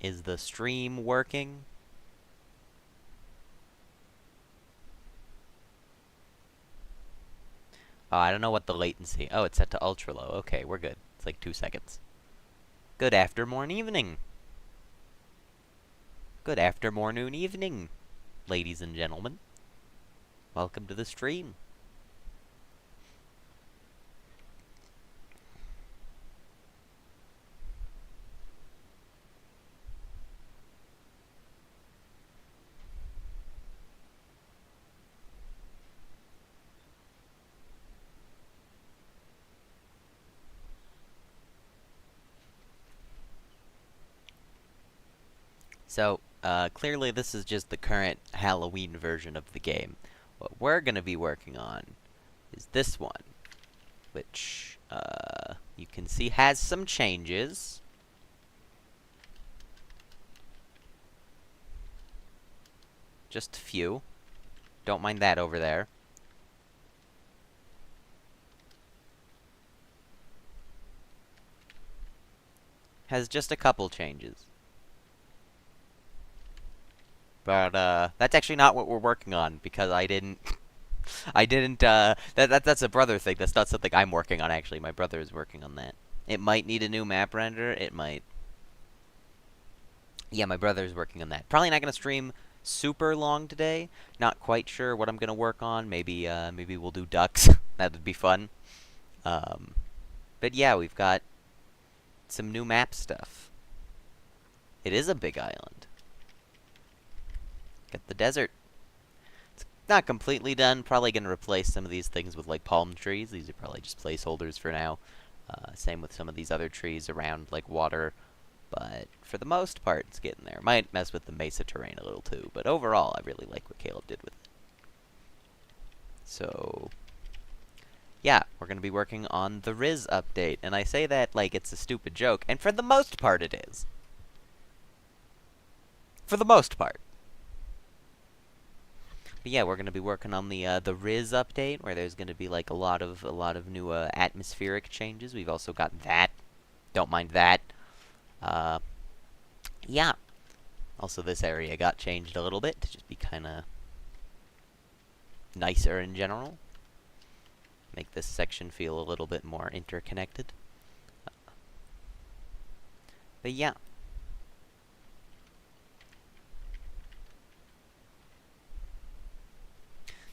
Is the stream working? Oh, I don't know what the latency... Oh, it's set to ultra low. Okay, we're good. It's like 2 seconds. Good afternoon, evening. Good afternoon, evening, ladies and gentlemen. Welcome to the stream. So, clearly this is just the current Halloween version of the game. What we're gonna be working on is this one, which, you can see has some changes. Just a few. Don't mind that over there. Has just a couple changes. But, that's actually not what we're working on, because I didn't... that's a brother thing. That's not something I'm working on, actually. My brother is working on that. It might need a new map render. It might. Yeah, my brother is working on that. Probably not gonna stream super long today. Not quite sure what I'm gonna work on. Maybe, maybe we'll do ducks. That would be fun. But yeah, we've got some new map stuff. It is a big island. Got the desert. It's not completely done. Probably gonna replace some of these things with, like, palm trees. These are probably just placeholders for now. Same with some of these other trees around, like, water. But for the most part, it's getting there. Might mess with the mesa terrain a little too, but overall, I really like what Caleb did with it. So, yeah, we're going to be working on the Riz update, and I say that like it's a stupid joke, and for the most part it is. For the most part. But yeah, we're going to be working on the Riz update, where there's going to be like a lot of new atmospheric changes. We've also got that. Don't mind that. Yeah. Also, this area got changed a little bit to just be kind of nicer in general. Make this section feel a little bit more interconnected. But yeah.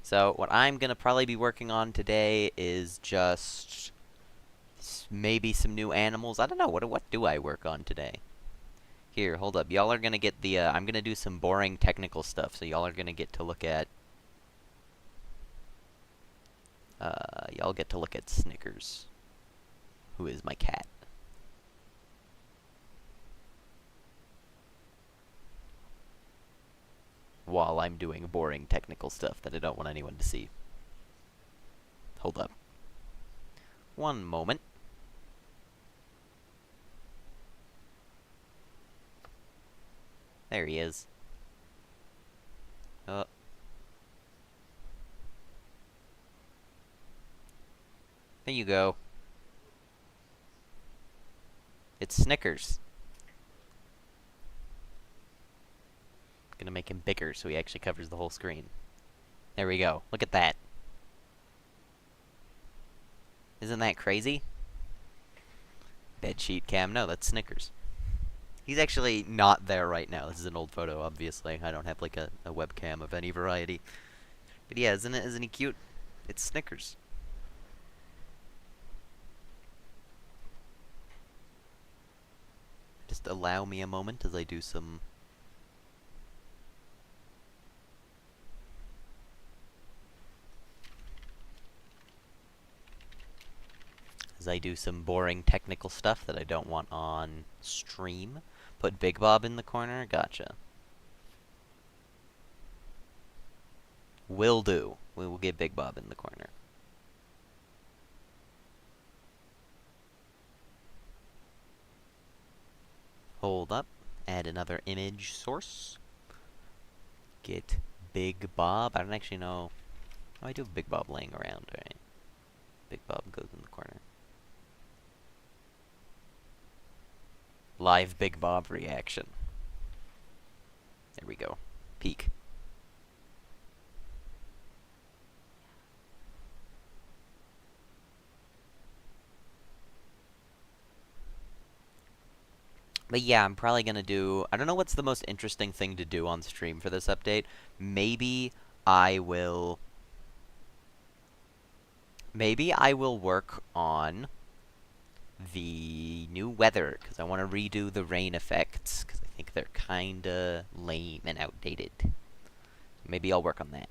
So, what I'm gonna probably be working on today is just maybe some new animals. I don't know, what do I work on today? Here, hold up. Y'all are gonna get the, I'm gonna do some boring technical stuff, so y'all are gonna get to look at, y'all get to look at Snickers, who is my cat. While I'm doing boring technical stuff that I don't want anyone to see. Hold up. One moment. There he is. Oh. There you go. It's Snickers. Gonna make him bigger so he actually covers the whole screen. There we go. Look at that. Isn't that crazy? Bedsheet cam. No, that's Snickers. He's actually not there right now. This is an old photo, obviously. I don't have like a webcam of any variety. But yeah, isn't he cute? It's Snickers. Just allow me a moment as I do some... boring technical stuff that I don't want on stream. Put Big Bob in the corner? Gotcha. Will do. We will get Big Bob in the corner. Hold up. Add another image source. Get Big Bob. I don't actually know. Oh, I do have Big Bob laying around, right? Big Bob goes in the corner. Live Big Bob reaction. There we go. Peak. But yeah, I'm probably gonna do... I don't know what's the most interesting thing to do on stream for this update. Maybe I will... Maybe I will work on the new weather, because I want to redo the rain effects, because I think they're kinda lame and outdated. Maybe I'll work on that.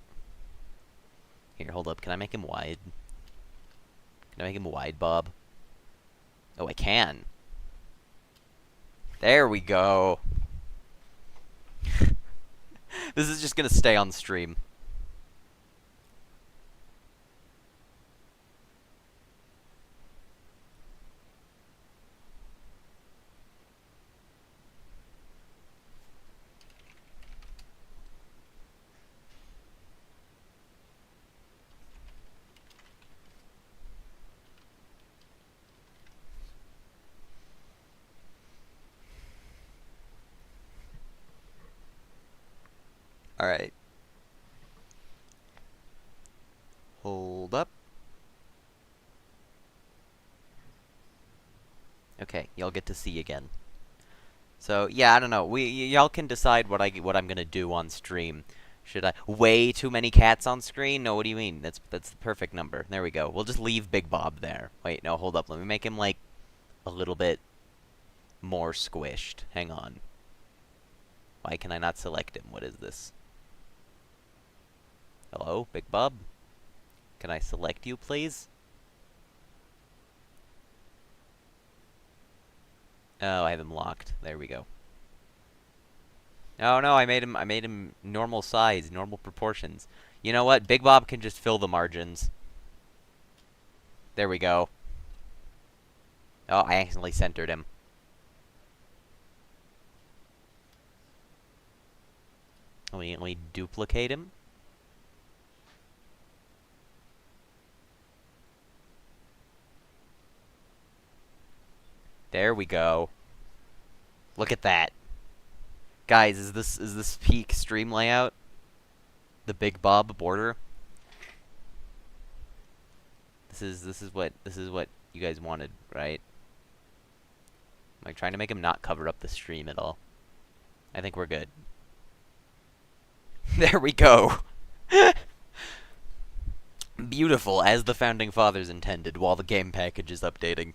Here, hold up. Can I make him wide? Can I make him wide, Bob? Oh, I can. There we go. This is just gonna stay on stream. Alright. Hold up. Okay, y'all get to see again. So, yeah, I don't know. Y'all can decide what I'm gonna do on stream. Should I... Way too many cats on screen? No, what do you mean? That's the perfect number. There we go. We'll just leave Big Bob there. Wait, no, hold up. Let me make him, like, a little bit more squished. Hang on. Why can I not select him? What is this? Hello, Big Bob? Can I select you, please? Oh, I have him locked. There we go. Oh no, I made him normal size, normal proportions. You know what? Big Bob can just fill the margins. There we go. Oh, I accidentally centered him. Let me duplicate him. There we go. Look at that. Guys, is this peak stream layout? The Big Bob border? This is what you guys wanted, right? Am I trying to make him not cover up the stream at all? I think we're good. There we go. Beautiful, as the Founding Fathers intended, while the game package is updating.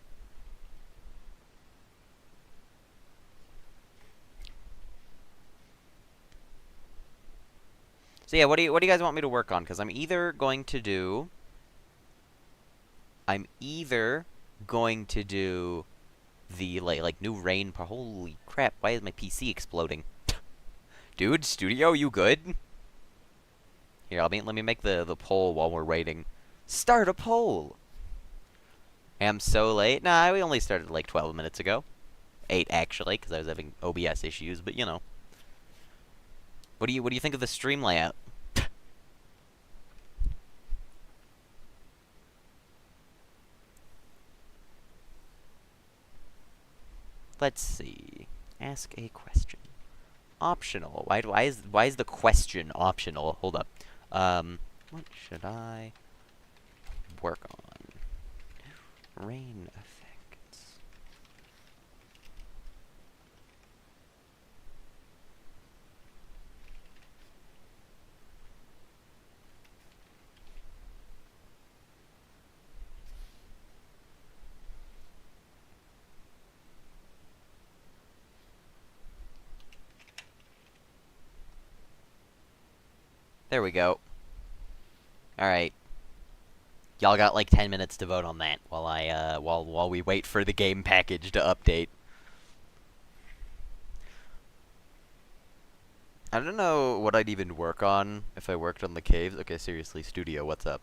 So yeah, what do you guys want me to work on? Because I'm either going to do the like new rain part. Holy crap! Why is my PC exploding? Dude, studio, you good? Here, let me make the poll while we're waiting. Start a poll. Am so late? Nah, we only started like 12 minutes ago. 8 actually, because I was having OBS issues. But you know, what do you think of the stream layout? Let's see. Ask a question. Optional. Why is the question optional? Hold up. What should I work on? Rain effects. There we go. Alright. Y'all got like 10 minutes to vote on that while we wait for the game package to update. I don't know what I'd even work on if I worked on the caves. Okay, seriously, studio, what's up?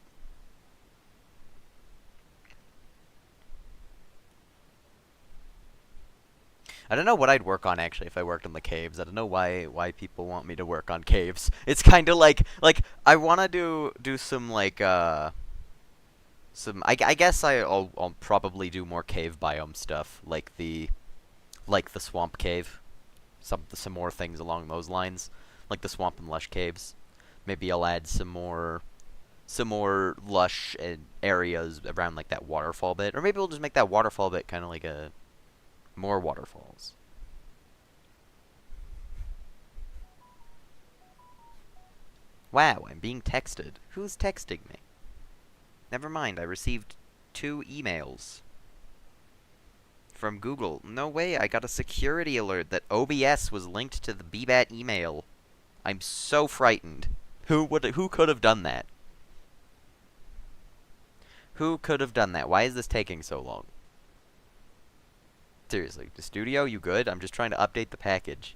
I don't know what I'd work on actually if I worked on the caves. I don't know why people want me to work on caves. It's kind of like I want to do some like some I guess I'll probably do more cave biome stuff like the swamp cave. Some more things along those lines. like the Swamp and Lush caves. Maybe I'll add some more lush areas around like that waterfall bit, or maybe we'll just make that waterfall bit kind of like a more waterfalls. Wow, I'm being texted. Who's texting me? Never mind, I received 2 emails from Google. No way, I got a security alert that OBS was linked to the BBAT email. I'm so frightened. Who could have done that? Who could have done that? Why is this taking so long? Seriously, the studio, you good? I'm just trying to update the package.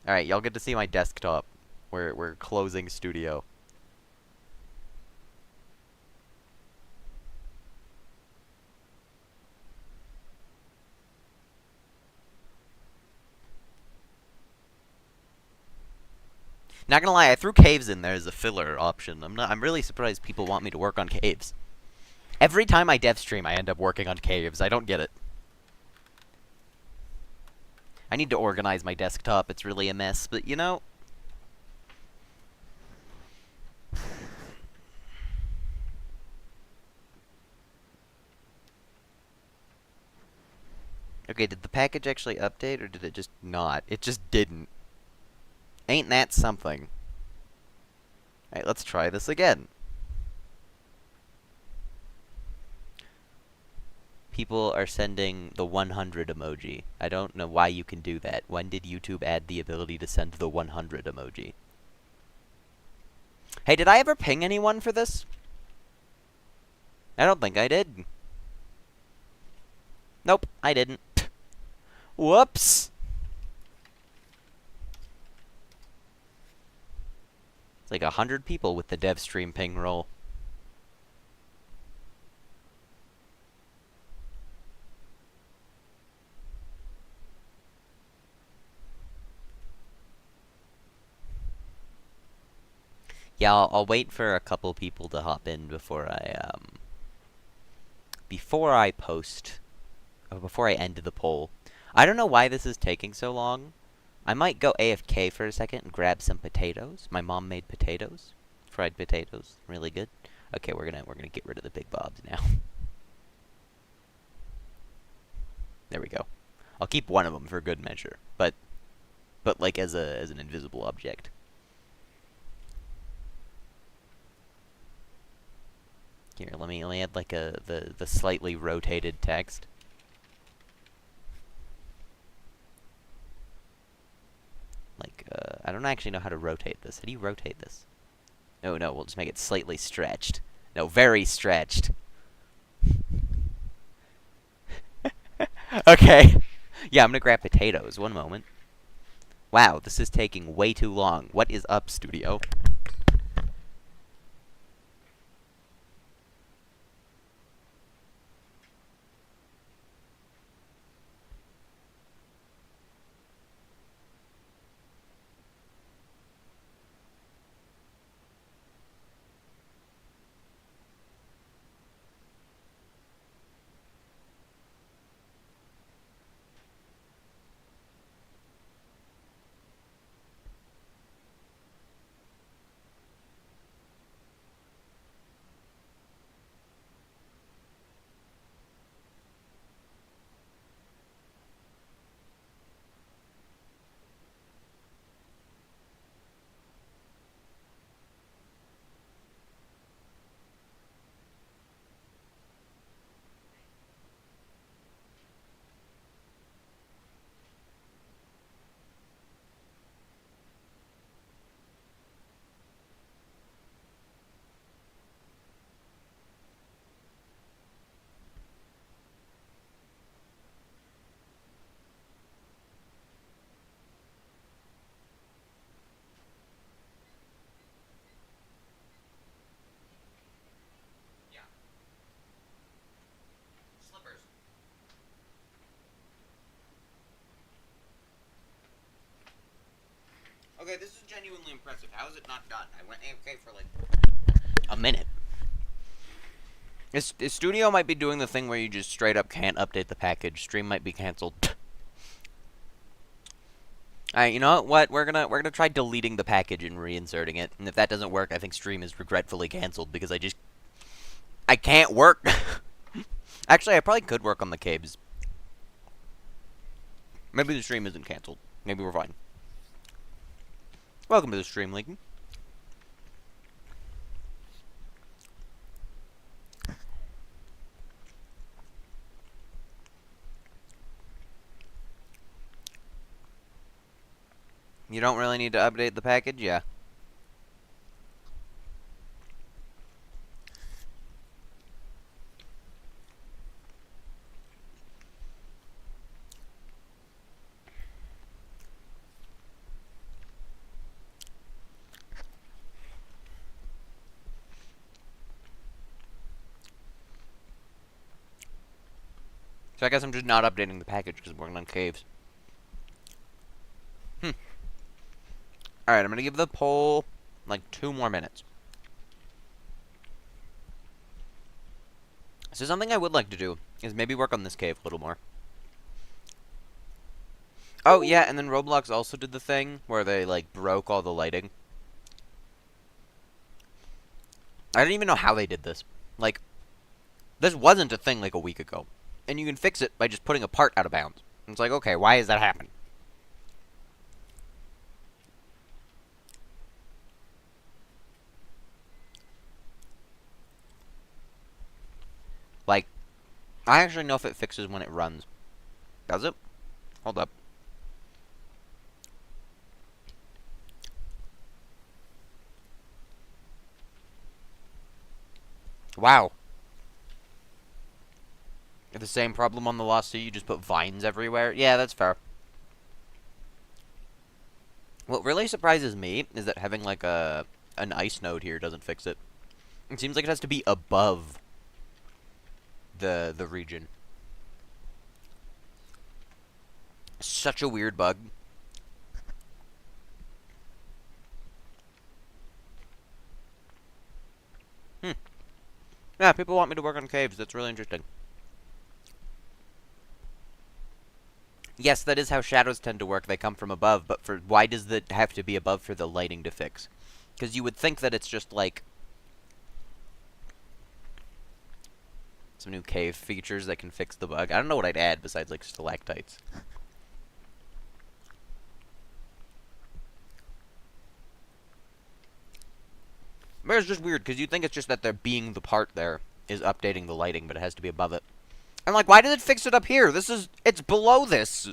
Alright, y'all get to see my desktop. We're closing studio. Not gonna lie, I threw caves in there as a filler option. I'm really surprised people want me to work on caves. Every time I dev stream, I end up working on caves. I don't get it. I need to organize my desktop. It's really a mess, but you know. Okay, did the package actually update, or did it just not? It just didn't. Ain't that something? Alright, let's try this again. People are sending the 100 emoji. I don't know why you can do that. When did YouTube add the ability to send the 100 emoji? Hey, did I ever ping anyone for this? I don't think I did. Nope, I didn't. Whoops! It's like 100 people with the dev stream ping roll. Yeah, I'll wait for a couple people to hop in before I post, or before I end the poll. I don't know why this is taking so long. I might go AFK for a second and grab some potatoes. My mom made potatoes, fried potatoes, really good. Okay, we're gonna get rid of the big bobs now. There we go. I'll keep one of them for good measure, but like as an invisible object. Here, let me add like the slightly rotated text. Like, I don't actually know how to rotate this. How do you rotate this? No, we'll just make it slightly stretched. No, very stretched. Okay. Yeah, I'm gonna grab potatoes. One moment. Wow, this is taking way too long. What is up, studio? Okay, this is genuinely impressive. How is it not done? I went AFK for like a minute. This studio might be doing the thing where you just straight up can't update the package. Stream might be canceled. Alright, you know what? We're gonna try deleting the package and reinserting it. And if that doesn't work, I think stream is regretfully canceled because I can't work. Actually, I probably could work on the caves. Maybe the stream isn't canceled. Maybe we're fine. Welcome to the stream, Lincoln. You don't really need to update the package? Yeah. So I guess I'm just not updating the package because I'm working on caves. Alright, I'm gonna give the poll like 2 more minutes. So something I would like to do is maybe work on this cave a little more. Oh, yeah, and then Roblox also did the thing where they, like, broke all the lighting. I didn't even know how they did this. Like, this wasn't a thing like a week ago. And you can fix it by just putting a part out of bounds. And it's like, okay, why is that happening? Like, I actually know if it fixes when it runs. Does it? Hold up. Wow. The same problem on the Lost Sea, you just put vines everywhere? Yeah, that's fair. What really surprises me is that having, like, an ice node here doesn't fix it. It seems like it has to be above the region. Such a weird bug. Yeah, people want me to work on caves. That's really interesting. Yes, that is how shadows tend to work. They come from above, but why does it have to be above for the lighting to fix? Because you would think that it's just like some new cave features that can fix the bug. I don't know what I'd add besides like stalactites. But it's just weird because you'd think it's just that there being the part there is updating the lighting, but it has to be above it. I'm like, why did it fix it up here? It's below this.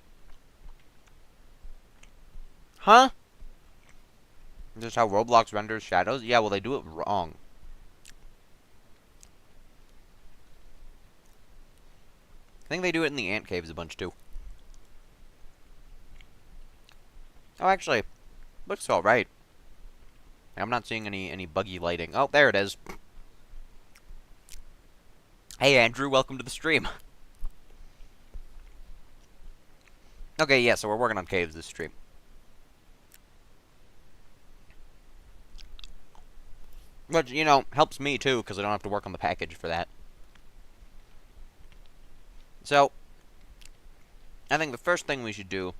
Huh? Is this how Roblox renders shadows? Yeah, well, they do it wrong. I think they do it in the ant caves a bunch, too. Oh, actually, looks alright. I'm not seeing any buggy lighting. Oh, there it is. Hey, Andrew, welcome to the stream. Okay, yeah, so we're working on caves this stream. Which, you know, helps me, too, because I don't have to work on the package for that. So, I think the first thing we should do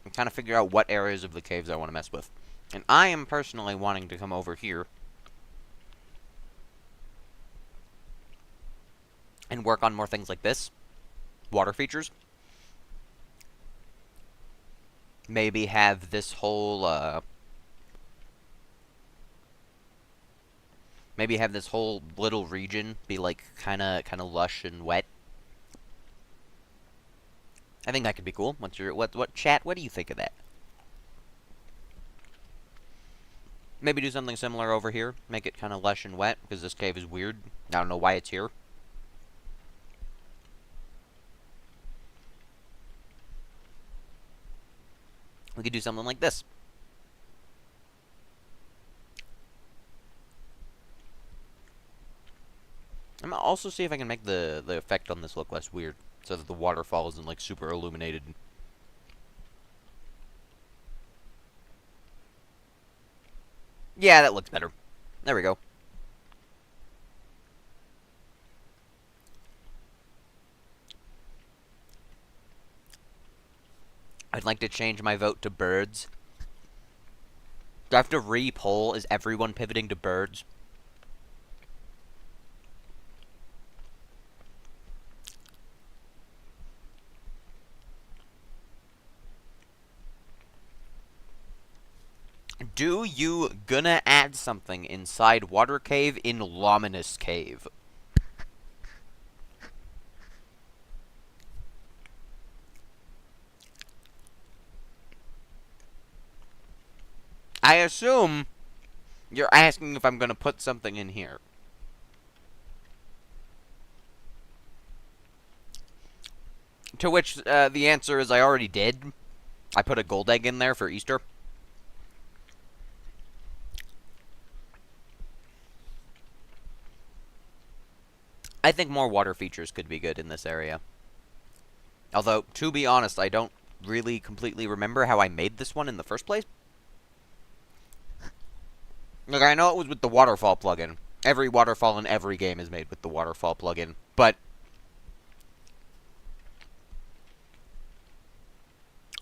is kind of figure out what areas of the caves I want to mess with. And I am personally wanting to come over here and work on more things like this. Water features. Maybe have this whole, maybe have this whole little region be, like, kinda lush and wet. I think that could be cool. What chat, what do you think of that? Maybe do something similar over here. Make it kind of lush and wet, because this cave is weird. I don't know why it's here. We could do something like this. I'm gonna also see if I can make the effect on this look less weird, so that the waterfall isn't, like, super illuminated. Yeah, that looks better. There we go. I'd like to change my vote to birds. Do I have to re-poll? Is everyone pivoting to birds? Do you gonna add something inside Water Cave in Luminous Cave? I assume you're asking if I'm gonna put something in here. To which the answer is I already did. I put a gold egg in there for Easter. I think more water features could be good in this area. Although, to be honest, I don't really completely remember how I made this one in the first place. Like, I know it was with the waterfall plugin. Every waterfall in every game is made with the waterfall plugin. But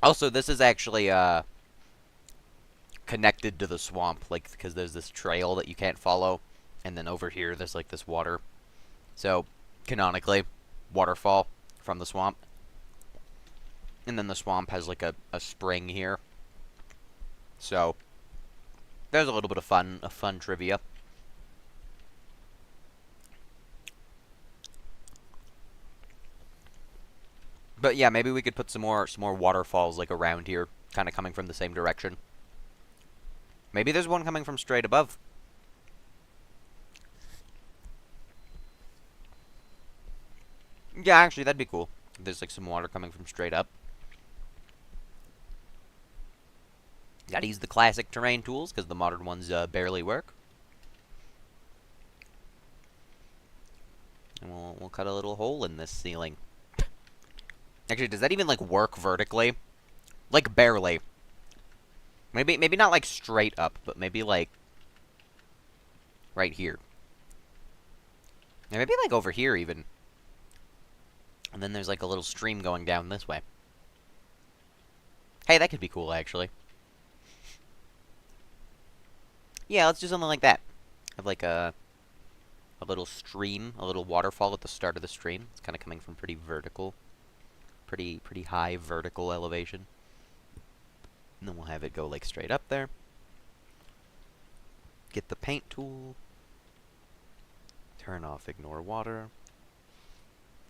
also, this is actually connected to the swamp, like, because there's this trail that you can't follow, and then over here there's like this water. So, canonically, waterfall from the swamp. And then the swamp has like a spring here. So, there's a little bit of fun trivia. But yeah, maybe we could put some more waterfalls like around here, kind of coming from the same direction. Maybe there's one coming from straight above. Yeah, actually, that'd be cool. There's like some water coming from straight up. Gotta use the classic terrain tools, because the modern ones barely work. And we'll cut a little hole in this ceiling. Actually, does that even, like, work vertically? Like, barely. Maybe not, like, straight up, but maybe, like, right here. And maybe, like, over here, even. And then there's, like, a little stream going down this way. Hey, that could be cool, actually. Yeah, let's do something like that. Have, like, a little stream, a little waterfall at the start of the stream. It's kind of coming from pretty vertical. Pretty high vertical elevation. And then we'll have it go, like, straight up there. Get the paint tool. Turn off ignore water.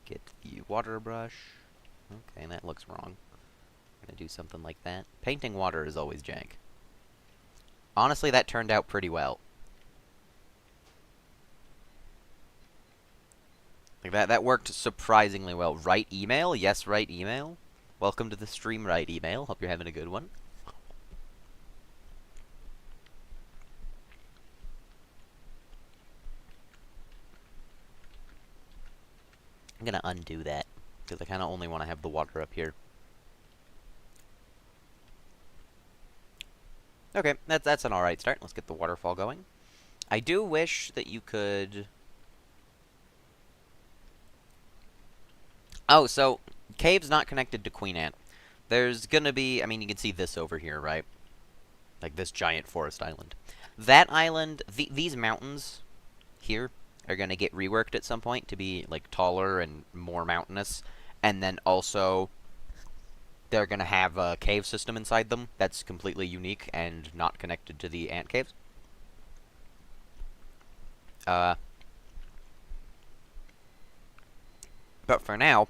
Get the water brush. Okay, that looks wrong. I'm gonna do something like that. Painting water is always jank. Honestly, that turned out pretty well. Like, that worked surprisingly well. Write email? Yes, write email. Welcome to the stream, write email. Hope you're having a good one. I'm gonna undo that, because I kind of only want to have the water up here. Okay, that's an alright start. Let's get the waterfall going. I do wish that you could... Oh, so, cave's not connected to Queen Ant. There's gonna be... I mean, you can see this over here, right? Like, this giant forest island. That island... these mountains here are gonna get reworked at some point to be, like, taller and more mountainous. And then also... they're gonna have a cave system inside them that's completely unique and not connected to the ant caves. But for now,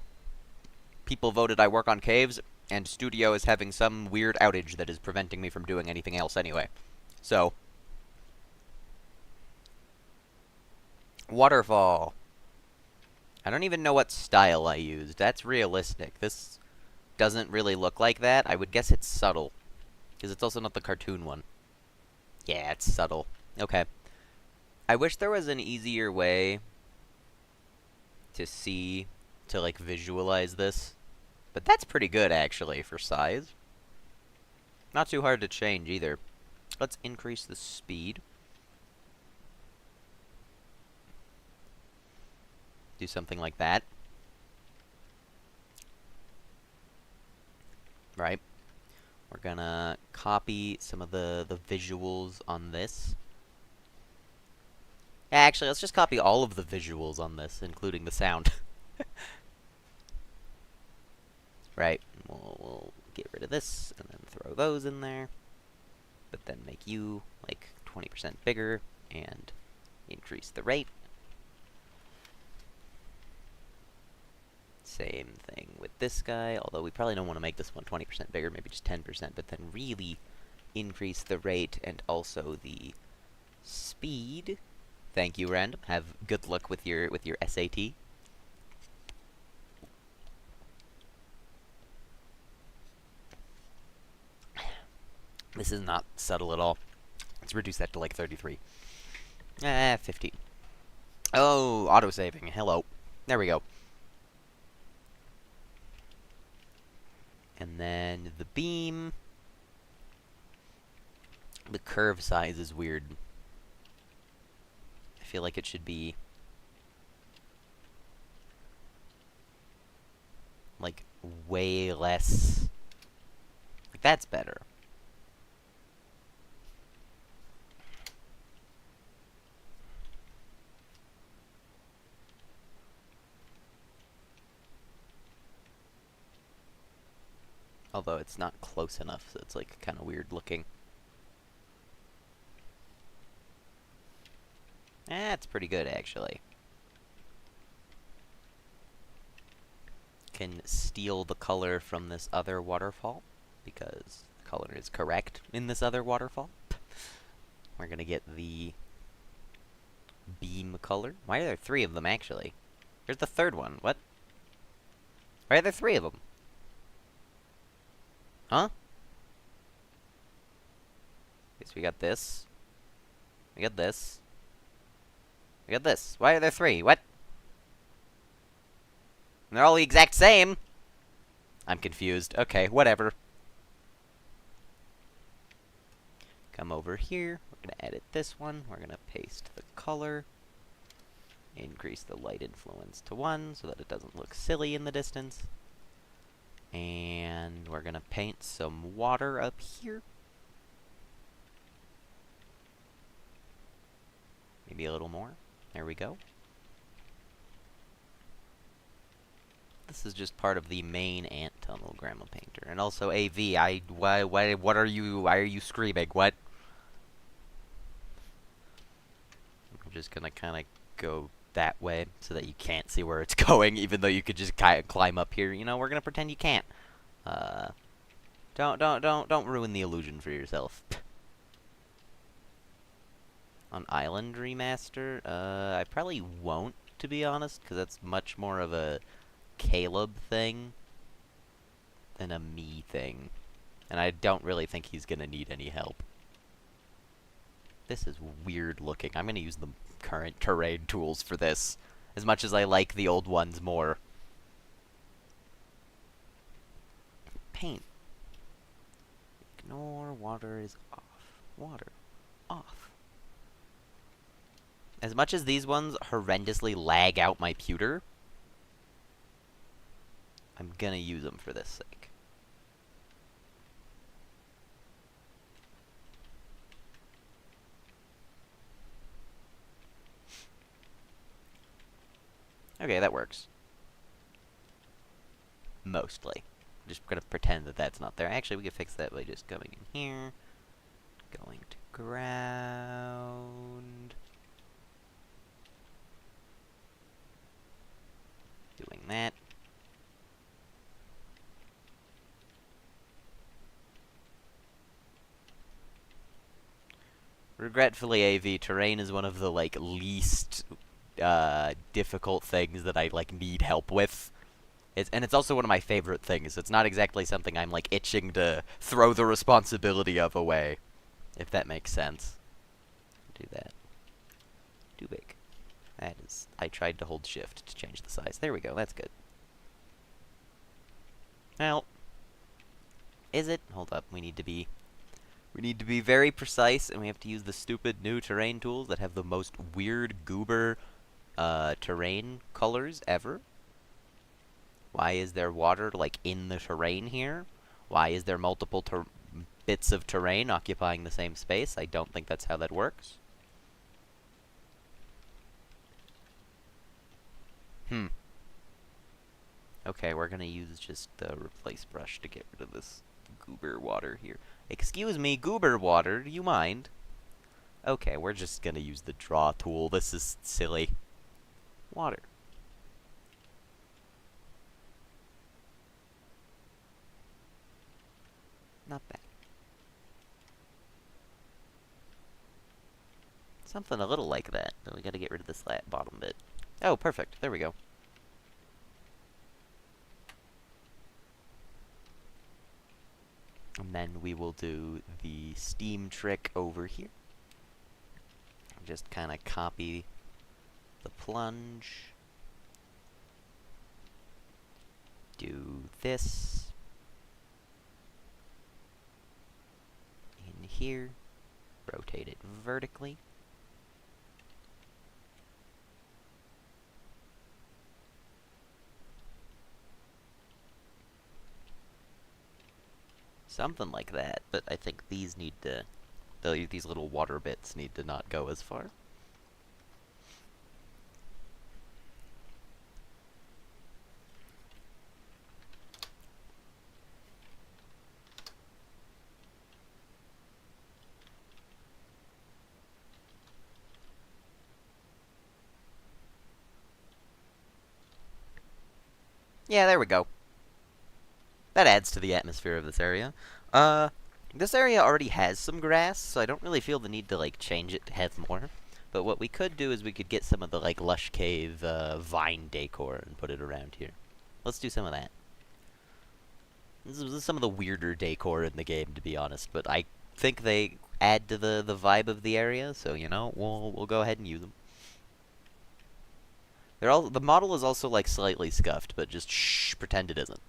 people voted I work on caves, and Studio is having some weird outage that is preventing me from doing anything else anyway. So, waterfall. I don't even know what style I used. That's realistic. This doesn't really look like that. I would guess it's subtle, because it's also not the cartoon one. Yeah, it's subtle. Okay. I wish there was an easier way to see, to, like, visualize this. But that's pretty good, actually, for size. Not too hard to change, either. Let's increase the speed. Do something like that. Right. We're gonna copy some of the visuals on this. Actually, let's just copy all of the visuals on this, including the sound. Right. We'll get rid of this, and then throw those in there. But then make you, like, 20% bigger, and increase the rate. Same thing with this guy, although we probably don't want to make this one 20% bigger, maybe just 10%, but then really increase the rate and also the speed. Thank you, Random. Have good luck with your SAT. This is not subtle at all. Let's reduce that to like 33. 15. Oh, autosaving. Hello. There we go. And then the beam. The curve size is weird. I feel like it should be like way less. Like that's better. Although it's not close enough, so it's like kind of weird looking. That's pretty good, actually. Can steal the color from this other waterfall, because the color is correct in this other waterfall. We're gonna get the beam color. Why are there 3 of them, actually? Here's the 3rd one. What? Why are there 3 of them? Huh? Guess we got this. We got this. We got this. Why are there 3? What? And they're all the exact same. I'm confused. Okay, whatever. Come over here. We're gonna edit this one. We're gonna paste the color. Increase the light influence to 1 so that it doesn't look silly in the distance. And we're gonna paint some water up here. Maybe a little more. There we go. This is just part of the main ant tunnel, Grandma Painter. And also AV, what are you, why are you screaming? What? I'm just gonna kind of go that way so that you can't see where it's going, even though you could just climb up here. You know, we're gonna pretend you can't. Don't ruin the illusion for yourself. On Island Remaster, I probably won't, to be honest, because that's much more of a Caleb thing than a me thing. And I don't really think he's gonna need any help. This is weird looking. I'm gonna use the current terrain tools for this, as much as I like the old ones more. Paint. Ignore water is off. Water off. As much as these ones horrendously lag out my pewter, I'm gonna use them for this sake. Okay, that works. Mostly. I'm just gonna pretend that that's not there. Actually, we can fix that by just going in here. Going to ground. Doing that. Regretfully, AV, terrain is one of the, like, least difficult things that I, like, need help with. And it's also one of my favorite things. It's not exactly something I'm, like, itching to throw the responsibility of away, if that makes sense. Do that. Too big. That is... I tried to hold shift to change the size. There we go, that's good. Well... Is it? Hold up, we need to be very precise, and we have to use the stupid new terrain tools that have the most weird goober terrain colors ever. Why is there water, like, in the terrain here? Why is there multiple bits of terrain occupying the same space. I don't think that's how that works. Okay, we're gonna use just the replace brush to get rid of this goober water here. Excuse me, goober water, do you mind? Okay, we're just gonna use the draw tool. This is silly. Water. Not bad. Something a little like that. But we gotta get rid of this bottom bit. Oh, perfect. There we go. And then we will do the steam trick over here. Just kind of copy the plunge. Do this. In here. Rotate it vertically. Something like that, but I think these need to... these little water bits need to not go as far. Yeah, there we go. That adds to the atmosphere of this area. This area already has some grass, so I don't really feel the need to, like, change it to have more. But what we could do is we could get some of the, like, lush cave, vine decor and put it around here. Let's do some of that. This is some of the weirder decor in the game, to be honest, but I think they add to the vibe of the area, so, you know, we'll go ahead and use them. The model is also, like, slightly scuffed, but just pretend it isn't.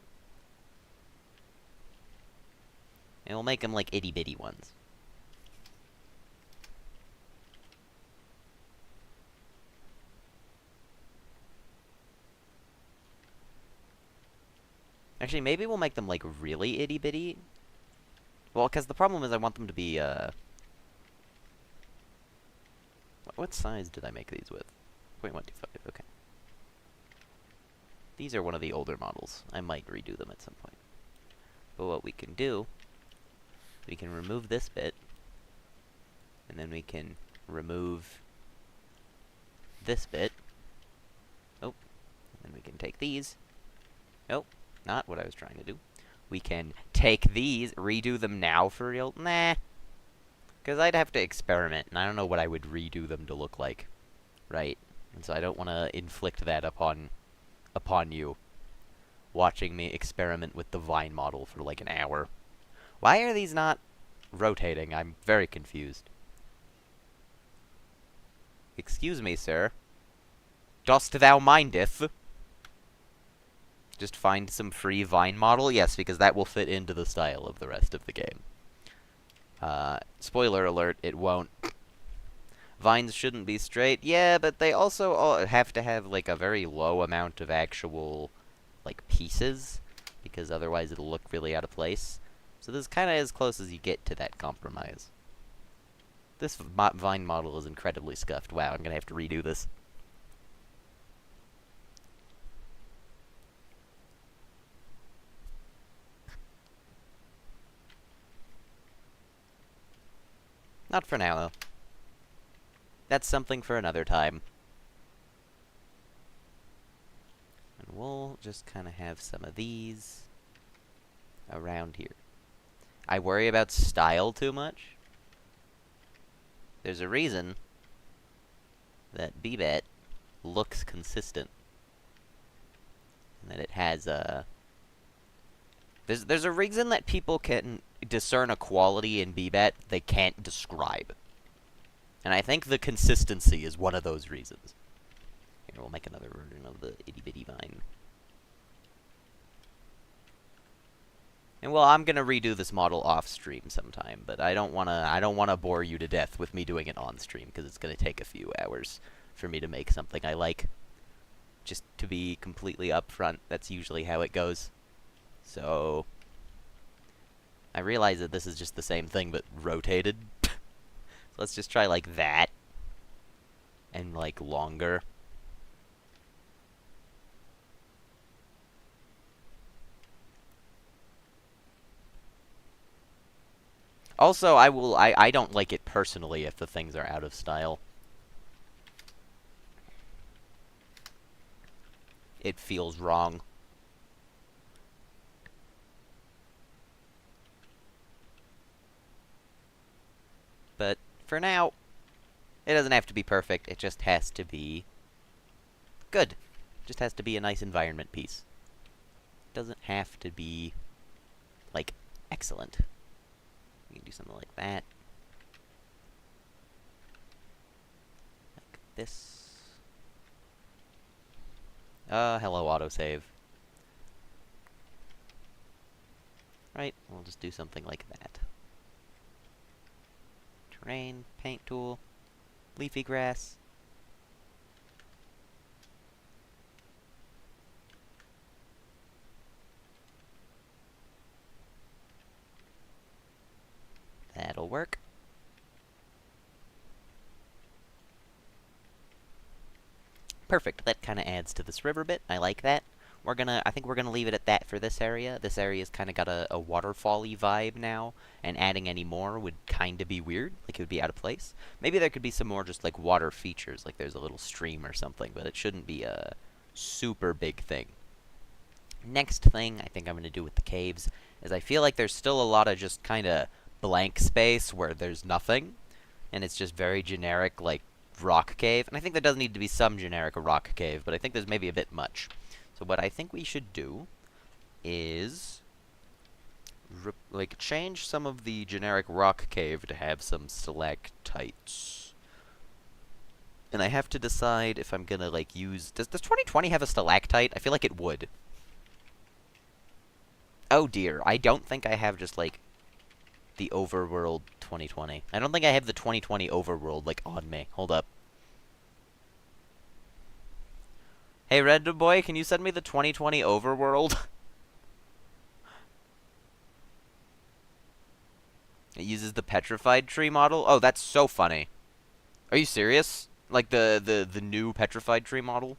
And we'll make them, like, itty-bitty ones. Actually, maybe we'll make them, like, really itty-bitty. Well, because the problem is I want them to be, What size did I make these with? 0.125, okay. These are one of the older models. I might redo them at some point. But what we can do, we can remove this bit, and then we can remove this bit. Oh, and then we can take these. Nope, not what I was trying to do. We can take these, redo them now for real. Nah. Because I'd have to experiment, and I don't know what I would redo them to look like. Right? And so I don't want to inflict that upon you. Watching me experiment with the Vine model for like an hour. Why are these not rotating? I'm very confused. Excuse me, sir. Dost thou mindeth? Just find some free Vine model? Yes, because that will fit into the style of the rest of the game. Spoiler alert, it won't. Vines shouldn't be straight. Yeah, but they also all have to have, like, a very low amount of actual, like, pieces, because otherwise it'll look really out of place. So this is kind of as close as you get to that compromise. This Vine model is incredibly scuffed. Wow, I'm gonna have to redo this. Not for now, though. That's something for another time. And we'll just kind of have some of these around here. I worry about style too much. There's a reason that BBet looks consistent. And that it has a... There's a reason that people can discern a quality in BBet they can't describe. And I think the consistency is one of those reasons. Here, we'll make another version of the itty-bitty vine. And well, I'm gonna redo this model off stream sometime, but I don't wanna bore you to death with me doing it on stream, because it's gonna take a few hours for me to make something I like. Just to be completely upfront, that's usually how it goes. So I realize that this is just the same thing, but rotated. So let's just try like that. And like longer. Also, I don't like it personally if the things are out of style. It feels wrong. But for now, it doesn't have to be perfect. It just has to be good. It just has to be a nice environment piece. It doesn't have to be, like, excellent. We can do something like that. Like this. Hello, autosave. Right, we'll just do something like that. Terrain, paint tool, leafy grass. That'll work. Perfect. That kind of adds to this river bit. I like that. I think we're gonna leave it at that for this area. This area's kind of got a waterfall-y vibe now, and adding any more would kind of be weird. Like, it would be out of place. Maybe there could be some more just, like, water features, like there's a little stream or something, but it shouldn't be a super big thing. Next thing I think I'm gonna do with the caves is I feel like there's still a lot of just kind of blank space where there's nothing, and it's just very generic, like, rock cave. And I think there does need to be some generic rock cave, but I think there's maybe a bit much. So what I think we should do is like change some of the generic rock cave to have some stalactites. And I have to decide if I'm gonna like use does 2020 have a stalactite? I feel like it would. Oh dear, I don't think I have just like the overworld 2020. I don't think I have the 2020 overworld like on me. Hold up. Hey, Red Boy, can you send me the 2020 overworld? It uses the petrified tree model? Oh, that's so funny. Are you serious? Like the new petrified tree model?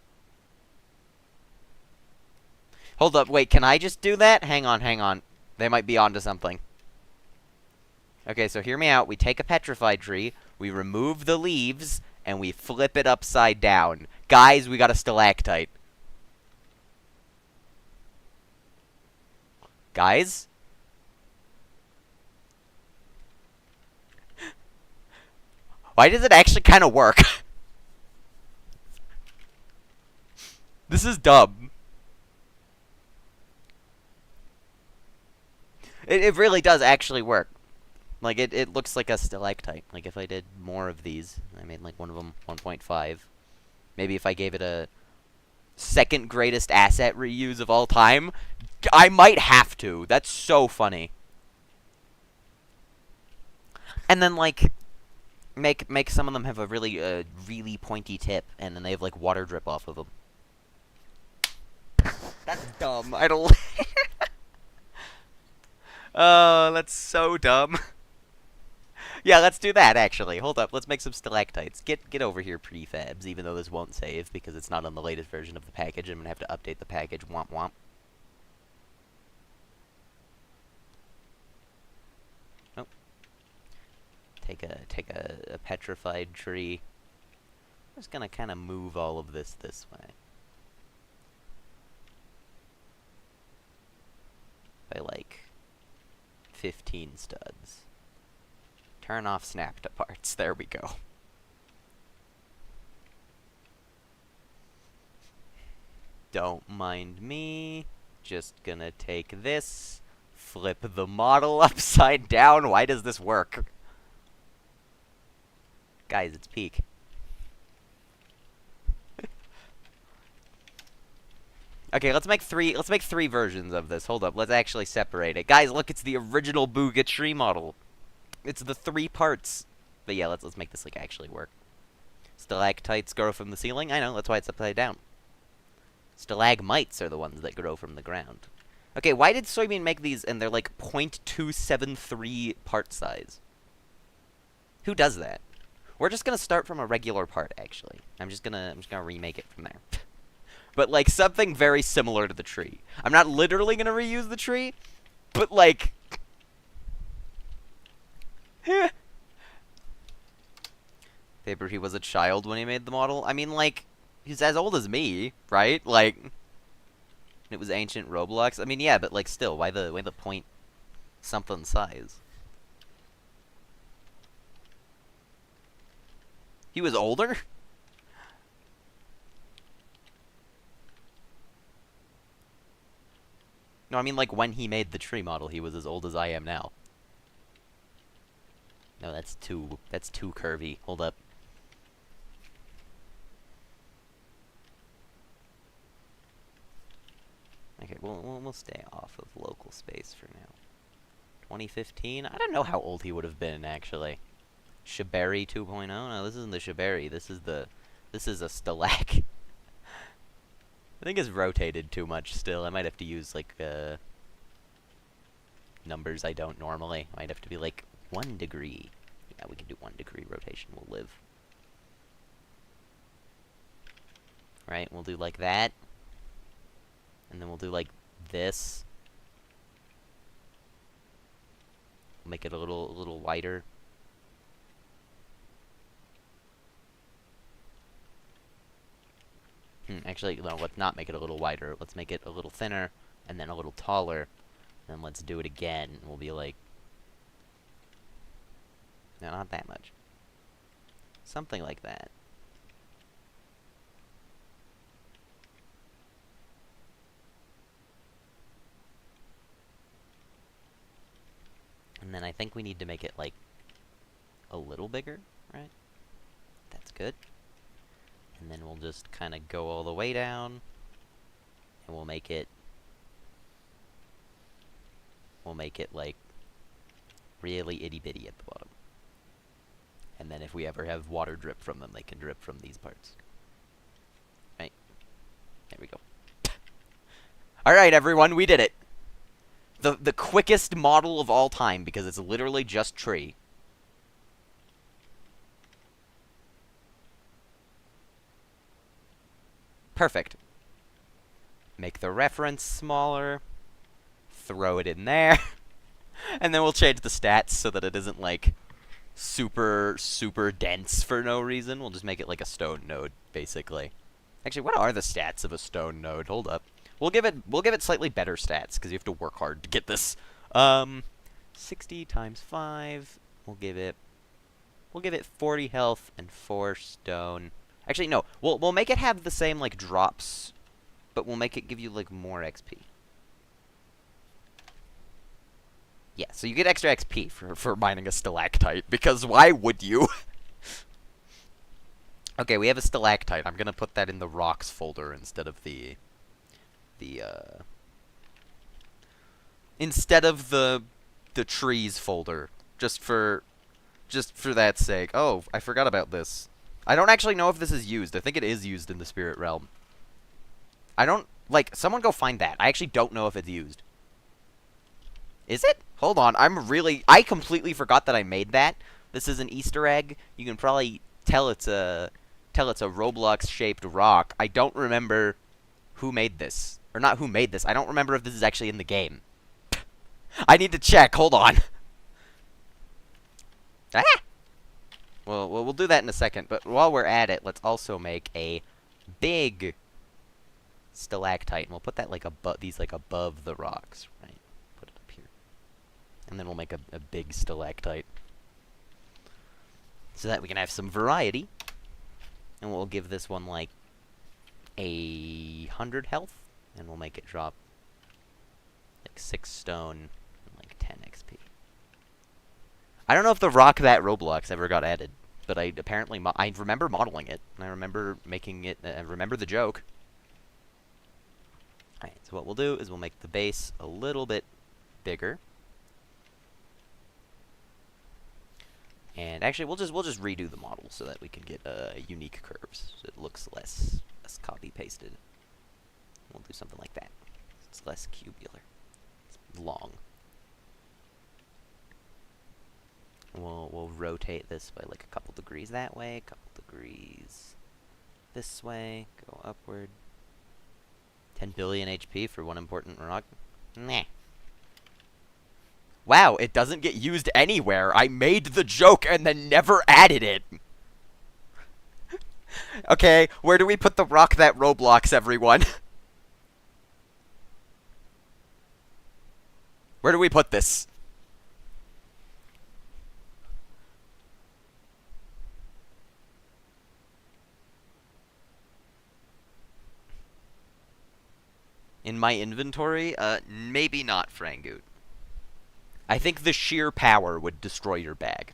Hold up, wait, can I just do that? Hang on, hang on. They might be onto something. Okay, so hear me out. We take a petrified tree, we remove the leaves, and we flip it upside down. Guys, we got a stalactite. Guys? Why does it actually kind of work? This is dumb. It really does actually work. Like, it looks like a stalactite. Like, if I did more of these, I made, like, one of them 1.5. Maybe if I gave it a second greatest asset reuse of all time, I might have to. That's so funny. And then, like, make some of them have a really, really pointy tip, and then they have, like, water drip off of them. That's dumb. I don't... Oh, that's so dumb. Yeah, let's do that, actually. Hold up, let's make some stalactites. Get over here, prefabs, even though this won't save, because it's not on the latest version of the package. I'm gonna have to update the package. Womp womp. Oh. Take a petrified tree. I'm just gonna kind of move all of this way. By, like, 15 studs. Turn off snap to parts. There we go. Don't mind me. Just gonna take this, flip the model upside down. Why does this work? Guys, it's peak. Okay, let's make three versions of this. Hold up, let's actually separate it. Guys, look, it's the original Booga tree model. It's the 3 parts. But yeah, let's make this like actually work. Stalactites grow from the ceiling. I know, that's why it's upside down. Stalagmites are the ones that grow from the ground. Okay, why did Soybean make these and they're like 0.273 part size? Who does that? We're just gonna start from a regular part, actually. I'm just gonna remake it from there. But like something very similar to the tree. I'm not literally gonna reuse the tree, but like Paper, he was a child when he made the model. I mean, like, he's as old as me, right? Like, it was ancient Roblox. I mean, yeah, but like, still, why the point something size? He was older? No, I mean, like, when he made the tree model, he was as old as I am now. No, that's too curvy. Hold up. Okay, we'll stay off of local space for now. 2015? I don't know how old he would have been, actually. Shibari 2.0? No, this isn't the Shibari. This is a Stalak. I think it's rotated too much still. I might have to use, like, numbers I don't normally. Might have to be, like, 1 degree. Yeah, we can do 1 degree rotation. We'll live. Right, we'll do like that. And then we'll do, like, this. Make it a little wider. Actually, no, let's not make it a little wider. Let's make it a little thinner, and then a little taller. Then let's do it again. We'll be like... No, not that much. Something like that. And then I think we need to make it, like, a little bigger, right? That's good. And then we'll just kind of go all the way down. And we'll make it, like, really itty-bitty at the bottom. And then if we ever have water drip from them, they can drip from these parts. Right? There we go. Alright, everyone, we did it! The quickest model of all time, because it's literally just tree. Perfect. Make the reference smaller. Throw it in there. And then we'll change the stats so that it isn't, like, super dense for no reason. We'll just make it like a stone node, basically. Actually, what are the stats of a stone node? Hold up. We'll give it slightly better stats, because you have to work hard to get this. 60 times 5. We'll give it 40 health and 4 stone. Actually, no. We'll make it have the same, like, drops, but we'll make it give you, like, more XP. Yeah, so you get extra XP for mining a stalactite, because why would you? Okay, we have a stalactite. I'm gonna put that in the rocks folder instead of the trees folder, just for that sake. Oh, I forgot about this. I don't actually know if this is used. I think it is used in the spirit realm. I don't, like, someone go find that. I actually don't know if it's used. Is it? Hold on, I completely forgot that I made that. This is an Easter egg. You can probably tell it's a Roblox-shaped rock. I don't remember who made this. Or not who made this. I don't remember if this is actually in the game. I need to check. Hold on. Ah! Well, we'll do that in a second. But while we're at it, let's also make a big stalactite. And we'll put that, like, above the rocks, right? Put it up here. And then we'll make a big stalactite. So that we can have some variety. And we'll give this one, like, 100 health. And we'll make it drop, like, 6 stone and, like, 10 XP. I don't know if the rock that Roblox ever got added, but I apparently I remember modeling it, and I remember making it, I remember the joke. Alright, so what we'll do is we'll make the base a little bit bigger. And actually, we'll just redo the model so that we can get unique curves, so it looks less copy-pasted. We'll do something like that. It's less cubular. long. We'll rotate this by like a couple degrees that way, a couple degrees this way, go upward. 10 billion HP for one important rock? Nah. Wow, it doesn't get used anywhere. I made the joke and then never added it. Okay, where do we put the rock that Roblox, everyone? Where do we put this? In my inventory? Maybe not, Frangoot. I think the sheer power would destroy your bag.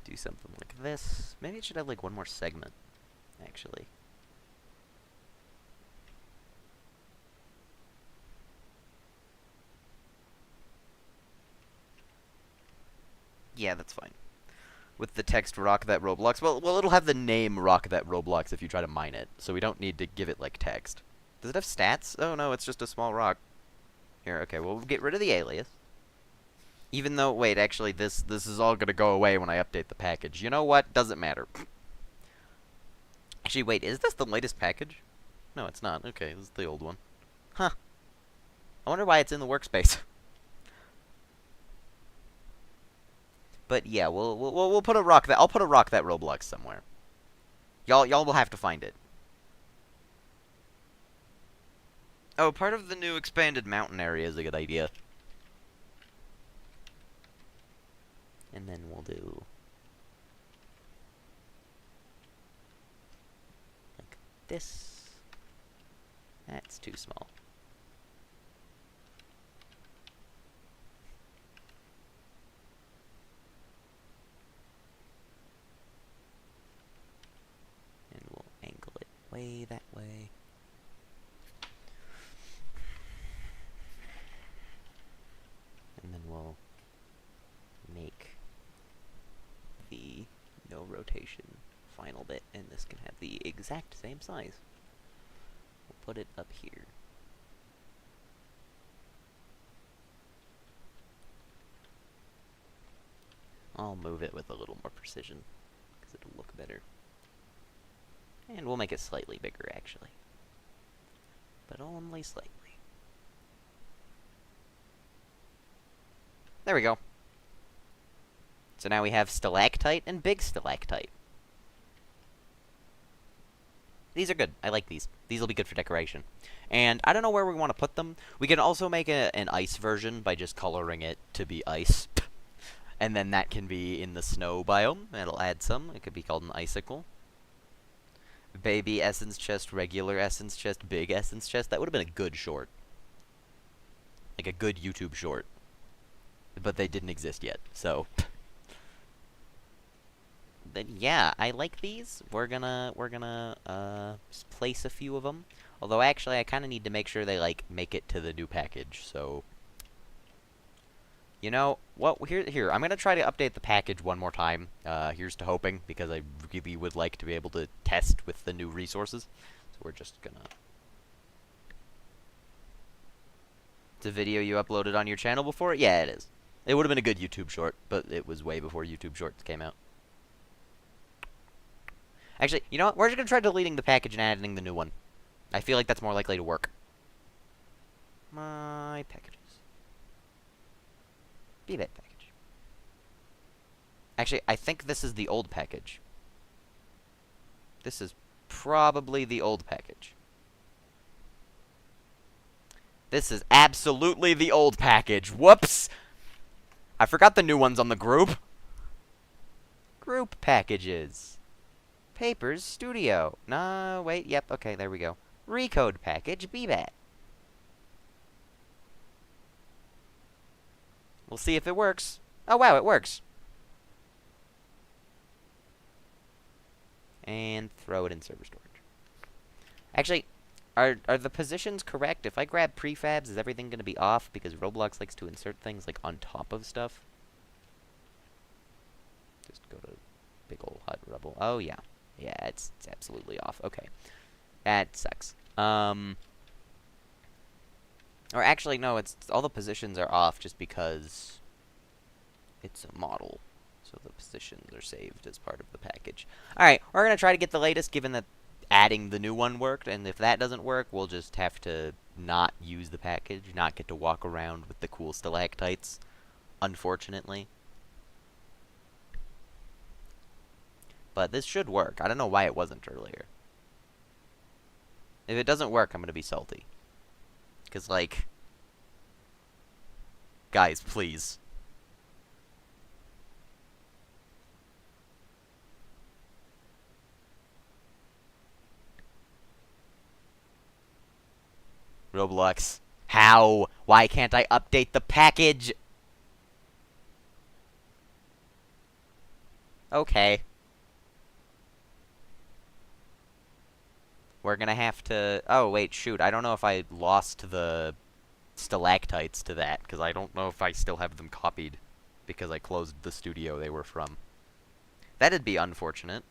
Do something like this. Maybe it should have like one more segment, actually. Yeah, that's fine. With the text rock that Roblox. Well, it'll have the name rock that Roblox if you try to mine it, so we don't need to give it like text. Does it have stats? Oh no, it's just a small rock. Here, okay, we'll get rid of the alias. Even though, wait, actually, this is all gonna go away when I update the package. You know what? Doesn't matter. Actually, wait, is this the latest package? No, it's not. Okay, this is the old one. Huh. I wonder why it's in the workspace. But yeah, we'll put a rock that I'll put a rock that Roblox somewhere. Y'all will have to find it. Oh, part of the new expanded mountain area is a good idea. And then we'll do like this. That's too small. And we'll angle it way that way. And then we'll make the no rotation final bit, and this can have the exact same size. We'll put it up here. I'll move it with a little more precision, because it'll look better. And we'll make it slightly bigger, actually. But only slightly. There we go. So now we have stalactite and big stalactite. These are good. I like these. These will be good for decoration. And I don't know where we want to put them. We can also make an ice version by just coloring it to be ice. And then that can be in the snow biome. It'll add some. It could be called an icicle. Baby essence chest, regular essence chest, big essence chest. That would have been a good short. Like a good YouTube short. But they didn't exist yet, so... Then yeah, I like these. We're gonna place a few of them. Although actually, I kind of need to make sure they like make it to the new package. So, you know what? Here, I'm gonna try to update the package one more time. Here's to hoping, because I really would like to be able to test with the new resources. So we're just gonna. It's a video you uploaded on your channel before? Yeah, it is. It would have been a good YouTube short, but it was way before YouTube Shorts came out. Actually, you know what? We're just going to try deleting the package and adding the new one. I feel like that's more likely to work. My packages. BBet package. Actually, I think this is the old package. This is probably the old package. This is absolutely the old package. Whoops! I forgot the new ones on the group. Group packages. Papers Studio. No, wait, yep, okay, there we go. Recode package, BBat. We'll see if it works. Oh, wow, it works. And throw it in server storage. Actually, Are the positions correct? If I grab prefabs, is everything going to be off? Because Roblox likes to insert things, like, on top of stuff. Just go to big ol' hut rubble. Oh, yeah. Yeah, it's absolutely off. Okay. That sucks. Or actually, no, it's all the positions are off just because it's a model. So the positions are saved as part of the package. Alright, we're going to try to get the latest, given that adding the new one worked, and if that doesn't work, we'll just have to not use the package, not get to walk around with the cool stalactites, unfortunately. But this should work. I don't know why it wasn't earlier. If it doesn't work, I'm going to be salty. Because, like, guys, please. Roblox. How? Why can't I update the package? Okay. We're gonna have to... Oh, wait, shoot. I don't know if I lost the stalactites to that, because I don't know if I still have them copied, because I closed the studio they were from. That'd be unfortunate.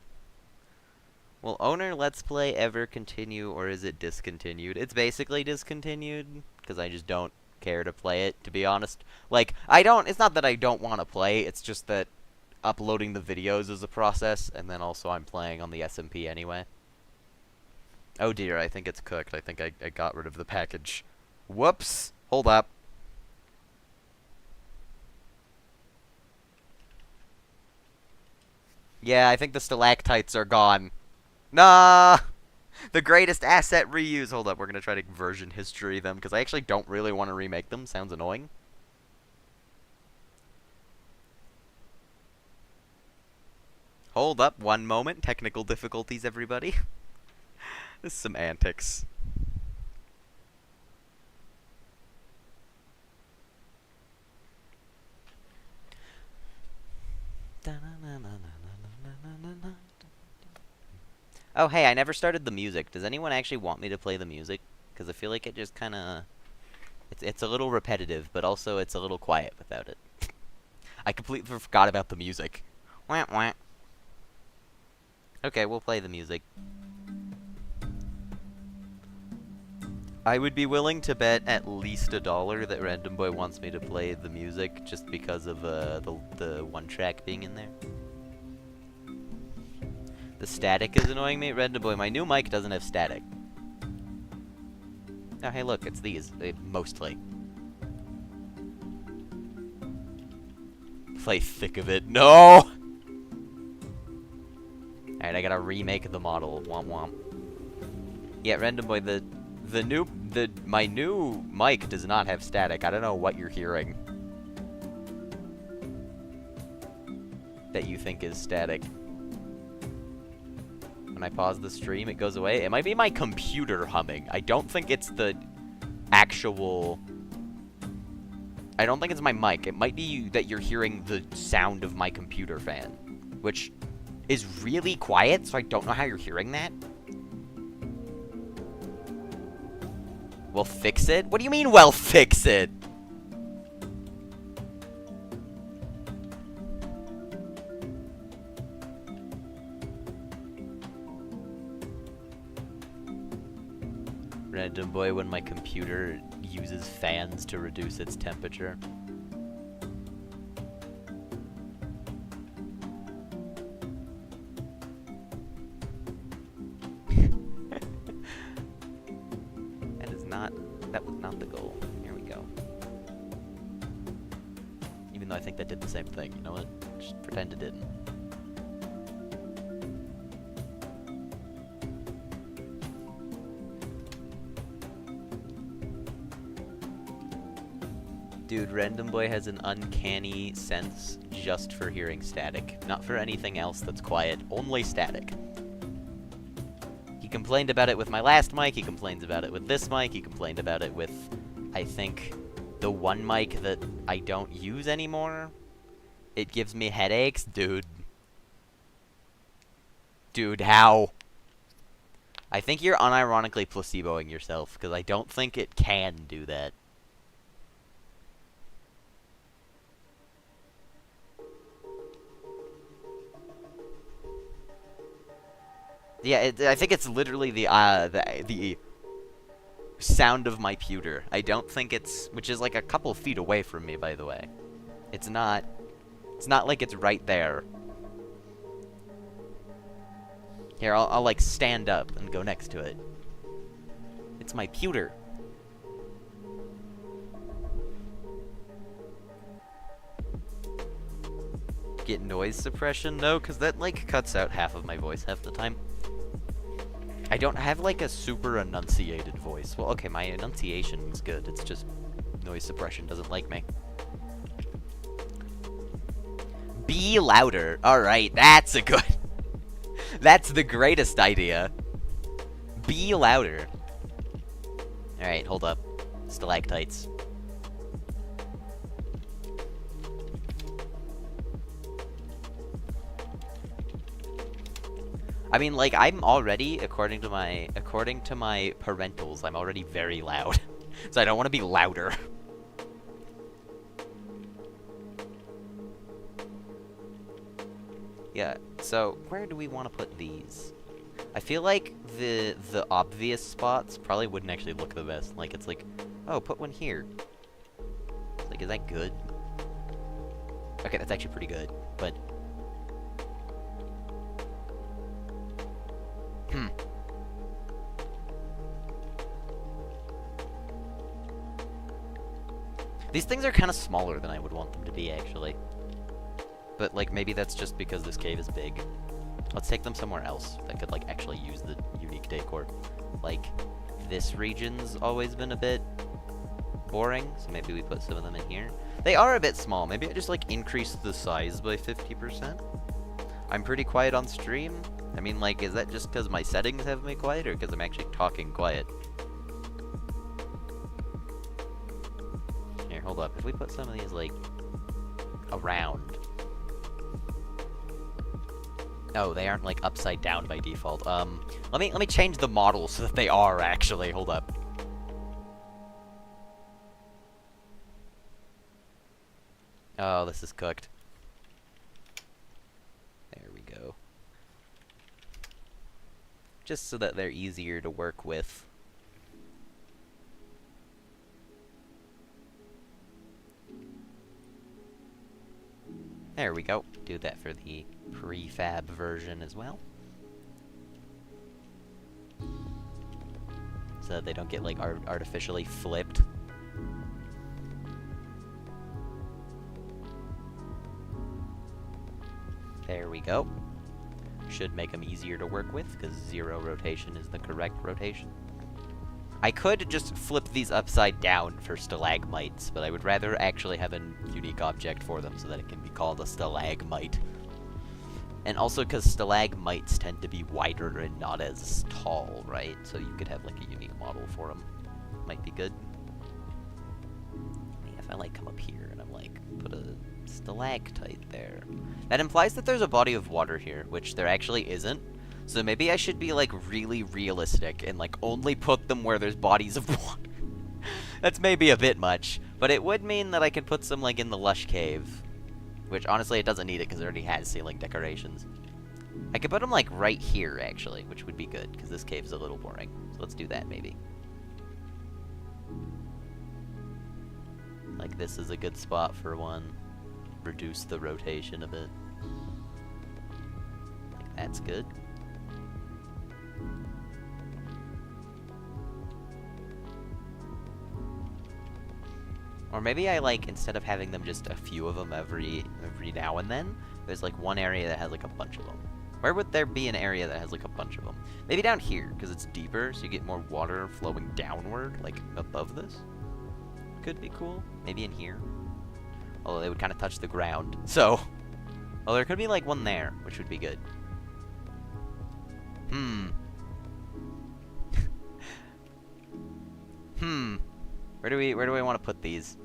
Will Owner Let's Play ever continue, or is it discontinued? It's basically discontinued, because I just don't care to play it, to be honest. Like, it's not that I don't want to play, it's just that uploading the videos is a process, and then also I'm playing on the SMP anyway. Oh dear, I think it's cooked. I think I got rid of the package. Whoops! Hold up. Yeah, I think the stalactites are gone. Nah! The greatest asset reuse. Hold up, we're gonna try to version history them, because I actually don't really want to remake them. Sounds annoying. Hold up, one moment. Technical difficulties, everybody. This is some antics. Oh, hey, I never started the music. Does anyone actually want me to play the music? Because I feel like it just kind of... It's a little repetitive, but also it's a little quiet without it. I completely forgot about the music. Wah, wah. Okay, we'll play the music. I would be willing to bet at least $1 that Random Boy wants me to play the music just because of the one track being in there. The static is annoying me. Random Boy, my new mic doesn't have static. Oh, hey, look, it's these, mostly. Play thick of it. No! Alright, I gotta remake the model. Womp womp. Yeah, Random Boy, my new mic does not have static. I don't know what you're hearing that you think is static. When I pause the stream, it goes away. It might be my computer humming. I don't think it's the actual... I don't think it's my mic. It might be that you're hearing the sound of my computer fan, which is really quiet, so I don't know how you're hearing that. Well, fix it? What do you mean, well, fix it? Random Boy, when my computer uses fans to reduce its temperature. That was not the goal. Here we go. Even though I think that did the same thing. You know what? Just pretend it didn't. Dude, Random Boy has an uncanny sense just for hearing static. Not for anything else that's quiet. Only static. He complained about it with my last mic, he complains about it with this mic, he complained about it with, I think, the one mic that I don't use anymore. It gives me headaches, dude. Dude, how? I think you're unironically placeboing yourself, because I don't think it can do that. Yeah, I think it's literally the sound of my pewter. I don't think it's, which is like a couple feet away from me, by the way. It's not like it's right there. Here, I'll like stand up and go next to it. It's my pewter. Get noise suppression? No, because that like cuts out half of my voice half the time. I don't have like a super enunciated voice. Well, okay, my enunciation is good. It's just noise suppression doesn't like me. Be louder. Alright, that's a good... That's the greatest idea. Be louder. Alright, hold up. Stalactites. I mean, like, I'm already, according to my parentals, I'm already very loud. So I don't want to be louder. Yeah, so where do we want to put these? I feel like the obvious spots probably wouldn't actually look the best. Like, it's like, oh, put one here. Like, is that good? Okay, that's actually pretty good, but... These things are kind of smaller than I would want them to be, actually. But, like, maybe that's just because this cave is big. Let's take them somewhere else that could, like, actually use the unique decor. Like, this region's always been a bit boring, so maybe we put some of them in here. They are a bit small. Maybe I just, like, increase the size by 50%? I'm pretty quiet on stream. I mean, like, is that just because my settings have me quiet, or because I'm actually talking quiet? Here, hold up. If we put some of these, like, around... Oh, they aren't, like, upside down by default. Let me change the model so that they are, actually. Hold up. Oh, this is cooked. There we go. Just so that they're easier to work with. There we go. Do that for the prefab version as well. So that they don't get, like, artificially flipped. There we go. Should make them easier to work with, because 0 rotation is the correct rotation. I could just flip these upside down for stalagmites, but I would rather actually have a unique object for them so that it can be called a stalagmite. And also because stalagmites tend to be wider and not as tall, right? So you could have, like, a unique model for them. Might be good. Yeah, if I, like, come up here and I'm like, put a stalactite there. That implies that there's a body of water here, which there actually isn't. So maybe I should be, like, really realistic and, like, only put them where there's bodies of water. That's maybe a bit much, but it would mean that I could put some, like, in the lush cave. Which, honestly, it doesn't need it, because it already has ceiling decorations. I could put them, like, right here, actually, which would be good, because this cave is a little boring. So let's do that, maybe. Like, this is a good spot for one. Reduce the rotation a bit. Like, that's good. Or maybe I, like, instead of having them just a few of them every now and then, there's, like, one area that has, like, a bunch of them. Where would there be an area that has, like, a bunch of them? Maybe down here, because it's deeper, so you get more water flowing downward, like, above this. Could be cool. Maybe in here. Although they would kind of touch the ground, so... Well, there could be, like, one there, which would be good. Where do we want to put these?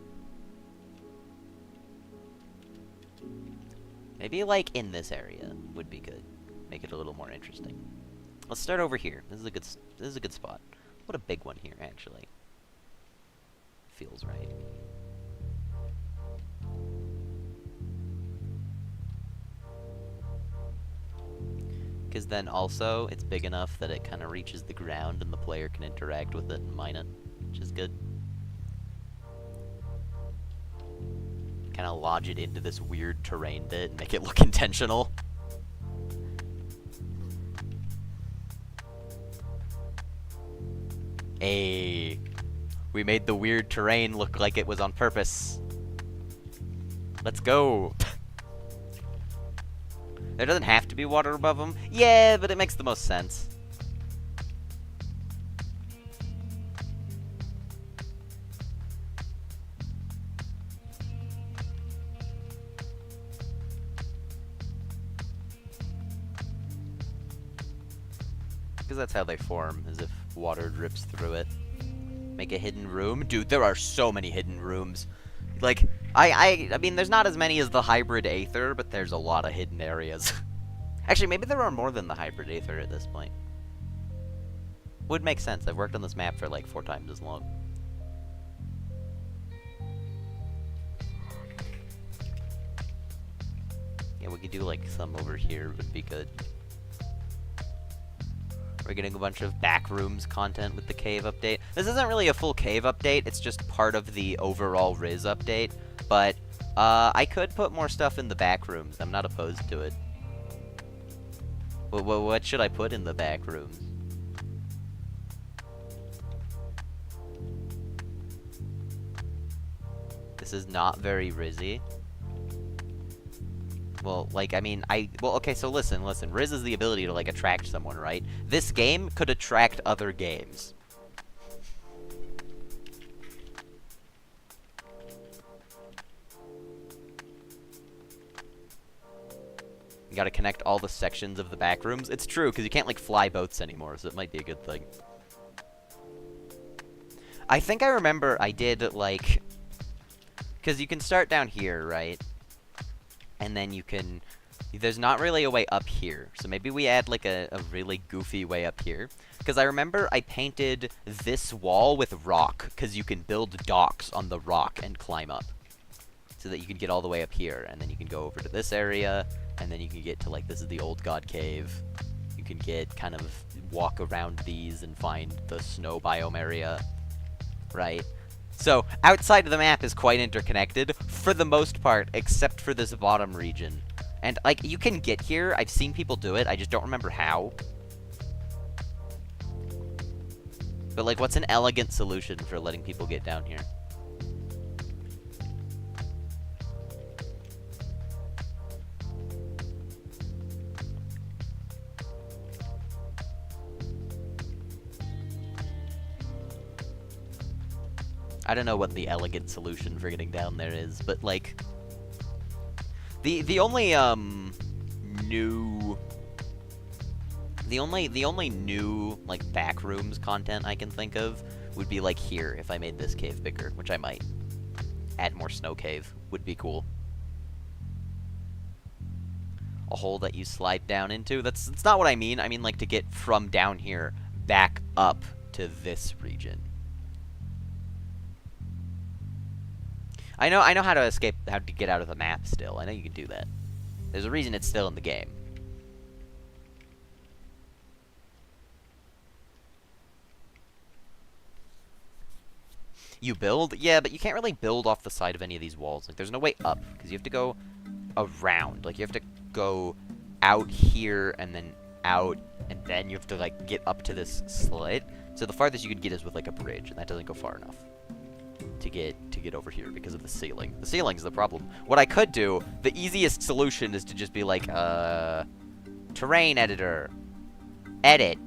Maybe, like, in this area would be good. Make it a little more interesting. Let's start over here. This is a good spot. What a big one here, actually. Feels right. Because then also, it's big enough that it kind of reaches the ground and the player can interact with it and mine it, which is good. Kind of lodge it into this weird terrain bit and make it look intentional. Hey, we made the weird terrain look like it was on purpose. Let's go. There doesn't have to be water above them. Yeah, but it makes the most sense. Because that's how they form, is if water drips through it. Make a hidden room? Dude, there are so many hidden rooms. Like, I mean, there's not as many as the hybrid Aether, but there's a lot of hidden areas. Actually, maybe there are more than the hybrid Aether at this point. Would make sense. I've worked on this map for like 4 times as long. Yeah, we could do like some over here would be good. We're getting a bunch of backrooms content with the cave update. This isn't really a full cave update, it's just part of the overall Riz update. But, I could put more stuff in the backrooms. I'm not opposed to it. What should I put in the backrooms? This is not very Rizzy. Well, like, I mean, well, okay, so listen. Riz is the ability to, like, attract someone, right? This game could attract other games. You gotta connect all the sections of the back rooms. It's true, because you can't, like, fly boats anymore, so it might be a good thing. I think I remember I did, like... Because you can start down here, right? And then you can... There's not really a way up here. So maybe we add, like, a really goofy way up here. Because I remember I painted this wall with rock, because you can build docks on the rock and climb up. So that you can get all the way up here, and then you can go over to this area, and then you can get to, like, this is the old god cave. You can get, kind of, walk around these and find the snow biome area. Right? So, outside of the map is quite interconnected, for the most part, except for this bottom region. And, like, you can get here, I've seen people do it, I just don't remember how. But, like, what's an elegant solution for letting people get down here? I don't know what the elegant solution for getting down there is, but, like... The only, new... The only new, like, backrooms content I can think of would be, like, here, if I made this cave bigger, which I might. Add more snow cave would be cool. A hole that you slide down into? That's not what I mean. I mean, like, to get from down here back up to this region. I know how to escape, how to get out of the map still. I know you can do that. There's a reason it's still in the game. You build? Yeah, but you can't really build off the side of any of these walls. Like, there's no way up, because you have to go around. Like, you have to go out here, and then out, and then you have to, like, get up to this slit. So the farthest you could get is with, like, a bridge, and that doesn't go far enough to get over here because of the ceiling. The ceiling's the problem. What I could do, the easiest solution is to just be like, terrain editor, edit,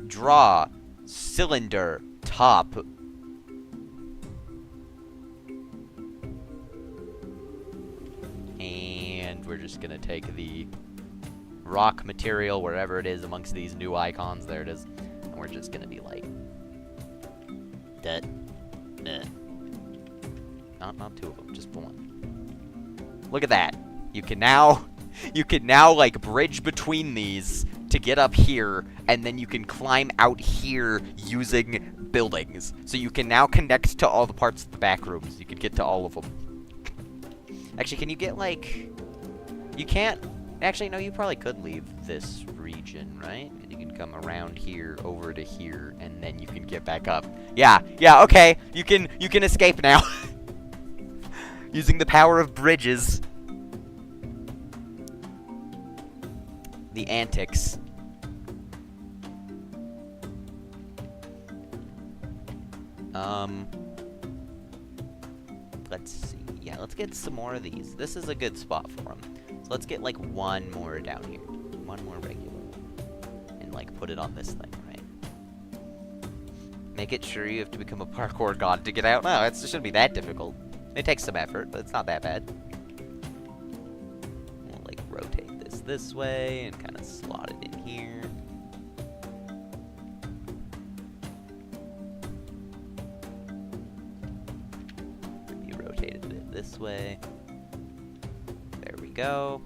draw, cylinder, top. And we're just gonna take the rock material, wherever it is amongst these new icons, there it is, and we're just gonna be like, that. Not 2 of them, just 1. Look at that. You can now like bridge between these to get up here, and then you can climb out here using buildings. So you can now connect to all the parts of the back rooms. You can get to all of them. Actually, can you get, like... You can't... Actually, no, you probably could leave this region, right? You can come around here, over to here, and then you can get back up. Yeah, okay. You can escape now. Using the power of bridges. The antics. Let's see. Yeah, let's get some more of these. This is a good spot for them. So let's get, like, one more down here. One more regular. And, like, put it on this thing, right? Make it sure you have to become a parkour god to get out. No, it shouldn't be that difficult. It takes some effort, but it's not that bad. We'll, like, rotate this way and kind of slot it in here. Maybe rotated it this way. There we go.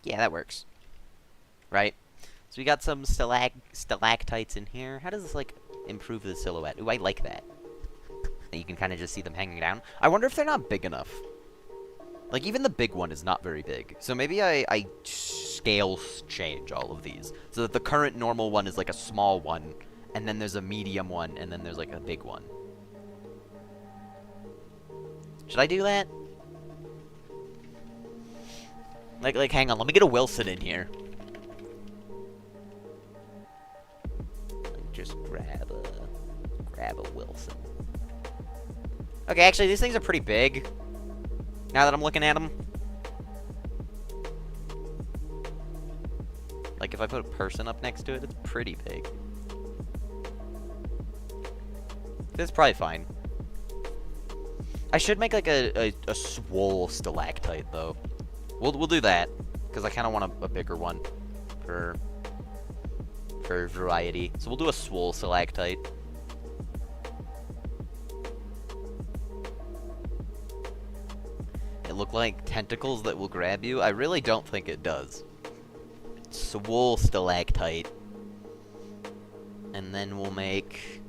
Yeah, that works. Right? So we got some stalactites in here. How does this, like, improve the silhouette? Ooh, I like that. You can kind of just see them hanging down. I wonder if they're not big enough. Like, even the big one is not very big. So maybe I scale change all of these. So that the current normal one is, like, a small one. And then there's a medium one. And then there's, like, a big one. Should I do that? Like, hang on, let me get a Wilson in here. Just grab a Wilson. Okay, actually, these things are pretty big. Now that I'm looking at them. Like, if I put a person up next to it, it's pretty big. This is probably fine. I should make, like, a swole stalactite, though. We'll do that, because I kind of want a bigger one for variety. So we'll do a swole stalactite. It look like tentacles that will grab you? I really don't think it does. Swole stalactite. And then we'll make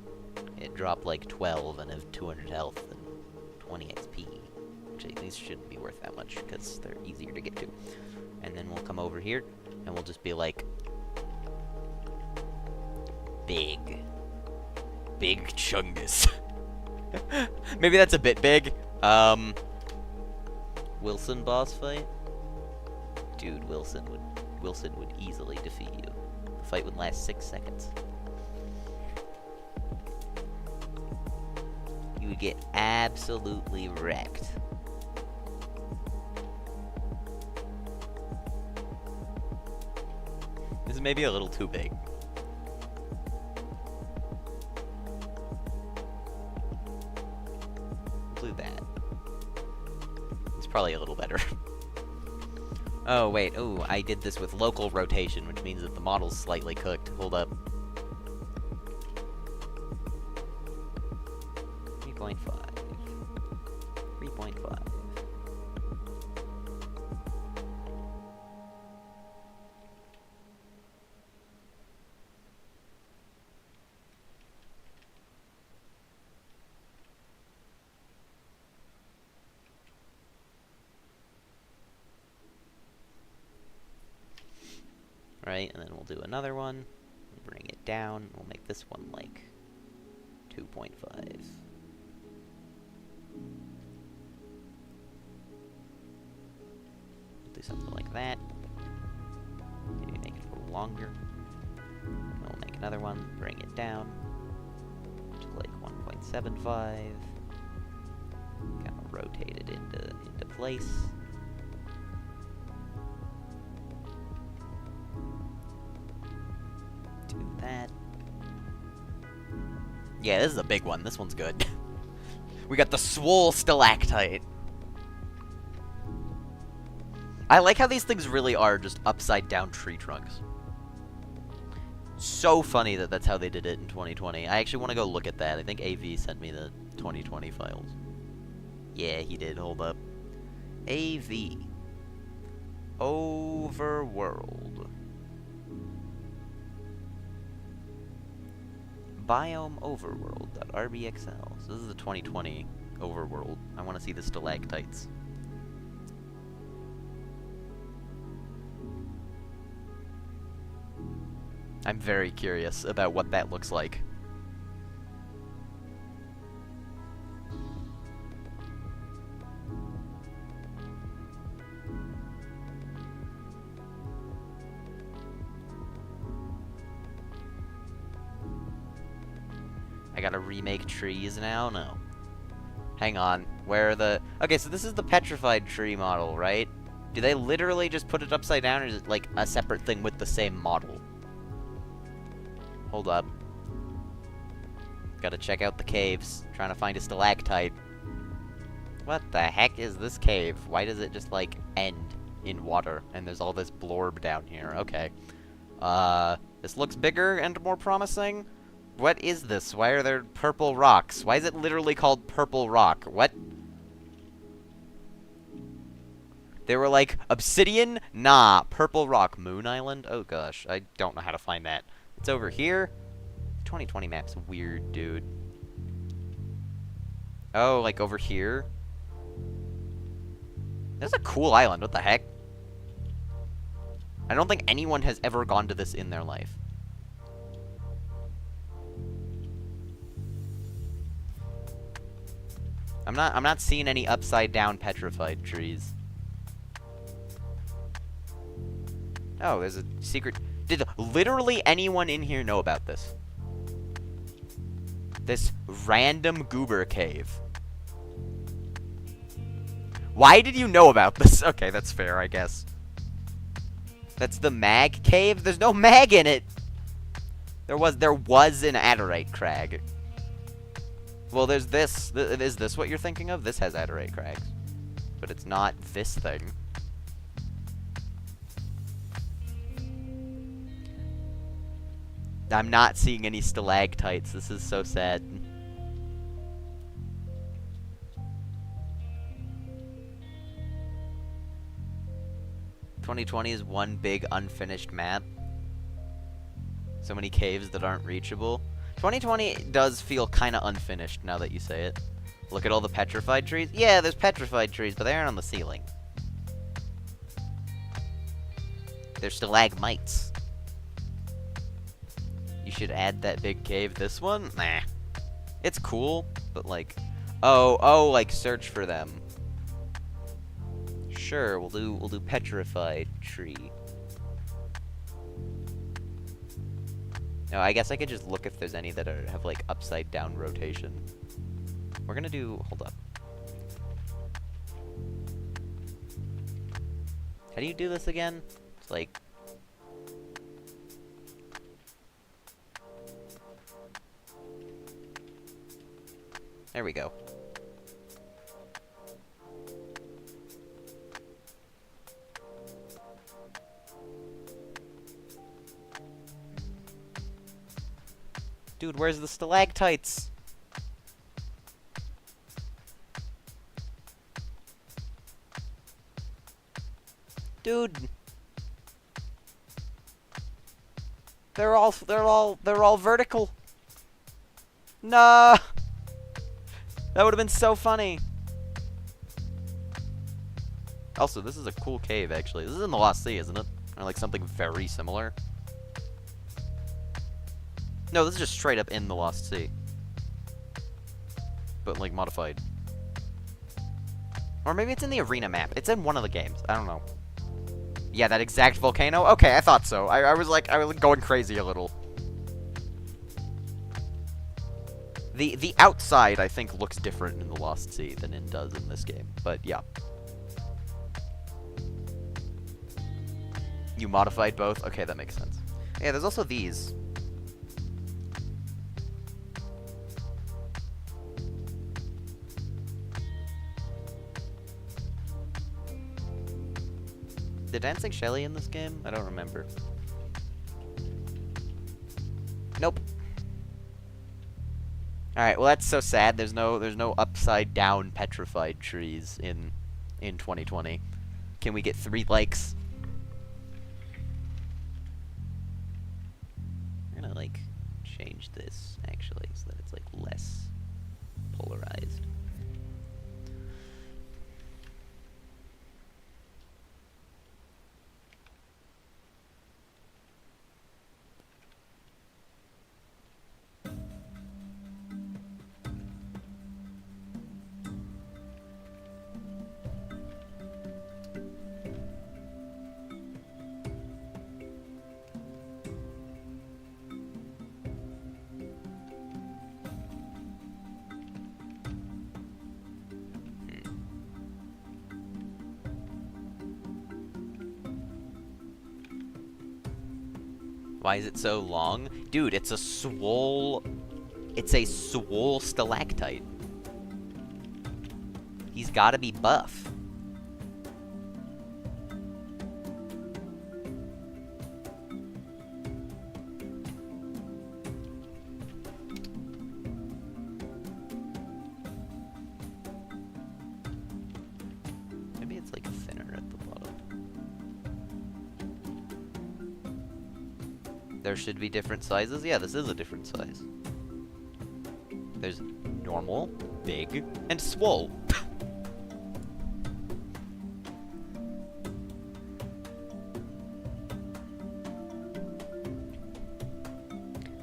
it drop like 12 and have 200 health and 20 XP. These shouldn't be worth that much, because they're easier to get to. And then we'll come over here, and we'll just be like... Big Chungus. Maybe that's a bit big. Wilson boss fight? Dude, Wilson would easily defeat you. The fight would last 6 seconds. You would get absolutely wrecked. This is maybe a little too big. We'll do that. It's probably a little better. Oh, wait. Oh, I did this with local rotation, which means that the model's slightly cooked. Hold up. 3.5. 3.5. Right, and then we'll do another one, bring it down, we'll make this one like 2.5. Do something like that. Maybe make it a little longer. We'll make another one, bring it down to like 1.75. Kind of rotate it into place. That. Yeah, this is a big one. This one's good. We got the swole stalactite. I like how these things really are just upside-down tree trunks. So funny that that's how they did it in 2020. I actually want to go look at that. I think AV sent me the 2020 files. Yeah, he did. Hold up. AV. Overworld. Biome Overworld.rbxl. So this is the 2020 Overworld. I want to see the stalactites. I'm very curious about what that looks like. I gotta remake trees now? No. Hang on. Where are the... Okay, so this is the petrified tree model, right? Do they literally just put it upside down, or is it like a separate thing with the same model? Hold up. Gotta check out the caves. Trying to find a stalactite. What the heck is this cave? Why does it just, like, end in water? And there's all this blorb down here. Okay. This looks bigger and more promising. What is this? Why are there purple rocks? Why is it literally called Purple Rock? What? They were like, obsidian? Nah, Purple Rock. Moon Island? Oh gosh, I don't know how to find that. It's over here. 2020 map's weird, dude. Oh, like over here? This is a cool island, what the heck? I don't think anyone has ever gone to this in their life. I'm not seeing any upside down petrified trees. Oh, there's a secret. Did literally anyone in here know about this? This random goober cave. Why did you know about this? Okay, that's fair, I guess. That's the mag cave? There's no mag in it! There was an Adderite crag. Well, there's this. Is this what you're thinking of? This has Adderite crags. But it's not this thing. I'm not seeing any stalactites. This is so sad. "2020 is one big unfinished map. So many caves that aren't reachable." 2020 does feel kind of unfinished now that you say it. Look at all the petrified trees. Yeah, there's petrified trees, but they aren't on the ceiling. They're stalagmites. You should add that big cave. This one? Nah. It's cool, but like... Oh, like search for them. Sure, we'll do petrified tree. No, I guess I could just look if there's any that have, like, upside-down rotation. We're gonna do... Hold up. How do you do this again? It's like... There we go. Dude, where's the stalactites? Dude. They're all vertical. Nah. That would have been so funny. Also, this is a cool cave, actually. This is in the Lost Sea, isn't it? Or like something very similar. No, this is just straight up in the Lost Sea. But, like, modified. Or maybe it's in the arena map. It's in one of the games. I don't know. Yeah, that exact volcano? Okay, I thought so. I was going crazy a little. The outside, I think, looks different in the Lost Sea than it does in this game. But, yeah. You modified both? Okay, that makes sense. Yeah, there's also these. the Dancing Shelly in this game? I don't remember. Nope. Alright, well that's so sad. There's no upside down petrified trees in 2020. Can we get 3 likes? I'm gonna like change this actually so that it's like less polarized. Why is it so long? Dude, it's a swole stalactite. He's gotta be buff. Maybe it's like thinner at the bottom. There should be different sizes? Yeah, this is a different size. There's normal, big, and swole.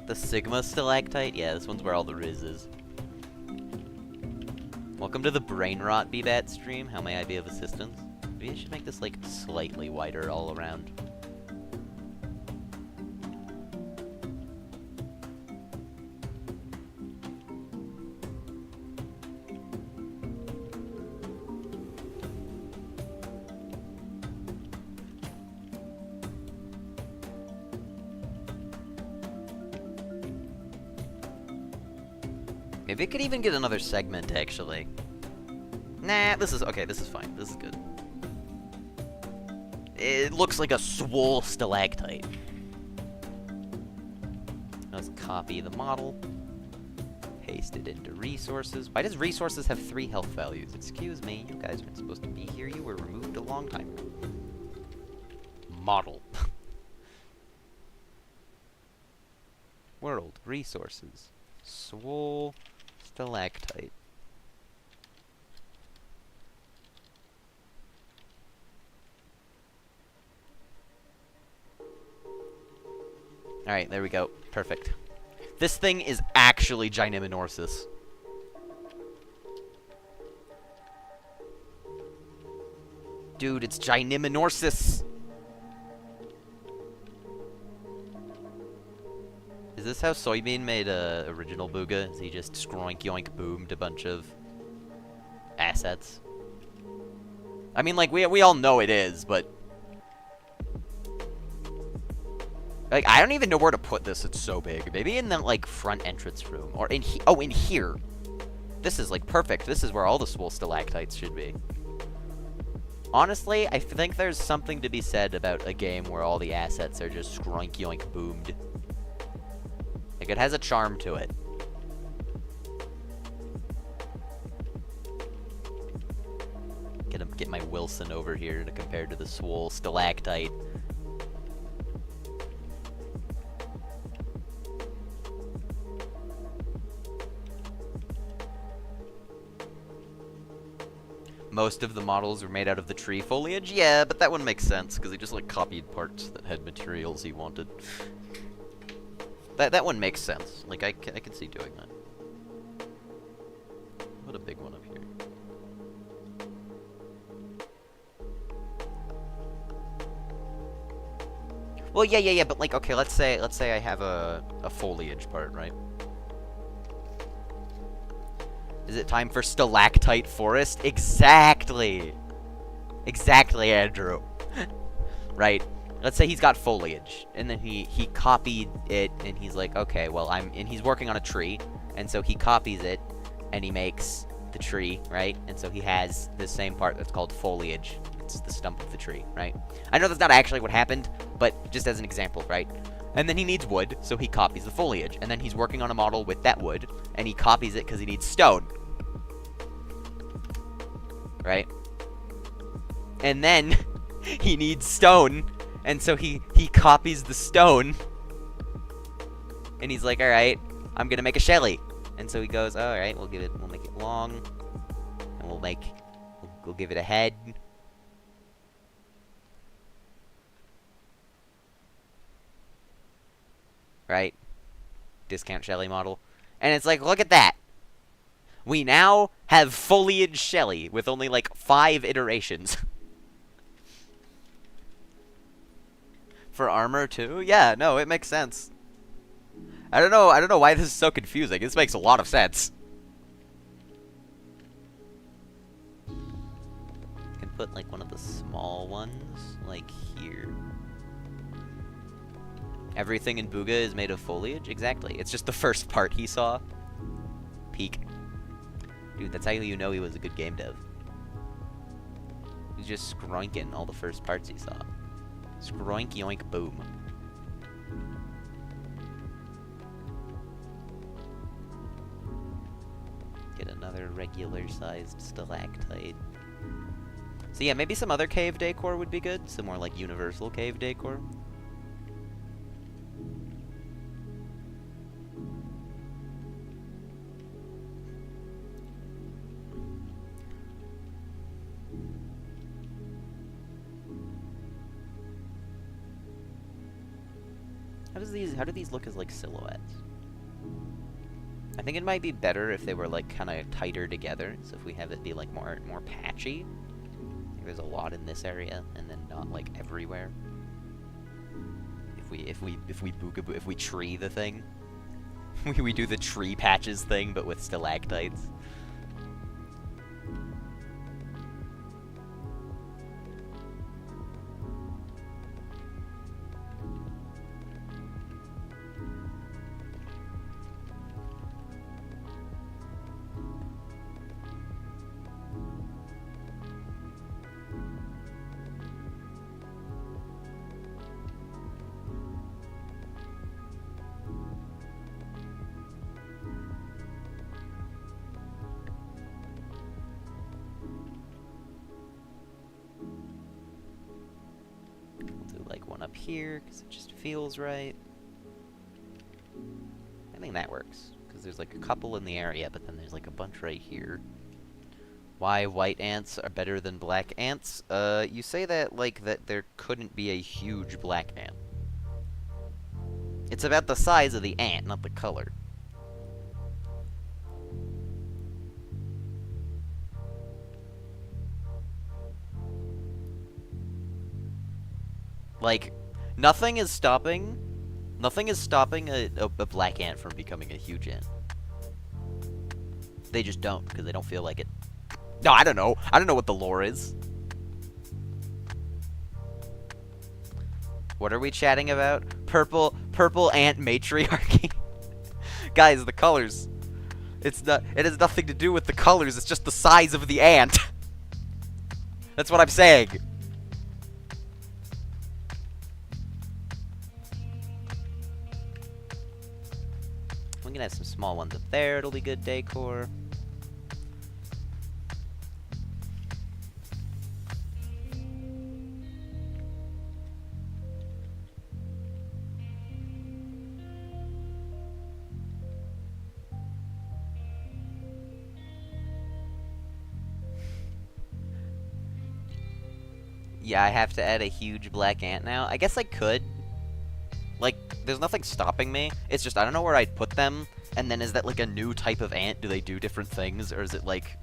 The Sigma stalactite? Yeah, this one's where all the Riz is. Welcome to the Brain Rot BBAT stream. How may I be of assistance? Maybe I should make this, like, slightly wider all around. Maybe it could even get another segment, actually. Nah, this is okay, this is fine. This is good. It looks like a swole stalactite. Let's copy the model. Paste it into resources. Why does resources have 3 health values? Excuse me, you guys aren't supposed to be here. You were removed a long time ago. Model. World. Resources. Swole stalactite. Alright, there we go. Perfect. This thing is actually Gyniminorsis. Dude, it's Gyniminorsis! Is this how Soybean made a original Booga? Is he just scroink yoink boomed a bunch of assets? I mean, like, we all know it is, but like, I don't even know where to put this. It's so big. Maybe in the, like, front entrance room. Or in in here. This is, like, perfect. This is where all the swole stalactites should be. Honestly, I think there's something to be said about a game where all the assets are just scroink yoink boomed. Like, it has a charm to it. Get my Wilson over here to compare to the swole stalactite. Most of the models were made out of the tree foliage? Yeah, but that one makes sense, because he just, like, copied parts that had materials he wanted. That one makes sense. Like, I can see doing that. Put a big one up here. Well, yeah, but, like, okay, let's say I have a foliage part, right? Is it time for stalactite forest? Exactly! Exactly, Andrew. Right. Let's say he's got foliage, and then he copied it, and he's like, okay, well, and he's working on a tree, and so he copies it, and he makes the tree, right? And so he has the same part that's called foliage. hits the stump of the tree, right? I know that's not actually what happened, but just as an example, right? And then he needs wood, so he copies the foliage. And then he's working on a model with that wood, and he copies it because he needs stone. Right? And then he needs stone, and so he copies the stone. And he's like, alright, I'm gonna make a Shelly. And so he goes, alright, we'll make it long. And we'll give it a head. Right? Discount Shelly model. And it's like, look at that! We now have foliage Shelly with only like 5 iterations. For armor too? Yeah, no, it makes sense. I don't know why this is so confusing. This makes a lot of sense. I can put like one of the small ones like here. Everything in Booga is made of foliage? Exactly. It's just the first part he saw. Peak. Dude, that's how you know he was a good game dev. He's just scroinking all the first parts he saw. Scroink yoink boom. Get another regular-sized stalactite. So yeah, maybe some other cave decor would be good. Some more like universal cave decor. How do these look as like silhouettes? I think it might be better if they were like kind of tighter together. So if we have it be like more patchy. There's a lot in this area and then not like everywhere. If we tree the thing. we do the tree patches thing but with stalactites. Up here because it just feels right. I think that works because there's like a couple in the area, but then there's like a bunch right here. Why white ants are better than black ants? You say that like that there couldn't be a huge black ant. It's about the size of the ant, not the color. Like, nothing is stopping a black ant from becoming a huge ant. They just don't, because they don't feel like it. No, I don't know. I don't know what the lore is. What are we chatting about? Purple ant matriarchy. Guys, the colors. It has nothing to do with the colors, it's just the size of the ant. That's what I'm saying. We can have some small ones up there, it'll be good decor. Yeah, I have to add a huge black ant now. I guess I could. Like, there's nothing stopping me. It's just, I don't know where I'd put them. And then is that like a new type of ant? Do they do different things? Or is it like...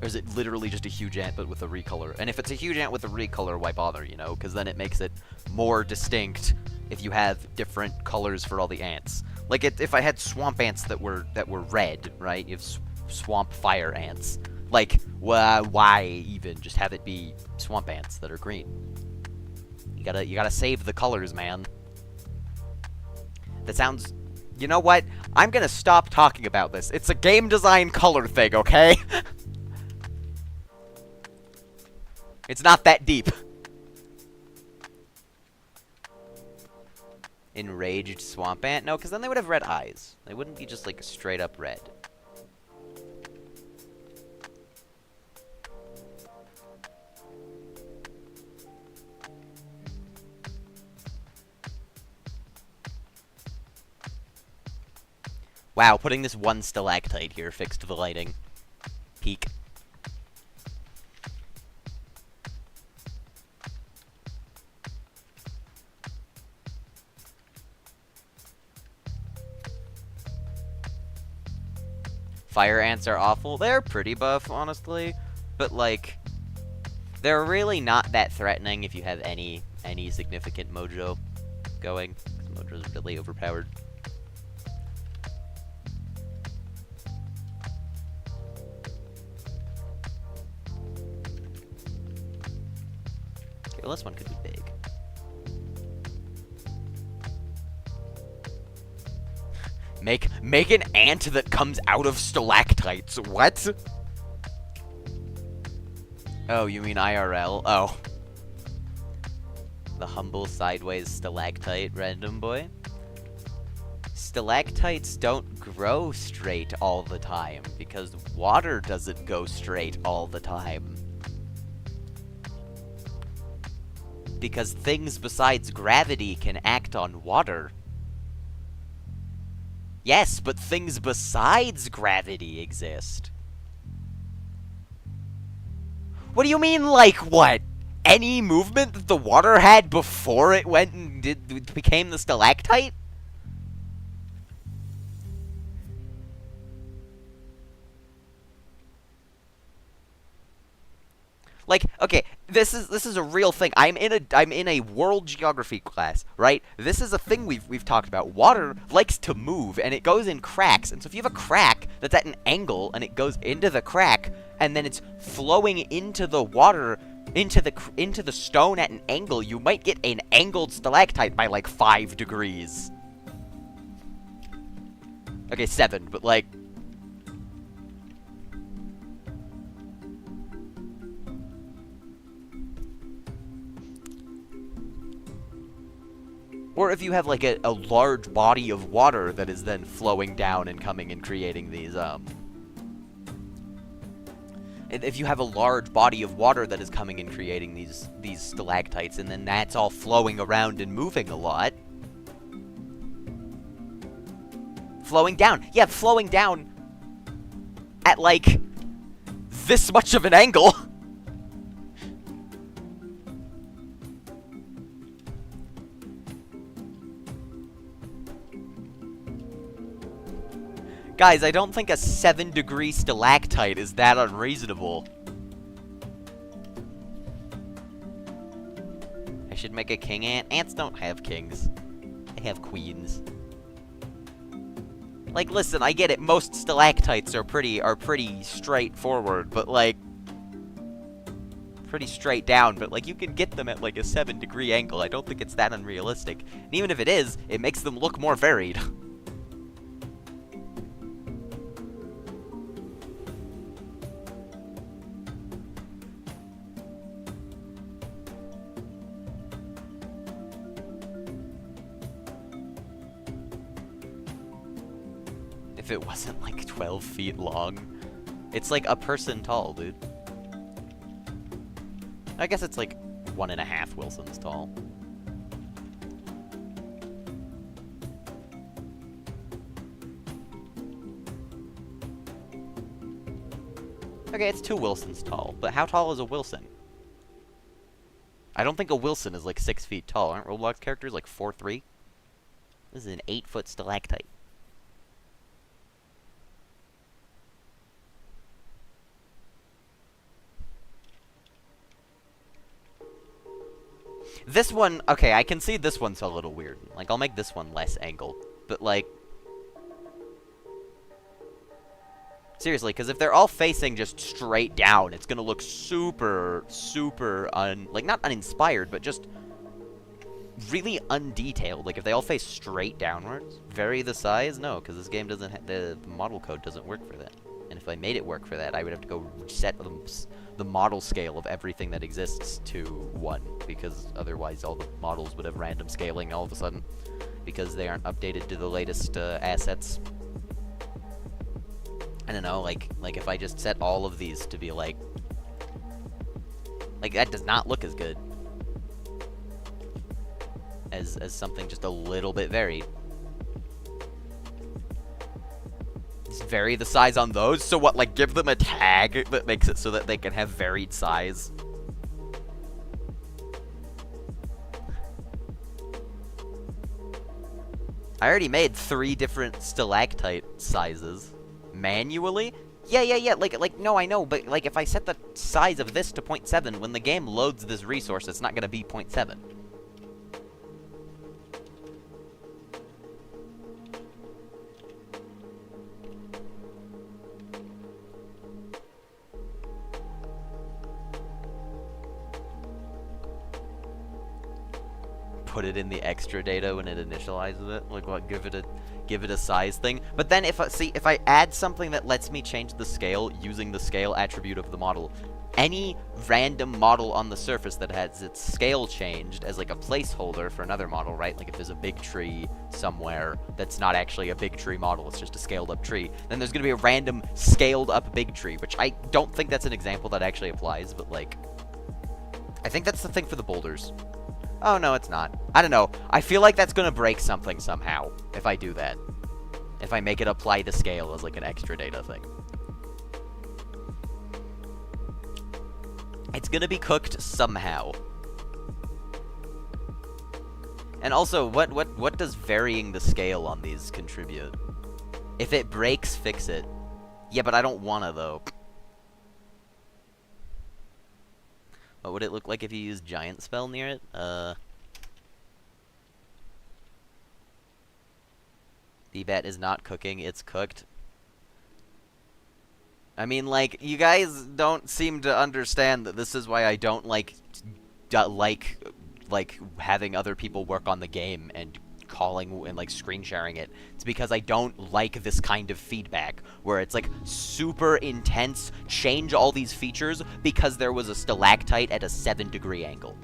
Or is it literally just a huge ant but with a recolor? And if it's a huge ant with a recolor, why bother, you know? Because then it makes it more distinct if you have different colors for all the ants. Like, if I had swamp ants that were red, right? You have swamp fire ants. Like, why even just have it be swamp ants that are green? You gotta save the colors, man. That sounds... You know what? I'm gonna stop talking about this. It's a game design color thing, okay? It's not that deep. Enraged swamp ant? No, because then they would have red eyes. They wouldn't be just, like, straight up red. Wow, putting this one stalactite here fixed the lighting. Peak. Fire ants are awful. They're pretty buff, honestly. But, like, they're really not that threatening if you have any significant mojo going. 'Cause mojo's really overpowered. Okay, well, this one could be big. Make an ant that comes out of stalactites. What? Oh, you mean IRL? Oh. The humble sideways stalactite, random boy. Stalactites don't grow straight all the time, because water doesn't go straight all the time. Because things besides gravity can act on water. Yes, but things besides gravity exist. What do you mean, like what? Any movement that the water had before it went and became the stalactite? Like, okay, this is a real thing. I'm in a world geography class, right? This is a thing we've talked about. Water likes to move, and it goes in cracks. And so if you have a crack that's at an angle, and it goes into the crack, and then it's flowing into the water, into the stone at an angle, you might get an angled stalactite by like 5 degrees. Okay, 7, but like. Or if you have, like, a large body of water that is then flowing down and coming and creating these, if you have a large body of water that is coming and creating these stalactites, and then that's all flowing around and moving a lot. Flowing down. Yeah, flowing down at, like, this much of an angle. Guys, I don't think a 7-degree stalactite is that unreasonable. I should make a king ant. Ants don't have kings. They have queens. Like, listen, I get it. Most stalactites are pretty straightforward, but like pretty straight down, but like you can get them at like a 7-degree angle. I don't think it's that unrealistic. And even if it is, it makes them look more varied. If it wasn't like 12 feet long. It's like a person tall, dude. I guess it's like 1.5 Wilsons tall. Okay, it's 2 Wilsons tall, but how tall is a Wilson? I don't think a Wilson is like 6 feet tall. Aren't Roblox characters like 4'3"? This is an 8-foot stalactite. This one, okay, I can see this one's a little weird. Like, I'll make this one less angled. But, like, seriously, because if they're all facing just straight down, it's gonna look super, like, not uninspired, but just really undetailed. Like, if they all face straight downwards, vary the size? No, because this game doesn't the model code doesn't work for that. And if I made it work for that, I would have to go set them the model scale of everything that exists to 1, because otherwise all the models would have random scaling all of a sudden, because they aren't updated to the latest assets. I don't know, like if I just set all of these to be like that does not look as good as something just a little bit varied. Just vary the size on those, so what, like, give them a tag that makes it so that they can have varied size? I already made 3 different stalactite sizes. Manually? Yeah, like, no, I know, but, like, if I set the size of this to 0.7, when the game loads this resource, it's not gonna be 0.7. Put it in the extra data when it initializes it, like what, give it a size thing. But then if I add something that lets me change the scale using the scale attribute of the model, any random model on the surface that has its scale changed as like a placeholder for another model, right? Like if there's a big tree somewhere that's not actually a big tree model, it's just a scaled up tree, then there's gonna be a random scaled up big tree, which I don't think that's an example that actually applies, but like, I think that's the thing for the boulders. Oh, no, it's not. I don't know. I feel like that's gonna break something somehow, if I do that. If I make it apply the scale as, like, an extra data thing. It's gonna be cooked somehow. And also, what does varying the scale on these contribute? If it breaks, fix it. Yeah, but I don't wanna, though. What would it look like if you used Giant Spell near it? B-Bat is not cooking, it's cooked. I mean, like, you guys don't seem to understand that this is why I don't like having other people work on the game and calling and like screen sharing it. It's because I don't like this kind of feedback where it's like super intense, change all these features because there was a stalactite at a 7-degree angle.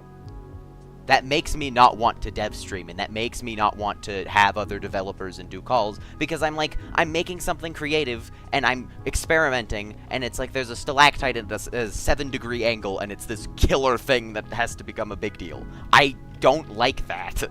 That makes me not want to dev stream, and that makes me not want to have other developers and do calls, because I'm like, I'm making something creative, and I'm experimenting, and it's like there's a stalactite at a 7-degree angle, and it's this killer thing that has to become a big deal. I don't like that.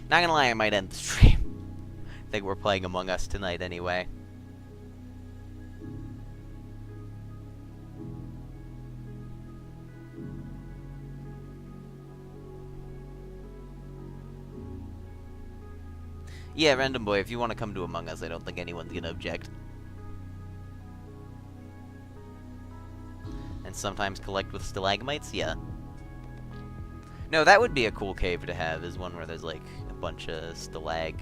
Not gonna lie, I might end the stream. I think we're playing Among Us tonight anyway. Yeah, Random Boy, if you want to come to Among Us, I don't think anyone's gonna object. And sometimes collect with stalagmites? Yeah. No, that would be a cool cave to have, is one where there's like a bunch of stalag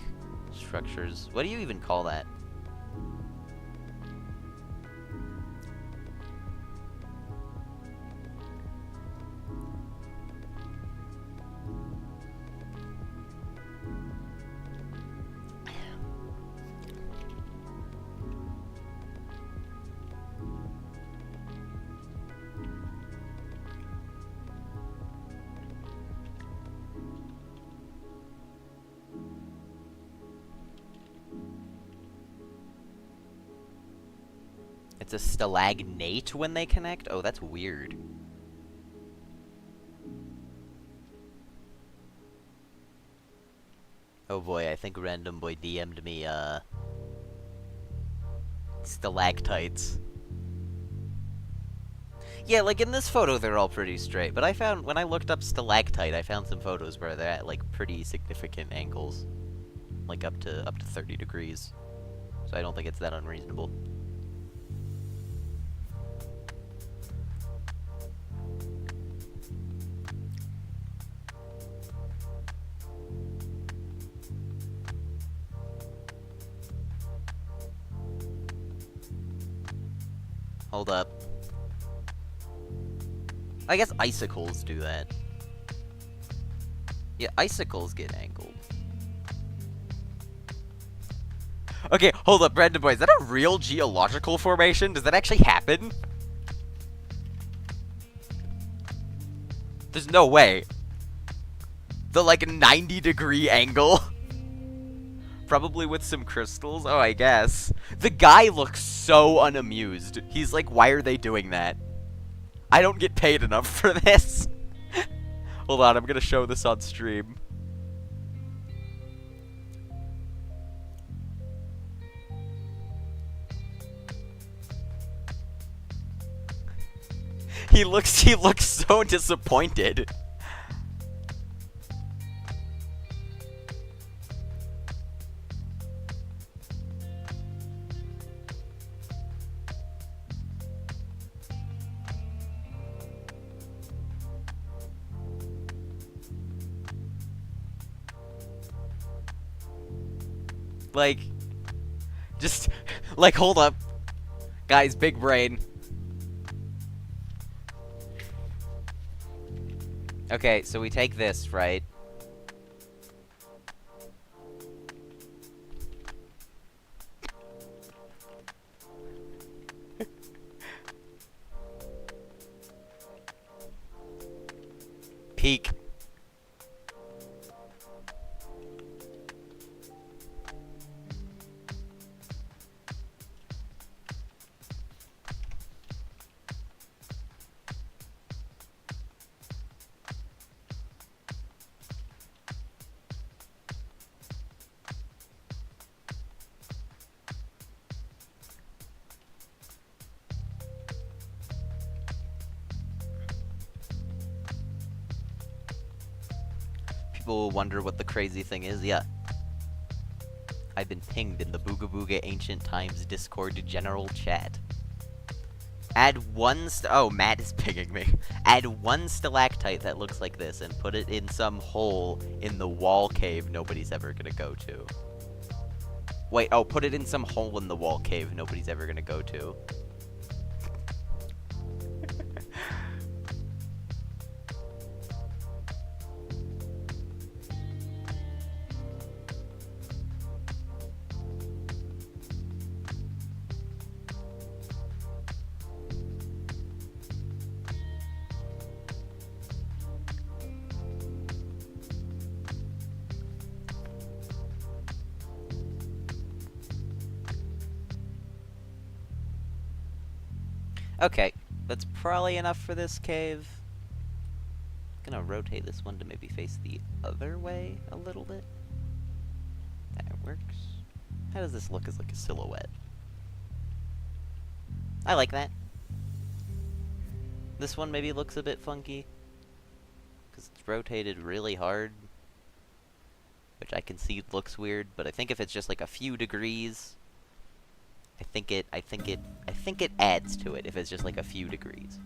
structures. What do you even call that? It's a stalagnate when they connect? Oh, that's weird. Oh boy, I think Random Boy DM'd me, stalactites. Yeah, like in this photo they're all pretty straight, but I found, when I looked up stalactite, I found some photos where they're at, like, pretty significant angles. Like, up to 30 degrees. So I don't think it's that unreasonable. Hold up. I guess icicles do that. Yeah, icicles get angled. Okay, hold up, Brandon boy. Is that a real geological formation? Does that actually happen? There's no way. The, like, 90-degree angle? Probably with some crystals? Oh, I guess. The guy looks so unamused. He's like, why are they doing that? I don't get paid enough for this. Hold on, I'm gonna show this on stream. He looks so disappointed. Like, just, like, hold up. Guys, big brain. Okay, so we take this, right? Peek. People will wonder what the crazy thing is. Yeah. I've been pinged in the Booga Booga Ancient Times Discord general chat. Add one oh, Matt is pinging me. Add one stalactite that looks like this and put it in some hole in the wall cave nobody's ever gonna go to. Wait, oh, put it in some hole in the wall cave nobody's ever gonna go to. Okay, that's probably enough for this cave. Gonna rotate this one to maybe face the other way a little bit. That works. How does this look as like a silhouette? I like that. This one maybe looks a bit funky, because it's rotated really hard, which I can see looks weird, but I think if it's just like a few degrees, I think it adds to it if it's just like a few degrees.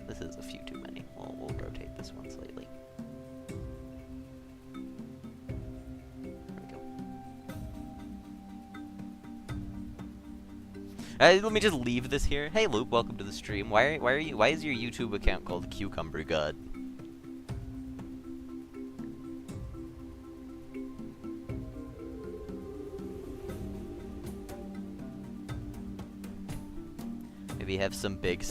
This is a few too many. We'll rotate this one slightly. There we go. Let me just leave this here. Hey Loop, welcome to the stream. Why is your YouTube account called Cucumber God? Maybe have some big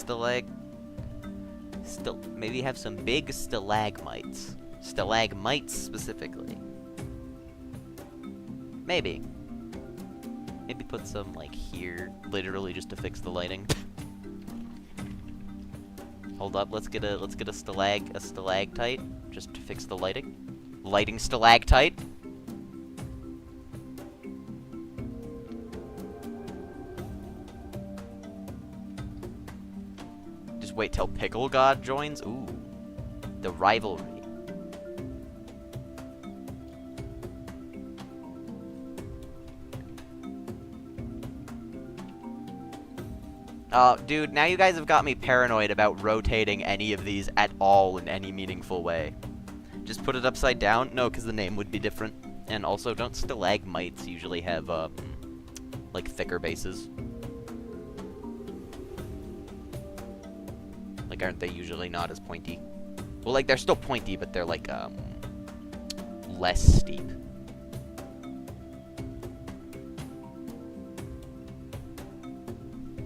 maybe have some big stalagmites. Stalagmites specifically. Maybe. Maybe put some like here, literally just to fix the lighting. Hold up, let's get a stalactite just to fix the lighting. Lighting stalactite. Wait till Pickle God joins? Ooh. The rivalry. Dude, now you guys have got me paranoid about rotating any of these at all in any meaningful way. Just put it upside down? No, because the name would be different. And also, don't stalagmites usually have, like, thicker bases? Like, aren't they usually not as pointy? Well, like, they're still pointy, but they're, like, less steep.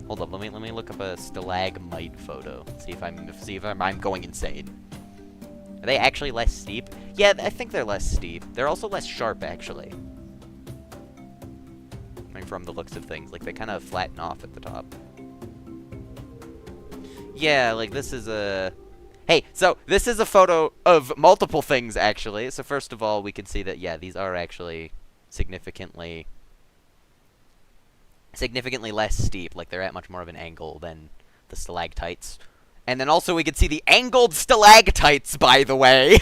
Hold up, let me look up a stalagmite photo. See if I'm going insane. Are they actually less steep? Yeah, I think they're less steep. They're also less sharp, actually. I mean, from the looks of things, like they kind of flatten off at the top. Yeah, like this is a... Hey, so this is a photo of multiple things, actually. So first of all, we can see that, yeah, these are actually significantly less steep. Like, they're at much more of an angle than the stalactites. And then also we can see the angled stalactites, by the way.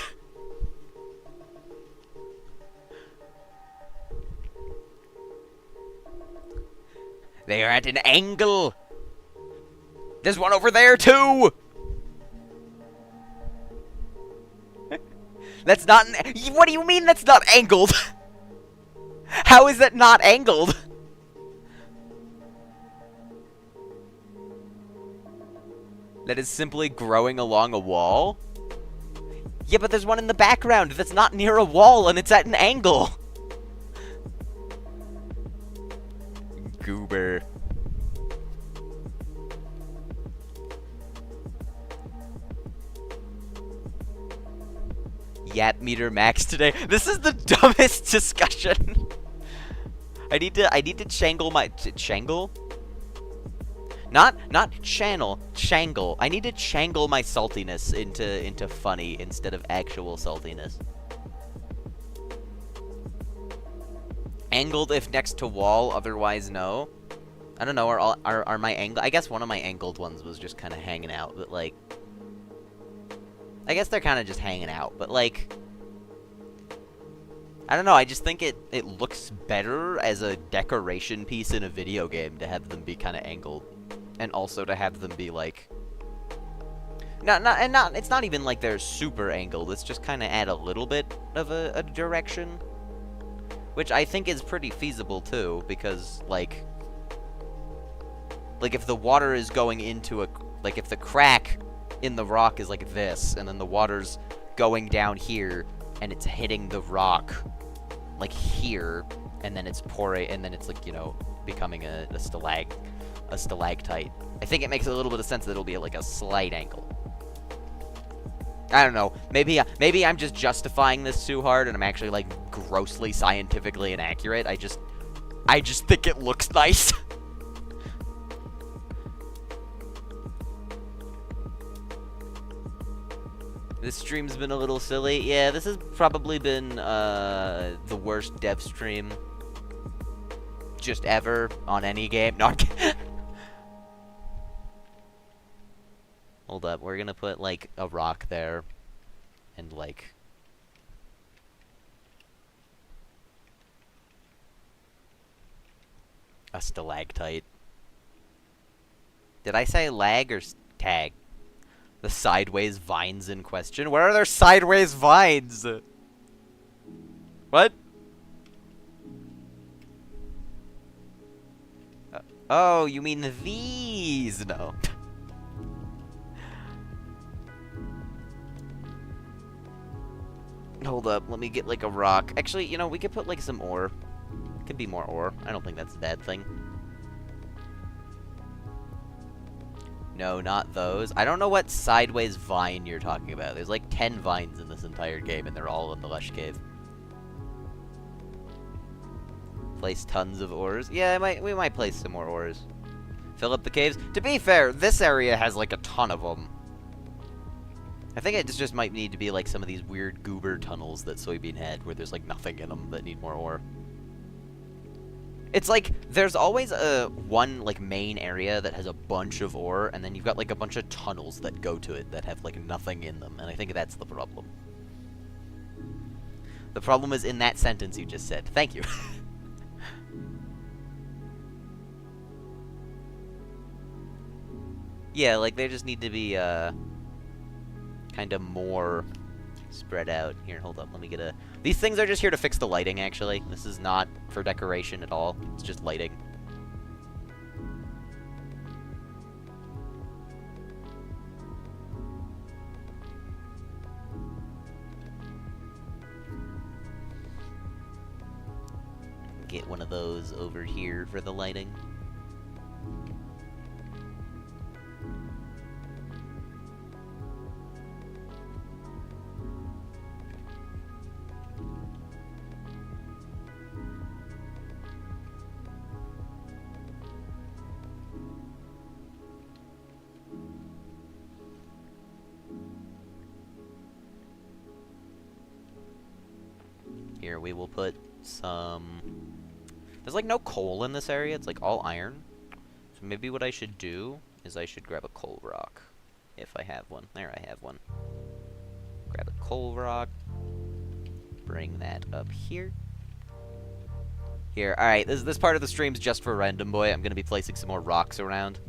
They are at an angle. There's one over there, too. That's not... What do you mean that's not angled? How is that not angled? That is simply growing along a wall? Yeah, but there's one in the background that's not near a wall, and it's at an angle. Goober. Yap meter max today. This is the dumbest discussion. I need to changle my... Changle? Not channel, changle. I need to changle my saltiness into funny instead of actual saltiness. Angled if next to wall, otherwise no. I don't know, are my angle... I guess one of my angled ones was just kind of hanging out, but like... I guess they're kind of just hanging out, but like... I don't know, I just think it looks better as a decoration piece in a video game to have them be kind of angled. And also to have them be like... It's not even like they're super angled, it's just kind of add a little bit of a direction. Which I think is pretty feasible too, because like if the water is going into a... Like if the crack in the rock is like this, and then the water's going down here, and it's hitting the rock like here, and then it's pouring, and then it's like, you know, becoming a stalactite. I think it makes a little bit of sense that it'll be like a slight angle. I don't know. Maybe I'm just justifying this too hard, and I'm actually like grossly scientifically inaccurate. I just think it looks nice. This stream's been a little silly. Yeah, this has probably been the worst dev stream just ever on any game. No, I'm kidding. Hold up, we're gonna put like a rock there and like a stalactite. Did I say lag or tag? The sideways vines in question? Where are there sideways vines? What? Oh, you mean these? No. Hold up, let me get like a rock. Actually, you know, we could put like some ore. Could be more ore. I don't think that's a bad thing. No, not those. I don't know what sideways vine you're talking about. There's like 10 vines in this entire game, and they're all in the lush cave. Place tons of ores. Yeah, we might place some more ores. Fill up the caves. To be fair, this area has like a ton of them. I think it just might need to be like some of these weird goober tunnels that Soybean had, where there's like nothing in them that need more ore. It's like, there's always one, like, main area that has a bunch of ore, and then you've got, like, a bunch of tunnels that go to it that have, like, nothing in them, and I think that's the problem. The problem is in that sentence you just said. Thank you. Yeah, like, they just need to be, kind of more spread out. Here, hold up. Let me get a... These things are just here to fix the lighting, actually. This is not for decoration at all. It's just lighting. Get one of those over here for the lighting. Here, we will put some... There's, like, no coal in this area. It's, like, all iron. So maybe what I should do is I should grab a coal rock. If I have one. There, I have one. Grab a coal rock. Bring that up here. Here, alright, this part of the stream's just for Random Boy. I'm gonna be placing some more rocks around.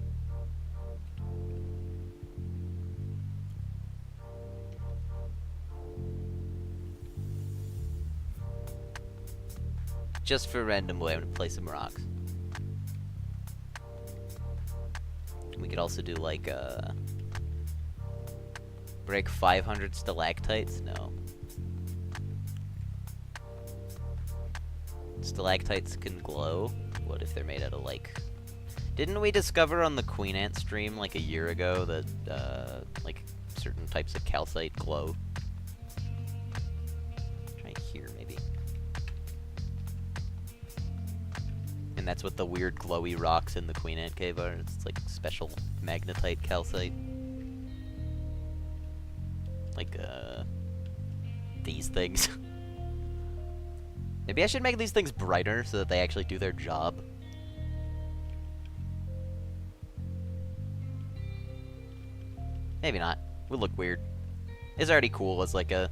Just for Random Boy, I'm gonna place some rocks. We could also do, like, break 500 stalactites? No. Stalactites can glow? What if they're made out of, like... Didn't we discover on the Queen Ant stream, like, a year ago that, like, certain types of calcite glow? Try here, maybe. And that's what the weird glowy rocks in the Queen Ant cave are. It's like special magnetite calcite. Like, these things. Maybe I should make these things brighter so that they actually do their job. Maybe not. Would look weird. It's already cool as like a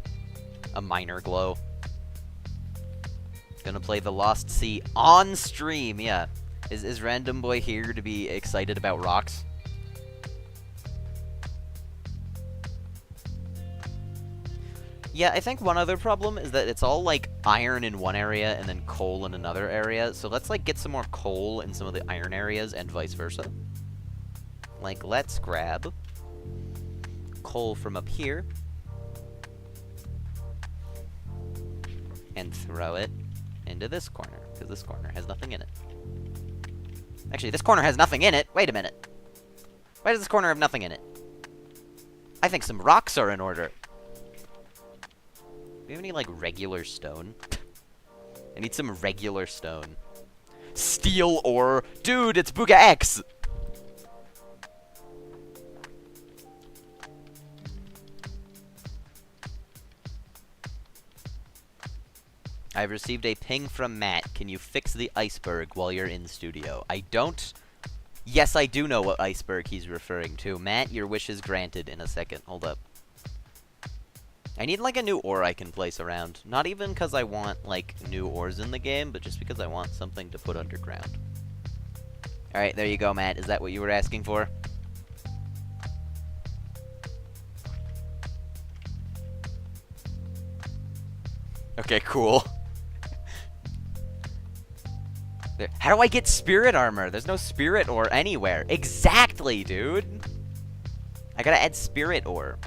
minor glow. Gonna play the Lost Sea on stream, yeah. Is Random Boy here to be excited about rocks? Yeah, I think one other problem is that it's all, like, iron in one area and then coal in another area. So let's, like, get some more coal in some of the iron areas and vice versa. Like, let's grab coal from up here and throw it into this corner, because this corner has nothing in it. Actually, this corner has nothing in it. Wait a minute. Why does this corner have nothing in it? I think some rocks are in order. Do we have any, like, regular stone? I need some regular stone. Steel ore. Dude, it's Booga X! I've received a ping from Matt. Can you fix the iceberg while you're in studio? I don't... Yes, I do know what iceberg he's referring to. Matt, your wish is granted in a second. Hold up. I need, like, a new ore I can place around. Not even because I want, like, new ores in the game, but just because I want something to put underground. Alright, there you go, Matt. Is that what you were asking for? Okay, cool. There. How do I get spirit armor? There's no spirit ore anywhere. Exactly, dude! I gotta add spirit ore.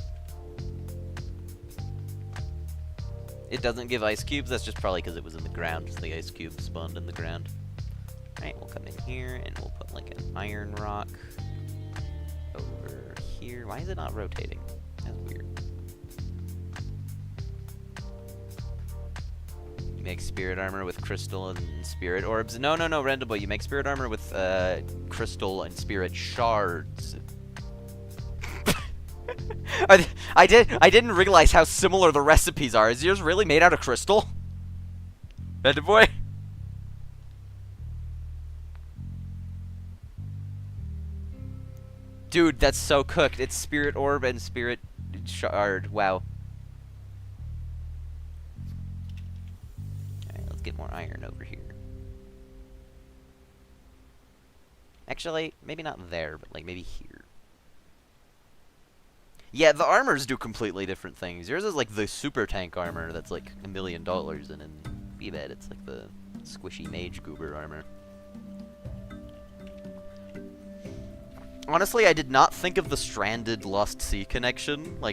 It doesn't give ice cubes, that's just probably because it was in the ground, so the ice cube spawned in the ground. Alright, we'll come in here, and we'll put, like, an iron rock over here. Why is it not rotating? That's weird. You make spirit armor with crystal and spirit orbs. No, Random Boy, you make spirit armor with, crystal and spirit shards. I didn't realize how similar the recipes are. Is yours really made out of crystal? Random Boy? Dude, that's so cooked. It's spirit orb and spirit shard. Wow. Alright, let's get more iron over here. Actually, maybe not there, but like maybe here. Yeah, the armors do completely different things. Yours is like the super tank armor that's like $1 million, and in BBET it's like the squishy mage goober armor. Honestly, I did not think of the stranded Lost Sea connection. I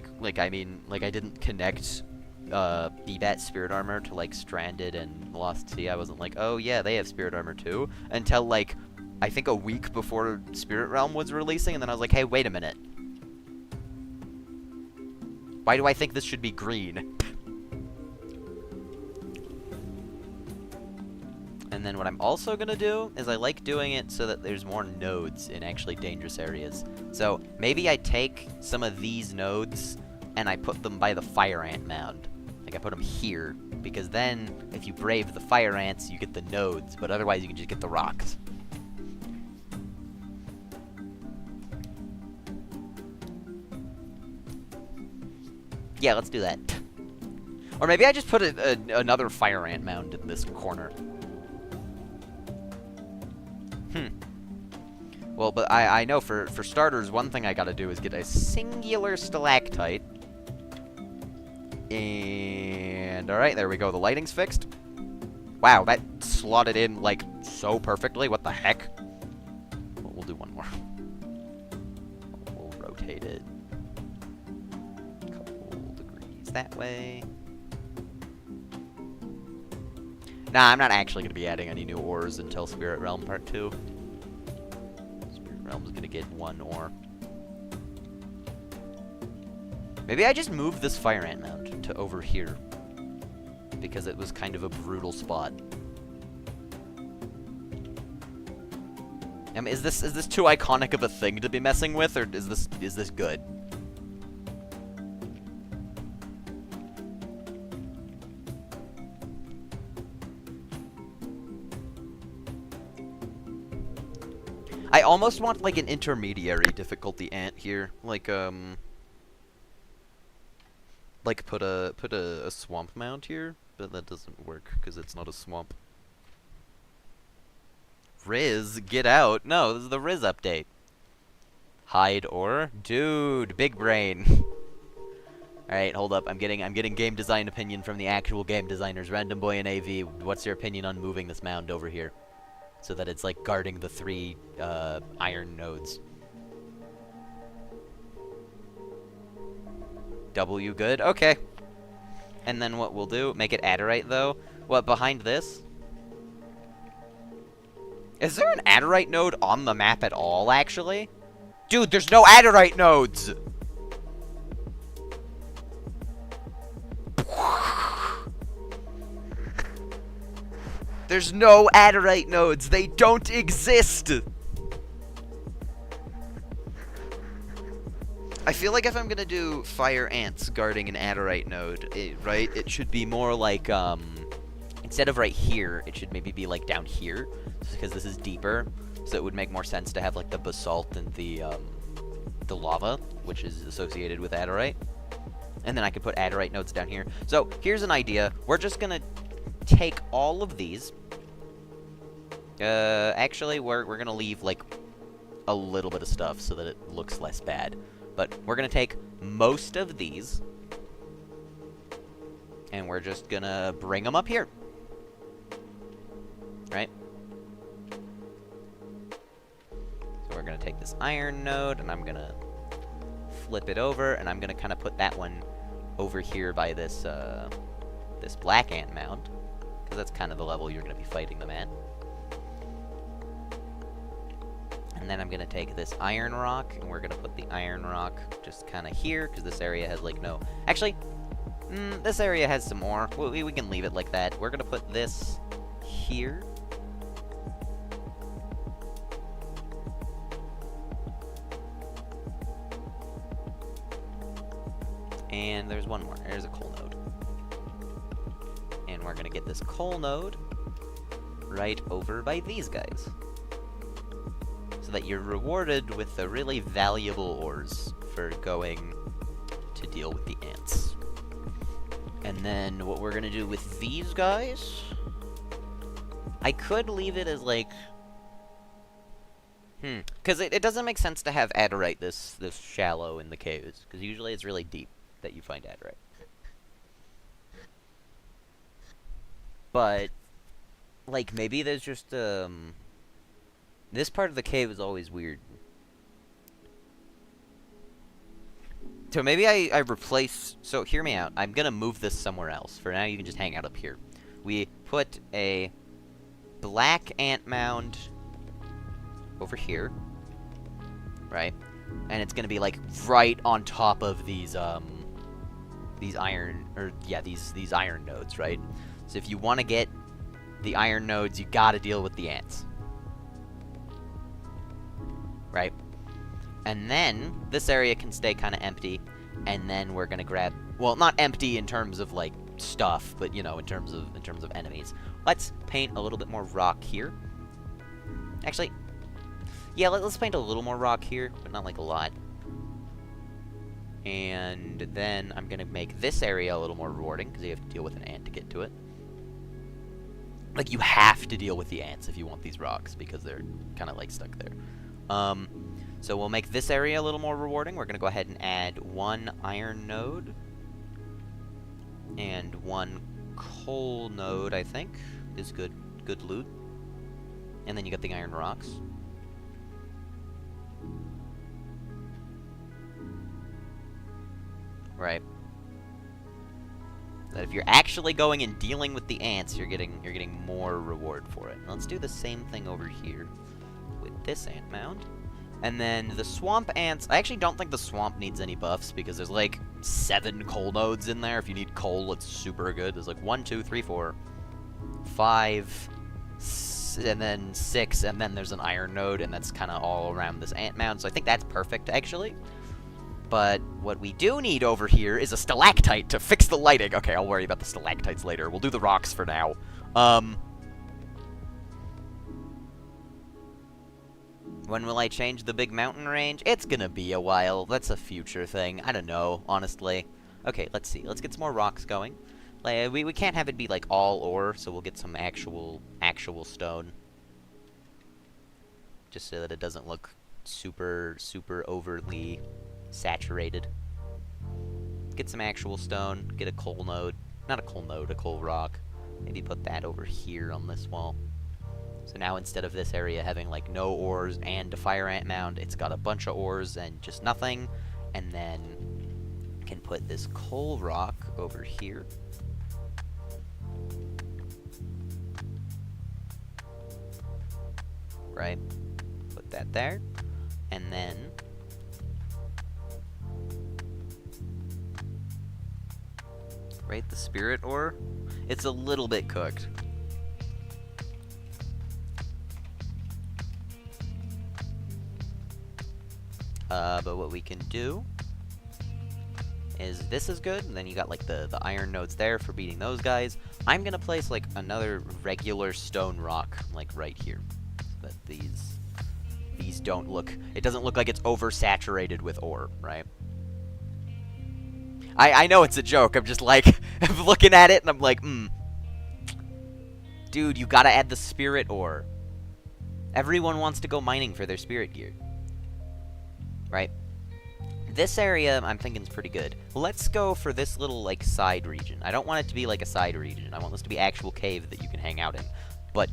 didn't connect BBAT Spirit Armor to, like, Stranded and Lost Sea. I wasn't like, oh yeah, they have Spirit Armor too, until, like, I think a week before Spirit Realm was releasing, and then I was like, hey, wait a minute. Why do I think this should be green? And then what I'm also going to do is I like doing it so that there's more nodes in actually dangerous areas. So maybe I take some of these nodes and I put them by the fire ant mound. Like I put them here, because then if you brave the fire ants, you get the nodes, but otherwise you can just get the rocks. Yeah, let's do that. Or maybe I just put another fire ant mound in this corner. Well, but I know for starters, one thing I gotta do is get a singular stalactite. And alright, there we go. The lighting's fixed. Wow, that slotted in, like, so perfectly. What the heck? Well, we'll do one more. We'll rotate it a couple degrees that way. Nah, I'm not actually going to be adding any new ores until Spirit Realm Part 2. Spirit Realm's going to get one ore. Maybe I just moved this fire ant mound to over here, because it was kind of a brutal spot. I mean, is this too iconic of a thing to be messing with, or is this good? I almost want like an intermediary difficulty ant here, like put a swamp mound here, but that doesn't work because it's not a swamp. Riz, get out! No, this is the Riz update. Hide ore, dude, big brain. All right, hold up. I'm getting game design opinion from the actual game designers. Random Boy and AV, what's your opinion on moving this mound over here, so that it's like guarding the 3 iron nodes? W good? Okay. And then what we'll do, make it Adderite though. What, behind this? Is there an Adderite node on the map at all, actually? Dude, there's no Adderite nodes! There's no Adderite nodes! They don't exist! I feel like if I'm gonna do fire ants guarding an Adderite node, right, it should be more like, instead of right here, it should maybe be like down here, because this is deeper, so it would make more sense to have like the basalt and the lava, which is associated with Adderite. And then I could put Adderite nodes down here. So here's an idea. We're just gonna take all of these. Actually, we're gonna leave like a little bit of stuff so that it looks less bad. But we're gonna take most of these, and we're just gonna bring them up here, right? So we're gonna take this iron node, and I'm gonna flip it over, and I'm gonna kind of put that one over here by this this black ant mound, because that's kind of the level you're gonna be fighting them at. And then I'm gonna take this iron rock, and we're gonna put the iron rock just kind of here, because this area has like no... Actually, this area has some more. We can leave it like that. We're gonna put this here. And there's one more. There's a coal node. And we're gonna get this coal node right over by these guys, so that you're rewarded with the really valuable ores for going to deal with the ants. And then what we're gonna do with these guys, I could leave it as like Because it doesn't make sense to have Adderite this shallow in the caves. Because usually it's really deep that you find Adderite. But, like, maybe there's just, this part of the cave is always weird. So maybe I replace... So, hear me out. I'm gonna move this somewhere else. For now, you can just hang out up here. We put a black ant mound over here. Right? And it's gonna be, like, right on top of these iron... Or, yeah, these iron nodes, right? So if you want to get the iron nodes, you gotta deal with the ants. Right? And then, this area can stay kind of empty, and then we're gonna grab... Well, not empty in terms of, like, stuff, but, you know, in terms of enemies. Let's paint a little bit more rock here. Actually, yeah, let's paint a little more rock here, but not, like, a lot. And then I'm gonna make this area a little more rewarding, because you have to deal with an ant to get to it. Like, you have to deal with the ants if you want these rocks, because they're kind of, like, stuck there. So we'll make this area a little more rewarding. We're going to go ahead and add 1 iron node. And 1 coal node, I think, is good loot. And then you got the iron rocks. Right. That if you're actually going and dealing with the ants, you're getting more reward for it. Now let's do the same thing over here with this ant mound. And then the swamp ants, I actually don't think the swamp needs any buffs because there's like 7 coal nodes in there. If you need coal, it's super good. There's like 1, 2, 3, 4, 5, and then 6, and then there's an iron node, and that's kind of all around this ant mound. So I think that's perfect, actually. But what we do need over here is a stalactite to fix the lighting. Okay, I'll worry about the stalactites later. We'll do the rocks for now. When will I change the big mountain range? It's gonna be a while. That's a future thing. I don't know, honestly. Okay, let's see. Let's get some more rocks going. Like, we can't have it be, like, all ore, so we'll get some actual stone. Just so that it doesn't look super overly saturated. Get some actual stone. Get a coal node. Not a coal node, a coal rock. Maybe put that over here on this wall. So now instead of this area having, like, no ores and a fire ant mound, it's got a bunch of ores and just nothing. And then can put this coal rock over here. Right? Put that there. And then right, the spirit ore. It's a little bit cooked. But what we can do is this is good, and then you got like the iron nodes there for beating those guys. I'm gonna place like another regular stone rock like right here, so that these don't look. It doesn't look like it's oversaturated with ore, right? I know it's a joke. I'm just like I'm looking at it and I'm like, dude, you gotta add the spirit ore. Everyone wants to go mining for their spirit gear. Right? This area, I'm thinking, is pretty good. Let's go for this little, like, side region. I don't want it to be, like, a side region. I want this to be actual cave that you can hang out in. But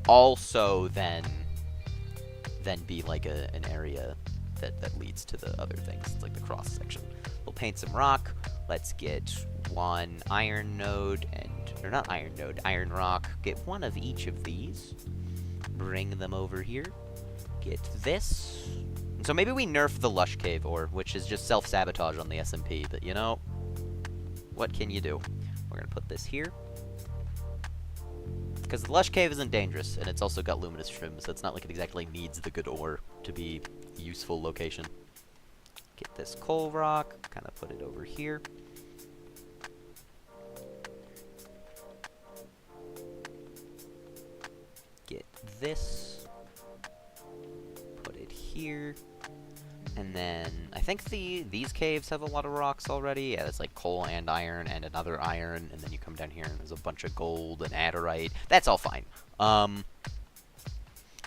also then be, like, an area that leads to the other things. It's like the cross section. We'll paint some rock. Let's get 1 iron node or not iron node, iron rock. Get 1 of each of these. Bring them over here. Get this. So maybe we nerf the Lush Cave ore, which is just self-sabotage on the SMP, but you know, what can you do? We're gonna put this here. Because the Lush Cave isn't dangerous, and it's also got luminous shrimp, so it's not like it exactly needs the good ore to be a useful location. Get this coal rock, kind of put it over here. Get this. Put it here. And then, I think these caves have a lot of rocks already. Yeah, it's like coal and another iron, and then you come down here and there's a bunch of gold and adderite. That's all fine.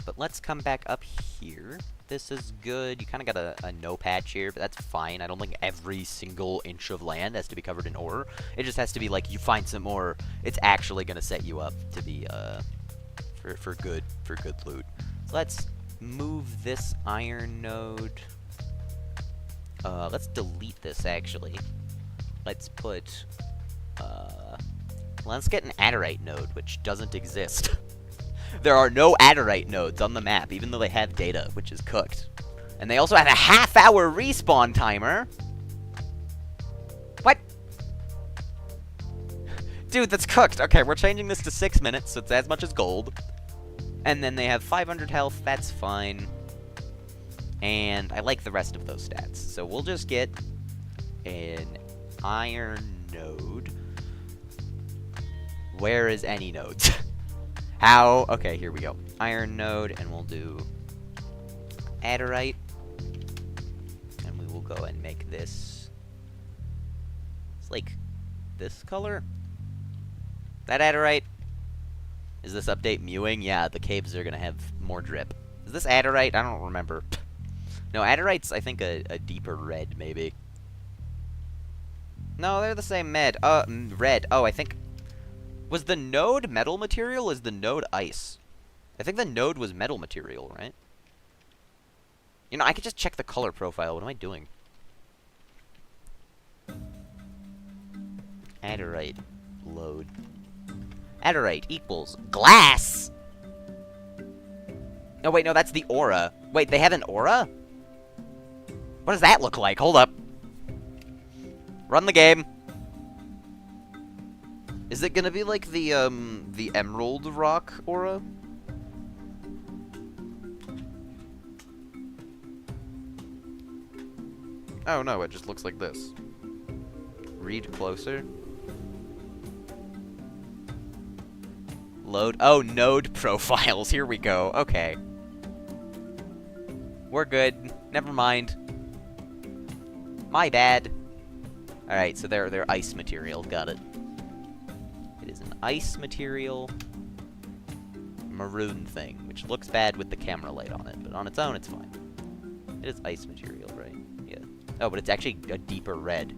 But let's come back up here. This is good. You kind of got a no patch here, but that's fine. I don't think every single inch of land has to be covered in ore. It just has to be like you find some ore. It's actually going to set you up to be for good loot. So let's move this iron node. Let's delete this actually. Let's put let's get an Adderite node, which doesn't exist. There are no Adderite nodes on the map, even though they have data, which is cooked. And they also have a half-hour respawn timer. What? Dude, that's cooked. Okay, we're changing this to 6 minutes, so it's as much as gold. And then they have 500 health, that's fine. And I like the rest of those stats. So we'll just get an iron node. Where is any nodes? How? Okay, here we go. Iron node, and we'll do Adderite. And we will go and make this. It's like this color. That Adderite. Is this update mewing? Yeah, the caves are gonna have more drip. Is this Adderite? I don't remember. No, Adderite's, I think, a deeper red, maybe. No, they're the same red. Oh, I think... Was the node metal material? Is the node ice? I think the node was metal material, right? You know, I could just check the color profile. What am I doing? Adderite. Load. Adderite equals glass! Oh, wait, no, that's the aura. Wait, they have an aura? What does that look like? Hold up. Run the game. Is it gonna be like the emerald rock aura? Oh no, it just looks like this. Read closer. Load. Oh, node profiles. Here we go. Okay. We're good. Never mind. My bad. Alright, so they're ice material. Got it. It is an ice material maroon thing, which looks bad with the camera light on it, but on its own, it's fine. It is ice material, right? Yeah. Oh, but it's actually a deeper red.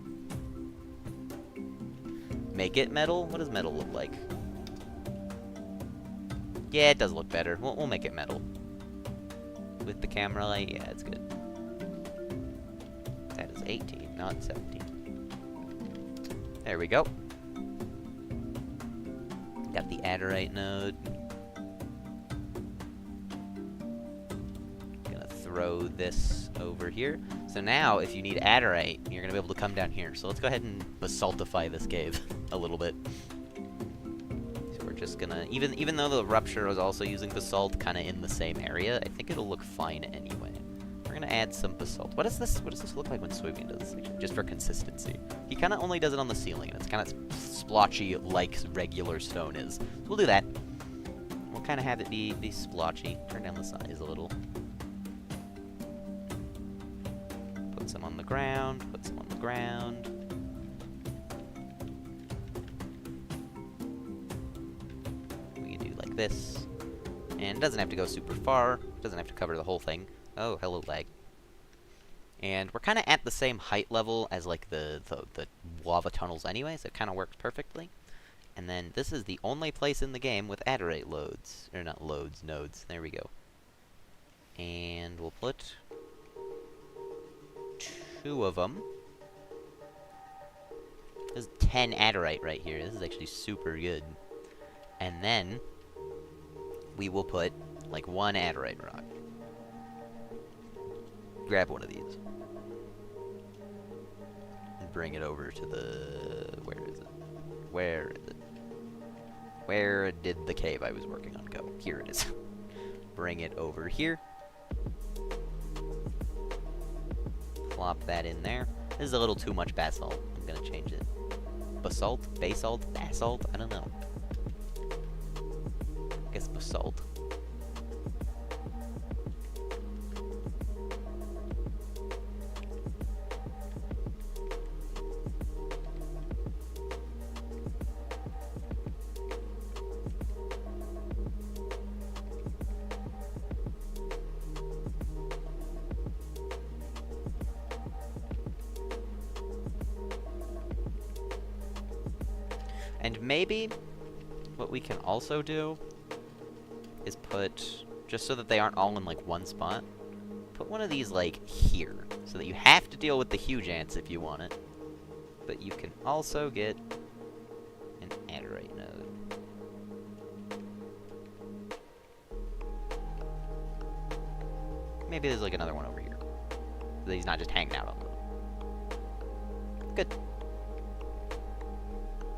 Make it metal? What does metal look like? Yeah, it does look better. We'll make it metal. With the camera light, yeah, it's good. That is 18, not 17. There we go. Got the Adderite node. Gonna throw this over here. So now, if you need Adderite, you're gonna be able to come down here. So let's go ahead and basaltify this cave a little bit. So we're just gonna, even though the rupture was also using basalt kind of in the same area, I think it'll look fine anyway. We're gonna add some basalt. What does this look like when Swimming does this section? Just for consistency. He kind of only does it on the ceiling, and it's kind of splotchy like regular stone is. So we'll do that. We'll kind of have it be splotchy. Turn down the size a little. Put some on the ground. Put some on the ground. We can do like this. And it doesn't have to go super far. It doesn't have to cover the whole thing. Oh, hello, lag. And we're kind of at the same height level as, like, the lava tunnels anyway, so it kind of works perfectly. And then this is the only place in the game with Adderite loads. Or not loads, nodes. There we go. And we'll put 2 of them. There's 10 Adderite right here. This is actually super good. And then we will put, like, 1 Adderite rock. Grab one of these. And bring it over to the... Where is it? Where is it? Where did the cave I was working on go? Here it is. Bring it over here. Plop that in there. This is a little too much basalt. I'm gonna change it. Basalt? Basalt? Basalt? I don't know. I guess basalt. And maybe what we can also do is put, just so that they aren't all in, like, one spot, put one of these, like, here, so that you have to deal with the huge ants if you want it. But you can also get an Adderite node. Maybe there's, like, another one over here. So that he's not just hanging out on them. Good.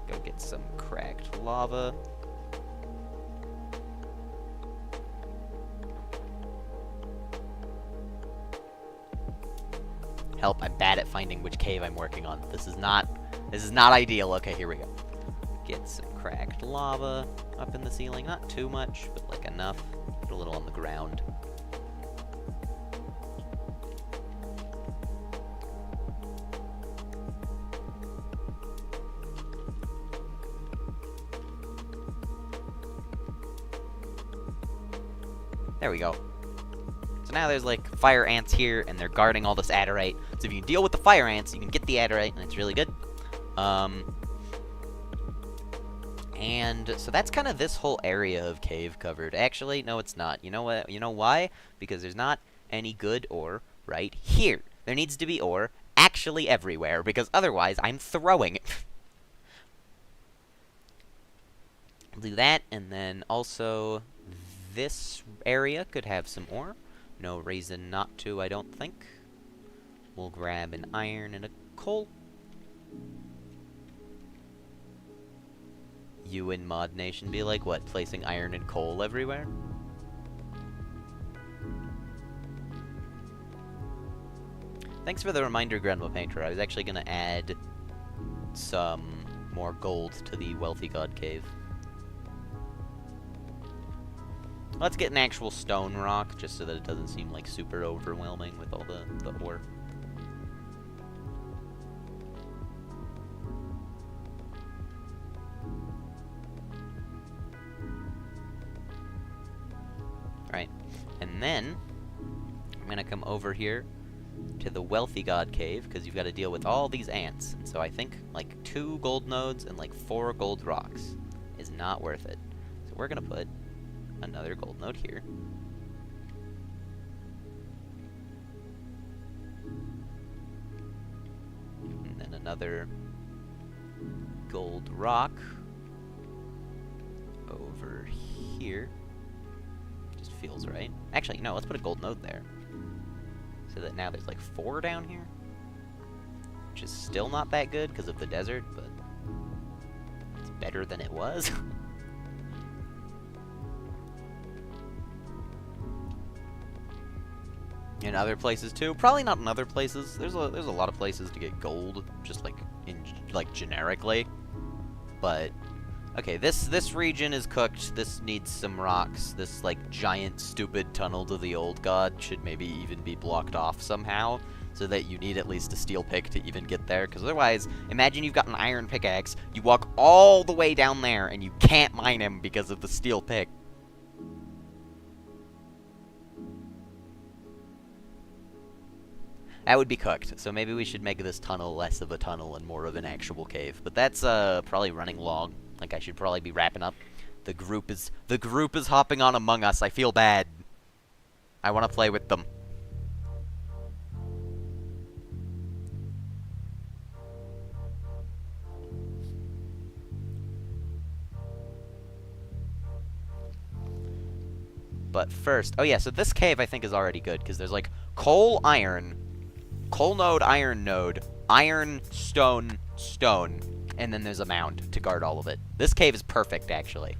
Go get some cracked lava. Help, I'm bad at finding which cave I'm working on. This is not ideal. Okay, here we go. Get some cracked lava up in the ceiling. Not too much, but like enough. Put a little on the ground. There we go. So now there's, like, fire ants here, and they're guarding all this Adderite. So if you can deal with the fire ants, you can get the Adderite, and it's really good. And so that's kind of this whole area of cave covered. Actually, no, it's not. You know what? You know why? Because there's not any good ore right here. There needs to be ore actually everywhere, because otherwise I'm throwing. I'll do that, and then also this area could have some ore. No reason not to, I don't think. We'll grab an iron and a coal. You in Mod Nation be like, what, placing iron and coal everywhere? Thanks for the reminder, Grandma Painter. I was actually gonna add some more gold to the Wealthy God Cave. Let's get an actual stone rock, just so that it doesn't seem, like, super overwhelming with all the ore. Right. And then, I'm gonna come over here to the Wealthy God Cave, because you've got to deal with all these ants. And so I think, like, 2 gold nodes and, like, 4 gold rocks is not worth it. So we're gonna put another gold node here. And then another gold rock over here. Just feels right. Actually, no, let's put a gold node there. So that now there's like 4 down here. Which is still not that good because of the desert, but it's better than it was. In other places too, probably not in other places. There's a lot of places to get gold, just like generically. But okay, this region is cooked. This needs some rocks. This like giant stupid tunnel to the old god should maybe even be blocked off somehow, so that you need at least a steel pick to even get there. Because otherwise, imagine you've got an iron pickaxe, you walk all the way down there, and you can't mine him because of the steel pick. That would be cooked, so maybe we should make this tunnel less of a tunnel and more of an actual cave. But that's probably running long. Like, I should probably be wrapping up. The group is hopping on Among Us. I feel bad. I want to play with them. But first, oh yeah, so this cave I think is already good, because there's like coal node, iron node, iron, stone, stone, and then there's a mound to guard all of it. This cave is perfect, actually.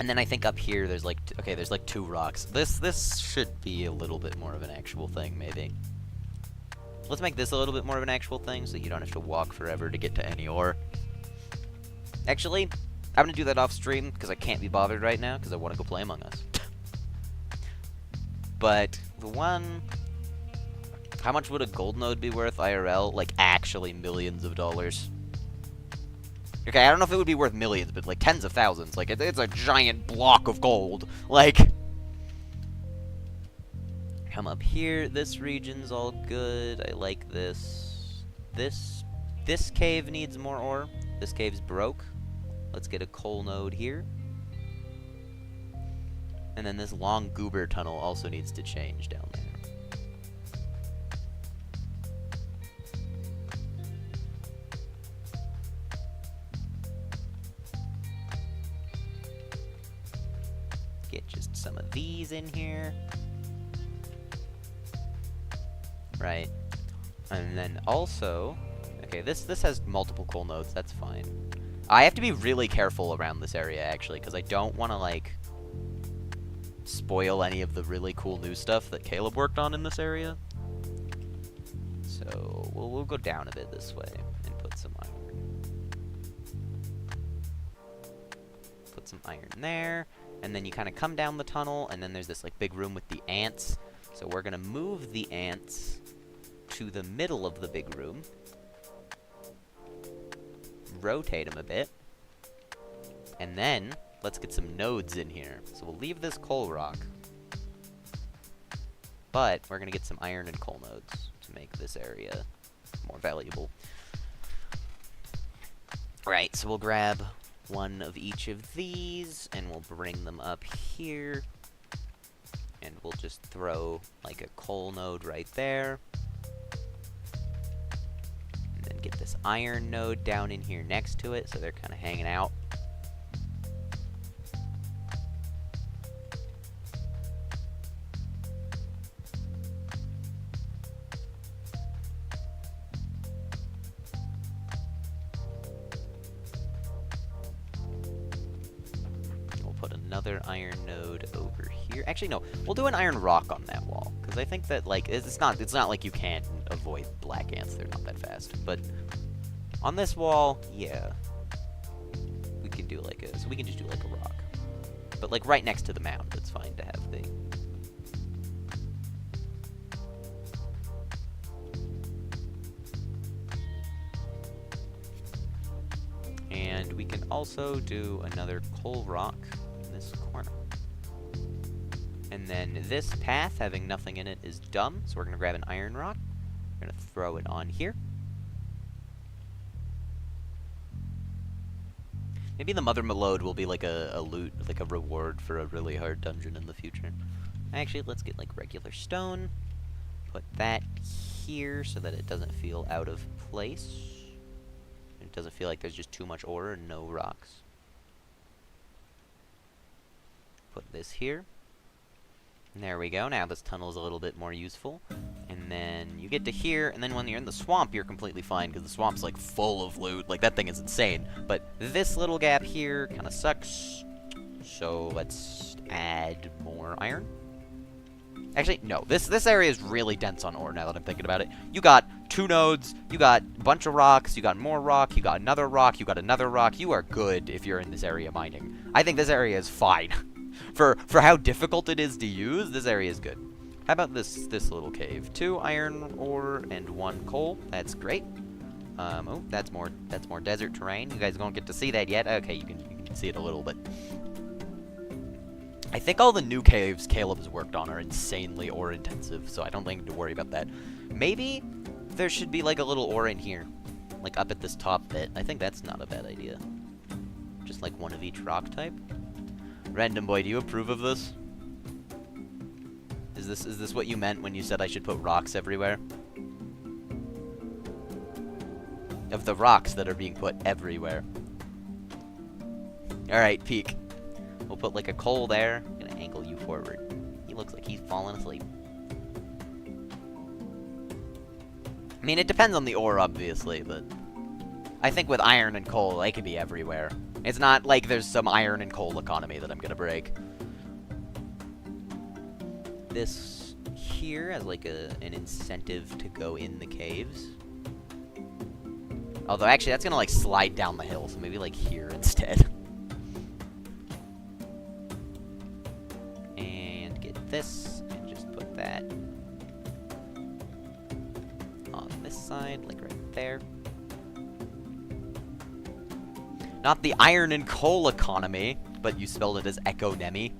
And then I think up here there's like, okay, there's like 2 rocks. This should be a little bit more of an actual thing, maybe. Let's make this a little bit more of an actual thing, so you don't have to walk forever to get to any ore. Actually, I'm gonna do that off stream, because I can't be bothered right now, because I want to go play Among Us. But the one... How much would a gold node be worth IRL? Like, actually millions of dollars. Okay, I don't know if it would be worth millions, but like tens of thousands. Like, it's a giant block of gold. Like, come up here. This region's all good. I like this. This cave needs more ore. This cave's broke. Let's get a coal node here. And then this long goober tunnel also needs to change down there. Get just some of these in here. Right. And then also, okay, this has multiple coal nodes, that's fine. I have to be really careful around this area, actually, because I don't want to, like, spoil any of the really cool new stuff that Caleb worked on in this area. So, we'll go down a bit this way and put some iron. Put some iron there, and then you kind of come down the tunnel, and then there's this, like, big room with the ants. So we're going to move the ants to the middle of the big room. Rotate them a bit. And then, let's get some nodes in here. So we'll leave this coal rock. But, we're going to get some iron and coal nodes to make this area more valuable. Right, so we'll grab one of each of these, and we'll bring them up here. And we'll just throw, like, a coal node right there. And then get this iron node down in here next to it, so they're kind of hanging out. Another iron node over here. Actually, no. We'll do an iron rock on that wall, because I think that, like, it's not like you can't avoid black ants. They're not that fast. But on this wall, yeah, we can do like a. So we can just do like a rock. But like right next to the mound, it's fine to have the. And we can also do another coal rock. Corner. And then this path, having nothing in it, is dumb, so we're going to grab an iron rock. We're going to throw it on here. Maybe the Mother Malode will be like a loot, like a reward for a really hard dungeon in the future. Actually, let's get like regular stone. Put that here so that it doesn't feel out of place. It doesn't feel like there's just too much ore and no rocks. Put this here. And there we go. Now this tunnel is a little bit more useful. And then you get to here, and then when you're in the swamp, you're completely fine, because the swamp's, like, full of loot. Like, that thing is insane. But this little gap here kind of sucks. So let's add more iron. Actually, no. This area is really dense on ore, now that I'm thinking about it. You got 2 nodes, you got a bunch of rocks, you got more rock, you got another rock, you got another rock. You are good if you're in this area mining. I think this area is fine. For how difficult it is to use, this area is good. How about this little cave? 2 iron ore and 1 coal. That's great. Oh, that's more desert terrain. You guys don't get to see that yet. Okay, you can see it a little bit. I think all the new caves Caleb has worked on are insanely ore intensive, so I don't think to worry about that. Maybe there should be like a little ore in here, like up at this top bit. I think that's not a bad idea. Just like one of each rock type. Random boy, do you approve of this? Is this what you meant when you said I should put rocks everywhere? Of the rocks that are being put everywhere. Alright, peek. We'll put like a coal there. I'm gonna angle you forward. He looks like he's falling asleep. I mean, it depends on the ore, obviously, but I think with iron and coal, they can be everywhere. It's not like there's some iron and coal economy that I'm gonna break. This here as like an incentive to go in the caves. Although actually that's gonna like slide down the hill, so maybe like here instead. And get this and just put that on this side, like right there. Not the iron and coal economy, but you spelled it as economy.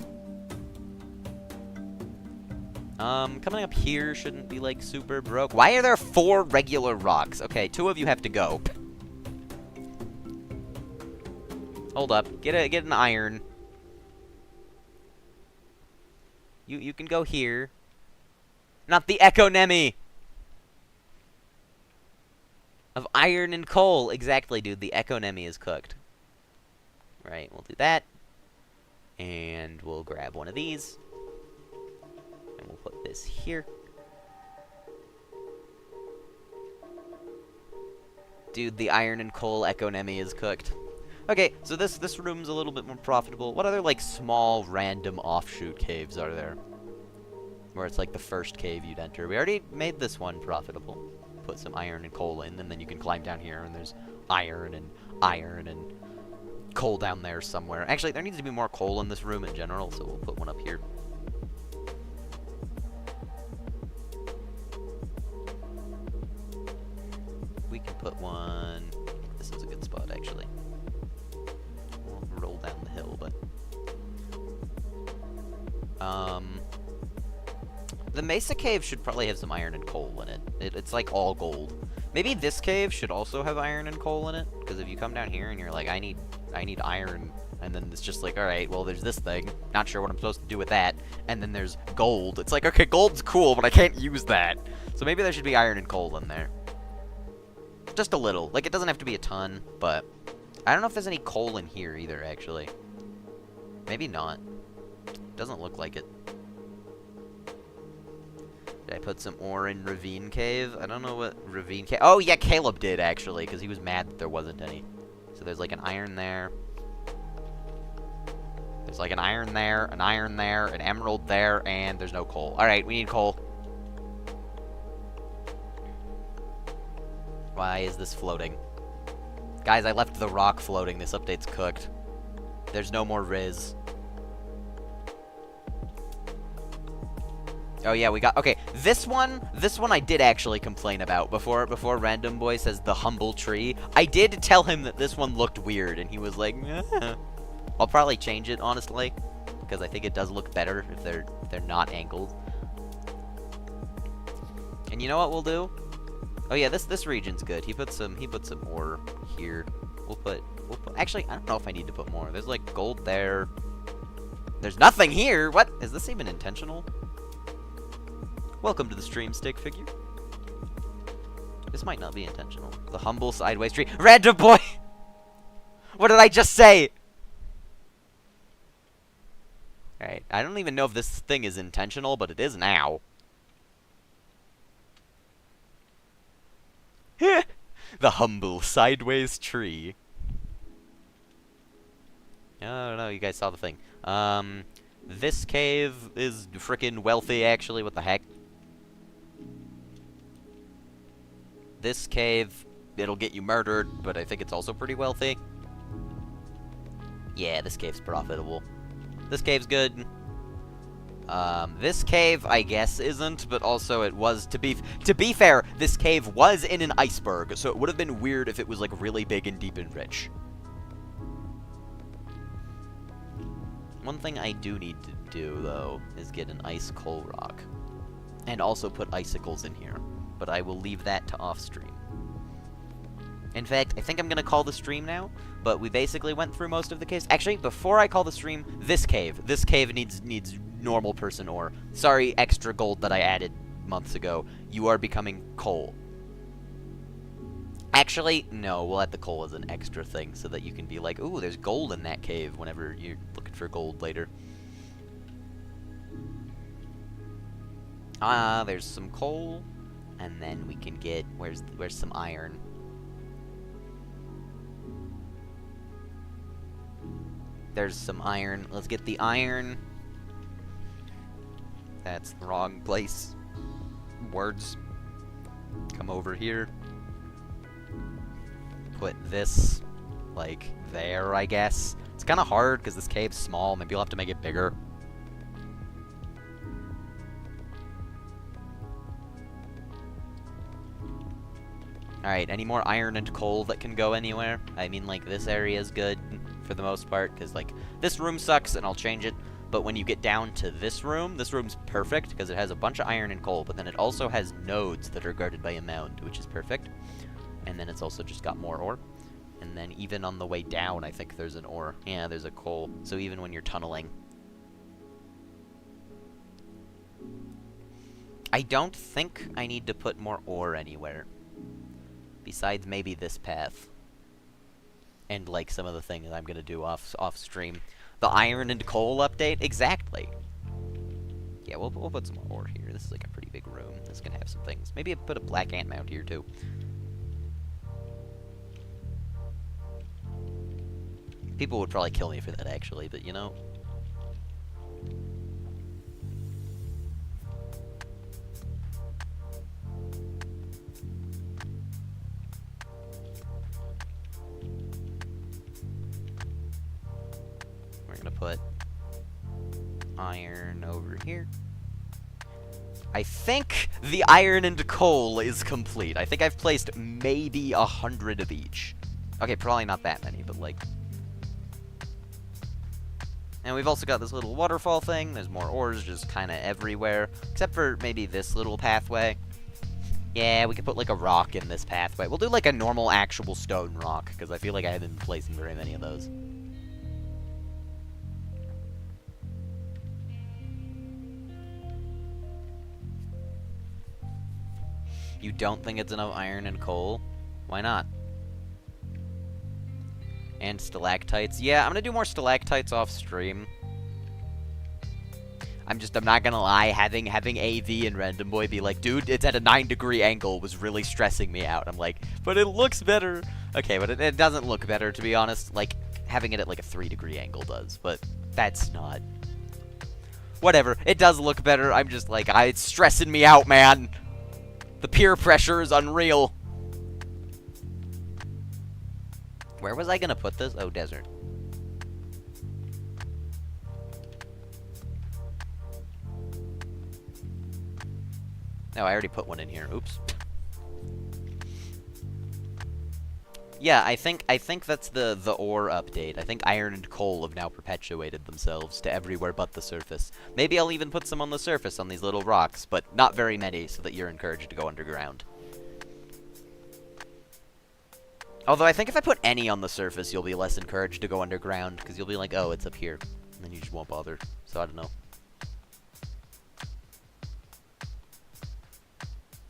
Coming up here shouldn't be, like, super broke. Why are there 4 regular rocks? Okay, 2 of you have to go. Hold up. Get an iron. You can go here. Not the economy of iron and coal. Exactly, dude. The economy is cooked. Right, we'll do that. And we'll grab one of these. And we'll put this here. Dude, the iron and coal economy is cooked. Okay, so this room's a little bit more profitable. What other, like, small, random offshoot caves are there? Where it's, like, the first cave you'd enter. We already made this one profitable. Put some iron and coal in, and then you can climb down here, and there's iron and coal down there somewhere. Actually, there needs to be more coal in this room in general, so we'll put one up here. We can put one... This is a good spot, actually. We'll roll down the hill, but... The Mesa Cave should probably have some iron and coal in it. It's like all gold. Maybe this cave should also have iron and coal in it, because if you come down here and you're like, I need iron, and then it's just like, alright, well, there's this thing, not sure what I'm supposed to do with that, and then there's gold. It's like, okay, gold's cool, but I can't use that. So maybe there should be iron and coal in there. Just a little. Like, it doesn't have to be a ton, but I don't know if there's any coal in here either, actually. Maybe not. Doesn't look like it. Did I put some ore in Ravine Cave? I don't know what Ravine Cave... Oh, yeah, Caleb did, actually, because he was mad that there wasn't any. So there's, like, an iron there. There's, like, an iron there, an emerald there, and there's no coal. Alright, we need coal. Why is this floating? Guys, I left the rock floating. This update's cooked. There's no more Riz. Oh yeah, we got... Okay, this one I did actually complain about before Random Boy says the humble tree. I did tell him that this one looked weird, and he was like, eh. I'll probably change it, honestly, because I think it does look better if they're not angled. And you know what we'll do? Oh yeah, this region's good. He put some ore here. We'll put actually, I don't know if I need to put more. There's like gold there. There's nothing here. What? Is this even intentional? Welcome to the stream, stick figure. This might not be intentional. The humble sideways tree. Random Boy! What did I just say? Alright, I don't even know if this thing is intentional, but it is now. The humble sideways tree. I don't know, you guys saw the thing. This cave is frickin' wealthy, actually. What the heck? This cave, it'll get you murdered, but I think it's also pretty wealthy. Yeah, this cave's profitable. This cave's good. This cave, I guess, isn't, but also it was, to be fair, this cave was in an iceberg, so it would have been weird if it was, like, really big and deep and rich. One thing I do need to do, though, is get an ice coal rock. And also put icicles in here. But I will leave that to off-stream. In fact, I think I'm gonna call the stream now, but we basically went through most of the caves. Actually, before I call the stream, this cave needs normal person ore. Sorry, extra gold that I added months ago. You are becoming coal. Actually, no, we'll add the coal as an extra thing so that you can be like, ooh, there's gold in that cave whenever you're looking for gold later. There's some coal, and then we can get, where's some iron? There's some iron. Let's get the iron. That's the wrong place. Words. Come over here. Put this, like, there, I guess. It's kind of hard because this cave's small. Maybe you'll have to make it bigger. Alright, any more iron and coal that can go anywhere? I mean, like, this area is good for the most part, because, like, this room sucks, and I'll change it. But when you get down to this room's perfect, because it has a bunch of iron and coal, but then it also has nodes that are guarded by a mound, which is perfect. And then it's also just got more ore. And then even on the way down, I think there's an ore. Yeah, there's a coal. So even when you're tunneling. I don't think I need to put more ore anywhere. Besides maybe this path. And, like, some of the things I'm gonna do off stream. The iron and coal update? Exactly. Yeah, we'll put some more ore here. This is, like, a pretty big room. This is gonna have some things. Maybe put a black ant mound here, too. People would probably kill me for that, actually, but, you know. We're gonna put iron over here. I think the iron and coal is complete. I think I've placed maybe 100 of each. Okay, probably not that many, but, like... And we've also got this little waterfall thing. There's more ores just kind of everywhere. Except for maybe this little pathway. Yeah, we could put, like, a rock in this pathway. We'll do, like, a normal, actual stone rock, because I feel like I haven't been placing very many of those. You don't think it's enough iron and coal? Why not? And stalactites. Yeah, I'm gonna do more stalactites off stream. I'm not gonna lie, having AV and Random Boy be like, dude, it's at a 9-degree angle was really stressing me out. I'm like, but it looks better. Okay, but it doesn't look better, to be honest. Like, having it at like a 3-degree angle does, but that's not... Whatever, it does look better. I'm just like, it's stressing me out, man. The peer pressure is unreal. Where was I gonna put this? Oh, desert. No, I already put one in here. Oops. Yeah, I think that's the ore update. I think iron and coal have now perpetuated themselves to everywhere but the surface. Maybe I'll even put some on the surface on these little rocks, but not very many, so that you're encouraged to go underground. Although I think if I put any on the surface, you'll be less encouraged to go underground, because you'll be like, oh, it's up here. And then you just won't bother. So I don't know.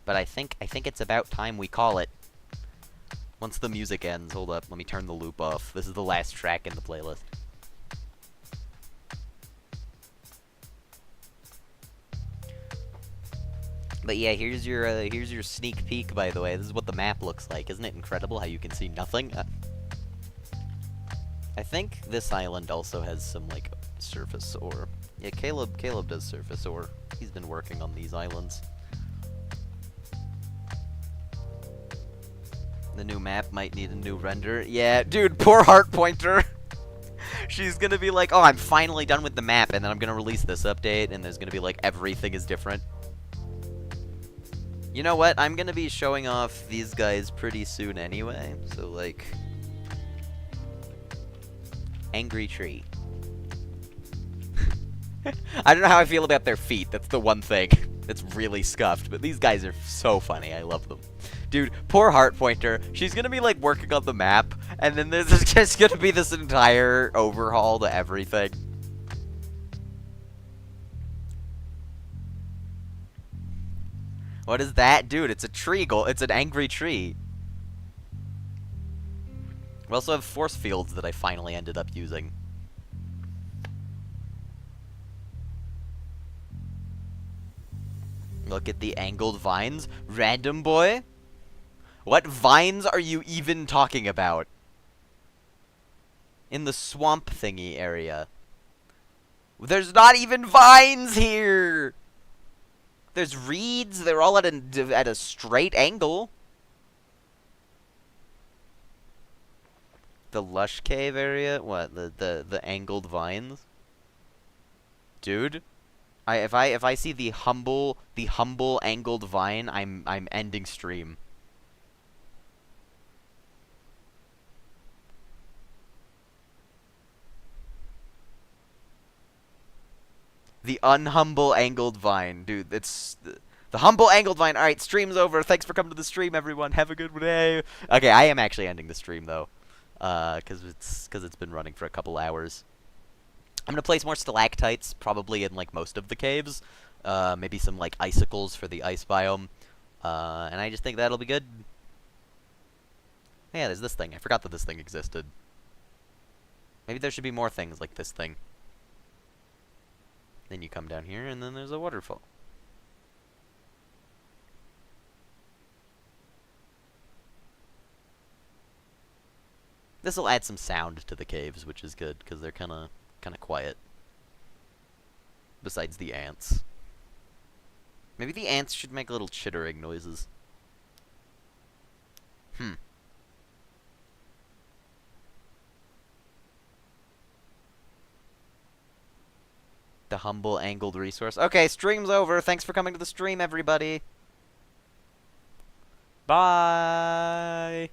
But I think it's about time we call it. Once the music ends, hold up, let me turn the loop off. This is the last track in the playlist. But yeah, here's your sneak peek, by the way. This is what the map looks like. Isn't it incredible how you can see nothing? I think this island also has some, like, surface ore. Yeah, Caleb does surface ore. He's been working on these islands. The new map might need a new render. Yeah, dude, poor Heart Pointer. She's gonna be like, oh, I'm finally done with the map, and then I'm gonna release this update, and there's gonna be like, everything is different. You know what? I'm gonna be showing off these guys pretty soon anyway, so like... Angry Tree. I don't know how I feel about their feet, that's the one thing that's really scuffed, but these guys are so funny, I love them. Dude, poor Heart Pointer, she's gonna be like working on the map, and then there's just gonna be this entire overhaul to everything. What is that? Dude, it's a tree goal. It's an angry tree. We also have force fields that I finally ended up using. Look at the angled vines. Random Boy? What vines are you even talking about? In the swamp thingy area. There's not even vines here! There's reeds, they're all at a straight angle. The lush cave area? What, the angled vines? Dude, if I see the humble angled vine, I'm ending stream. The unhumble angled vine. Dude, it's... The humble angled vine. Alright, stream's over. Thanks for coming to the stream, everyone. Have a good day. Okay, I am actually ending the stream, though. Because it's been running for a couple hours. I'm gonna place more stalactites, probably in like most of the caves. Maybe some like icicles for the ice biome. And I just think that'll be good. Yeah, there's this thing. I forgot that this thing existed. Maybe there should be more things like this thing. Then you come down here, and then there's a waterfall. This will add some sound to the caves, which is good, because they're kind of quiet. Besides the ants. Maybe the ants should make little chittering noises. The humble angled resource. Okay, stream's over. Thanks for coming to the stream, everybody. Bye.